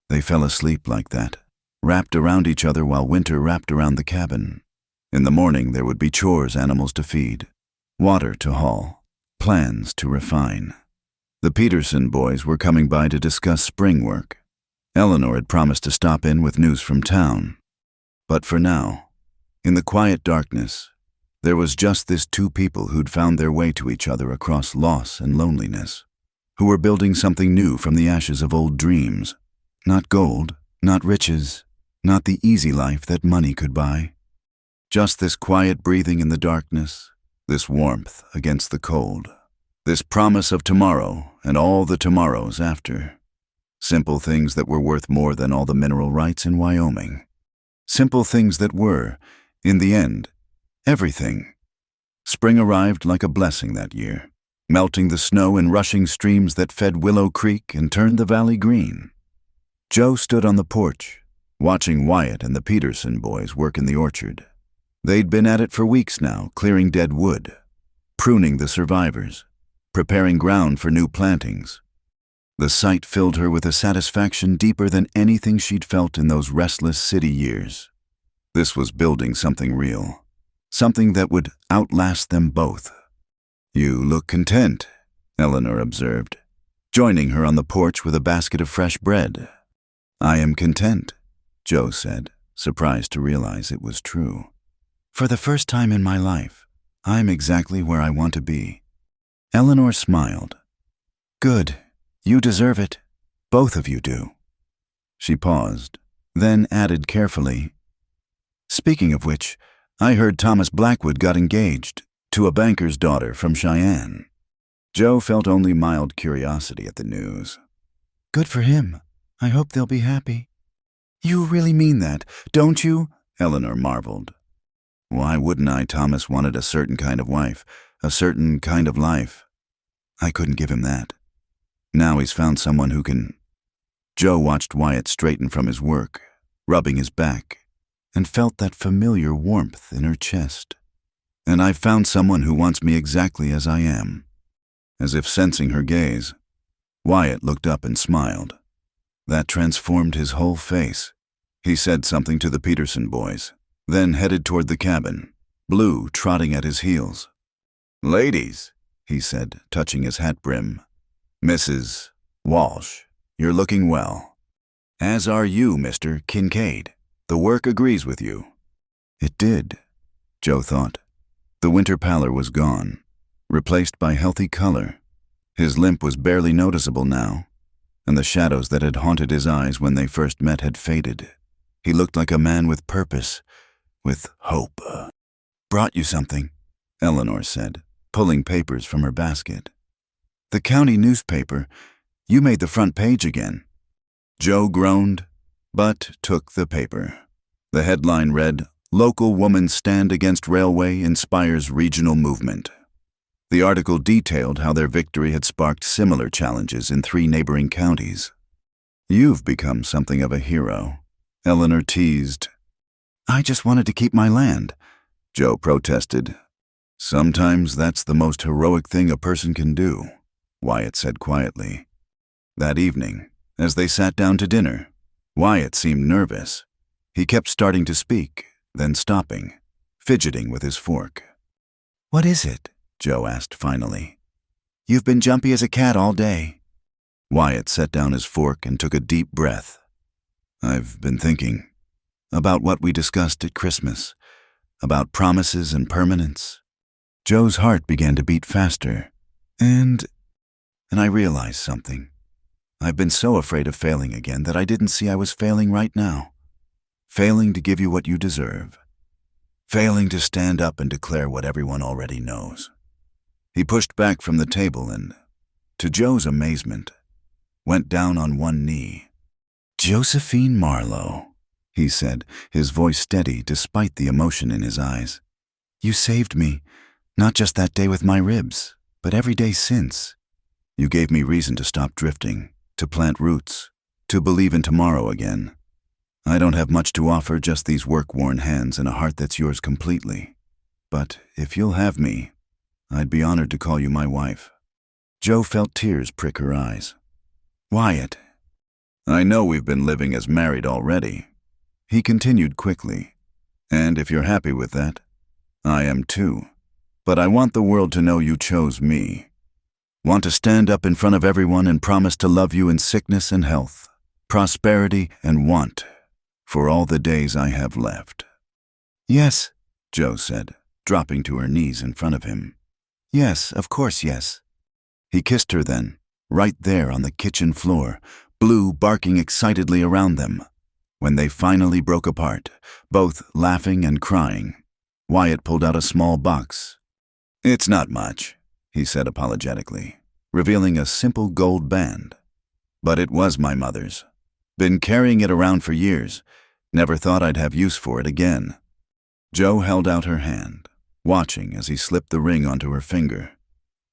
[SPEAKER 1] They fell asleep like that, wrapped around each other while winter wrapped around the cabin. In the morning there would be chores, animals to feed, water to haul, plans to refine. The Peterson boys were coming by to discuss spring work. Eleanor had promised to stop in with news from town. But for now, in the quiet darkness, there was just this two people who'd found their way to each other across loss and loneliness, who were building something new from the ashes of old dreams. Not gold, not riches, not the easy life that money could buy. Just this quiet breathing in the darkness, this warmth against the cold, this promise of tomorrow and all the tomorrows after. Simple things that were worth more than all the mineral rights in Wyoming. Simple things that were, in the end, everything. Spring arrived like a blessing that year, melting the snow in rushing streams that fed Willow Creek and turned the valley green. Joe stood on the porch, watching Wyatt and the Peterson boys work in the orchard. They'd been at it for weeks now, clearing dead wood, pruning the survivors, preparing ground for new plantings. The sight filled her with a satisfaction deeper than anything she'd felt in those restless city years. This was building something real, something that would outlast them both. "You look content," Eleanor observed, joining her on the porch with a basket of fresh bread. "I am content," Joe said, surprised to realize it was true. "For the first time in my life, I'm exactly where I want to be." Eleanor smiled. "Good. You deserve it. Both of you do." She paused, then added carefully, "Speaking of which, I heard Thomas Blackwood got engaged to a banker's daughter from Cheyenne." Joe felt only mild curiosity at the news. "Good for him. I hope they'll be happy." "You really mean that, don't you?" Eleanor marveled. "Why wouldn't I? Thomas wanted a certain kind of wife, a certain kind of life. I couldn't give him that. Now he's found someone who can." Joe watched Wyatt straighten from his work, rubbing his back, and felt that familiar warmth in her chest. "And I've found someone who wants me exactly as I am." As if sensing her gaze, Wyatt looked up and smiled. That transformed his whole face. He said something to the Peterson boys, then headed toward the cabin, Blue trotting at his heels. "Ladies," he said, touching his hat brim. "Mrs. Walsh, you're looking well. As are you, Mr. Kincaid. The work agrees with you." It did, Joe thought. The winter pallor was gone, replaced by healthy color. His limp was barely noticeable now, and the shadows that had haunted his eyes when they first met had faded. He looked like a man with purpose, with hope. "Brought you something," Eleanor said, pulling papers from her basket. "The county newspaper. You made the front page again." Joe groaned, but took the paper. The headline read, "Local Woman Stand Against Railway Inspires Regional Movement." The article detailed how their victory had sparked similar challenges in 3 neighboring counties. "You've become something of a hero," Eleanor teased. "I just wanted to keep my land," Joe protested. "Sometimes that's the most heroic thing a person can do," Wyatt said quietly. That evening, as they sat down to dinner, Wyatt seemed nervous. He kept starting to speak, then stopping, fidgeting with his fork. "What is it?" Joe asked finally. "You've been jumpy as a cat all day." Wyatt set down his fork and took a deep breath. "I've been thinking about what we discussed at Christmas, about promises and permanence." Joe's heart began to beat faster, and I realized something. I've been so afraid of failing again that I didn't see I was failing right now. Failing to give you what you deserve. Failing to stand up and declare what everyone already knows. He pushed back from the table and, to Joe's amazement, went down on one knee. "Josephine Marlowe," he said, his voice steady despite the emotion in his eyes. "You saved me, not just that day with my ribs, but every day since. You gave me reason to stop drifting, to plant roots, to believe in tomorrow again. I don't have much to offer, just these work-worn hands and a heart that's yours completely. But if you'll have me, I'd be honored to call you my wife." Joe felt tears prick her eyes. "Wyatt." "I know we've been living as married already," he continued quickly. "And if you're happy with that, I am too. But I want the world to know you chose me. Want to stand up in front of everyone and promise to love you in sickness and health, prosperity and want, for all the days I have left." "Yes," Jo said, dropping to her knees in front of him. "Yes, of course, yes." He kissed her then, right there on the kitchen floor, Blue barking excitedly around them. When they finally broke apart, both laughing and crying, Wyatt pulled out a small box. "It's not much," he said apologetically, revealing a simple gold band. "But it was my mother's. Been carrying it around for years. Never thought I'd have use for it again." Jo held out her hand, watching as he slipped the ring onto her finger.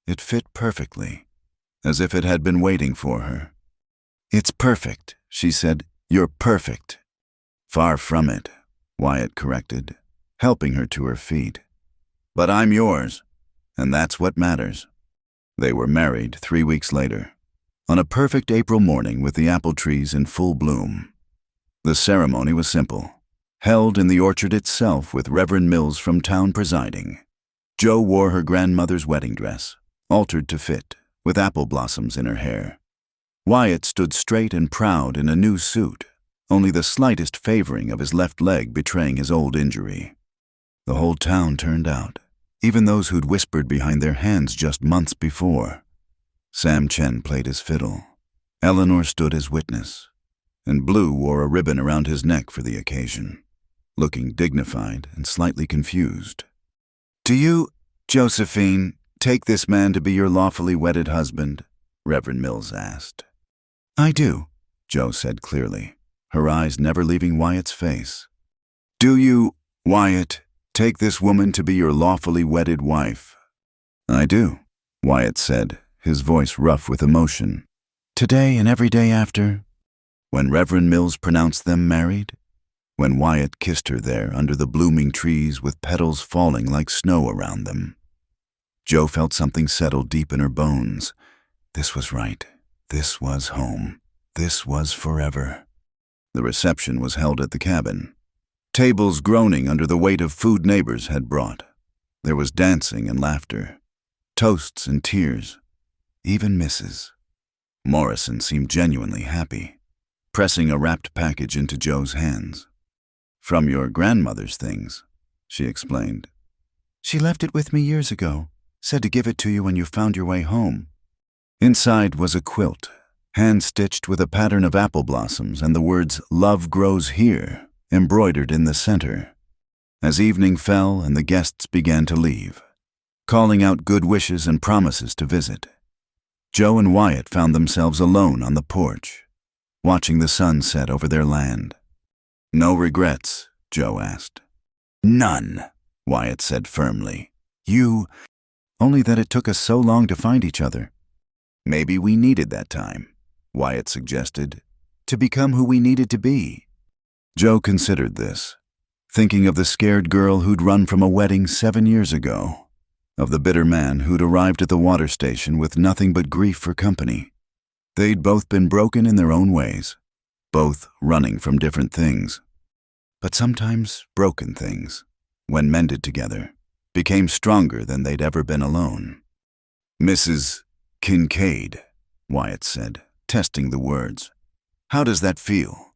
[SPEAKER 1] It fit perfectly, as if it had been waiting for her. "It's perfect," she said. "You're perfect." "Far from it," Wyatt corrected, helping her to her feet. "But I'm yours, and that's what matters." They were married 3 weeks later, on a perfect April morning with the apple trees in full bloom. The ceremony was simple, held in the orchard itself with Reverend Mills from town presiding. Jo wore her grandmother's wedding dress, altered to fit, with apple blossoms in her hair. Wyatt stood straight and proud in a new suit, only the slightest favoring of his left leg betraying his old injury. The whole town turned out, even those who'd whispered behind their hands just months before. Sam Chen played his fiddle. Eleanor stood as witness, and Blue wore a ribbon around his neck for the occasion, looking dignified and slightly confused. "Do you, Josephine, take this man to be your lawfully wedded husband?" Reverend Mills asked. "I do," Jo said clearly, her eyes never leaving Wyatt's face. "Do you, Wyatt, take this woman to be your lawfully wedded wife?" "I do," Wyatt said, his voice rough with emotion. "Today and every day after?" When Reverend Mills pronounced them married? When Wyatt kissed her there under the blooming trees with petals falling like snow around them? Jo felt something settle deep in her bones. This was right. This was home. This was forever. The reception was held at the cabin. Tables groaning under the weight of food neighbors had brought. There was dancing and laughter, toasts and tears, even misses. Morrison seemed genuinely happy, pressing a wrapped package into Jo's hands. "From your grandmother's things," she explained. "She left it with me years ago, said to give it to you when you found your way home." Inside was a quilt, hand-stitched with a pattern of apple blossoms and the words "Love Grows Here" embroidered in the center. As evening fell and the guests began to leave, calling out good wishes and promises to visit, Jo and Wyatt found themselves alone on the porch, watching the sun set over their land. "No regrets?" Jo asked. "None," Wyatt said firmly. Only that it took us so long to find each other." "Maybe we needed that time," Wyatt suggested, "to become who we needed to be." Jo considered this, thinking of the scared girl who'd run from a wedding 7 years ago, of the bitter man who'd arrived at the water station with nothing but grief for company. They'd both been broken in their own ways, both running from different things. But sometimes broken things, when mended together, became stronger than they'd ever been alone. "Mrs. Kincaid," Wyatt said, testing the words. "How does that feel?"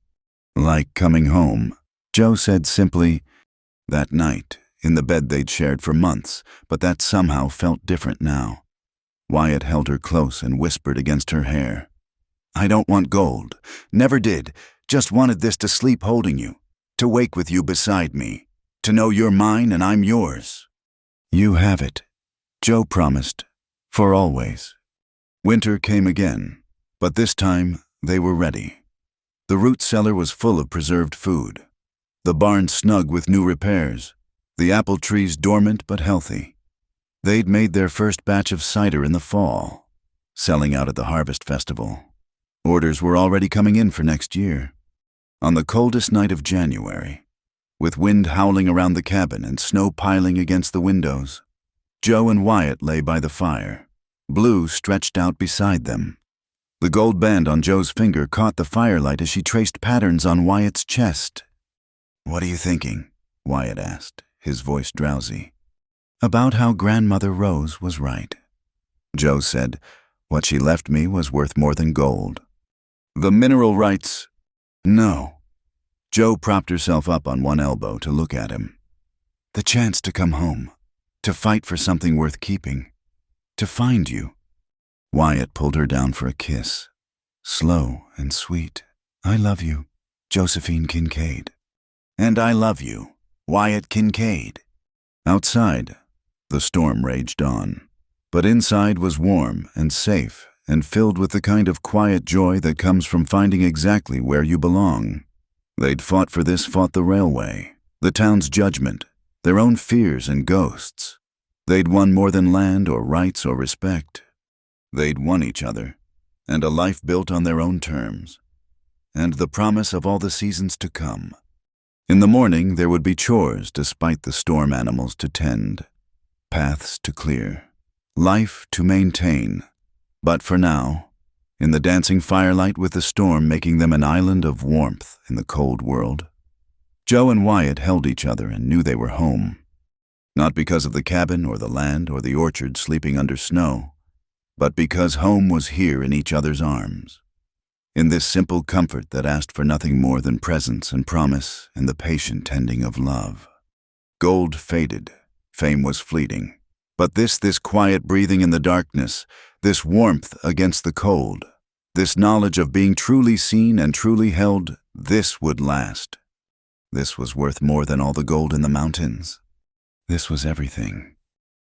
[SPEAKER 1] "Like coming home," Jo said simply. That night, in the bed they'd shared for months, but that somehow felt different now. Wyatt held her close and whispered against her hair. "I don't want gold. Never did. Just wanted this to sleep holding you, to wake with you beside me, to know you're mine and I'm yours." "You have it," Jo promised, "for always." Winter came again, but this time they were ready. The root cellar was full of preserved food, the barn snug with new repairs, the apple trees dormant but healthy. They'd made their first batch of cider in the fall, selling out at the Harvest Festival. Orders were already coming in for next year. On the coldest night of January, with wind howling around the cabin and snow piling against the windows, Jo and Wyatt lay by the fire, Blue stretched out beside them. The gold band on Jo's finger caught the firelight as she traced patterns on Wyatt's chest. "What are you thinking?" Wyatt asked, his voice drowsy. about how Grandmother Rose was right. Joe said, "What she left me was worth more than gold." The mineral rights? No. Joe propped herself up on one elbow to look at him. The chance to come home, to fight for something worth keeping, to find you. Wyatt pulled her down for a kiss, slow and sweet. "I love you, Josephine Kincaid." "And I love you, Wyatt Kincaid." Outside, the storm raged on, but inside was warm and safe and filled with the kind of quiet joy that comes from finding exactly where you belong. They'd fought for this, fought the railway, the town's judgment, their own fears and ghosts. They'd won more than land or rights or respect. They'd won each other, and a life built on their own terms, and the promise of all the seasons to come. In the morning there would be chores despite the storm animals to tend, paths to clear, life to maintain. But for now, in the dancing firelight with the storm making them an island of warmth in the cold world, Joe and Wyatt held each other and knew they were home. Not because of the cabin or the land or the orchard sleeping under snow, but because home was here in each other's arms, in this simple comfort that asked for nothing more than presence and promise and the patient tending of love. Gold faded, fame was fleeting, but this quiet breathing in the darkness, this warmth against the cold, this knowledge of being truly seen and truly held, this would last. This was worth more than all the gold in the mountains. This was everything.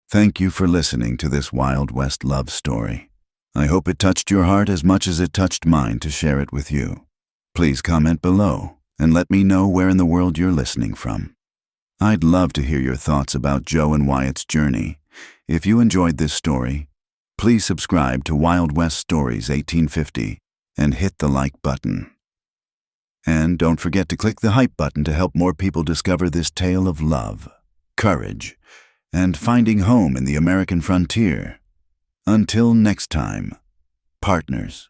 [SPEAKER 1] Thank you for listening to this Wild West love story. I hope it touched your heart as much as it touched mine to share it with you. Please comment below and let me know where in the world you're listening from. I'd love to hear your thoughts about Joe and Wyatt's journey. If you enjoyed this story, please subscribe to Wild West Stories 1850 and hit the like button. And don't forget to click the hype button to help more people discover this tale of love, courage, and finding home in the American frontier. Until next time, partners.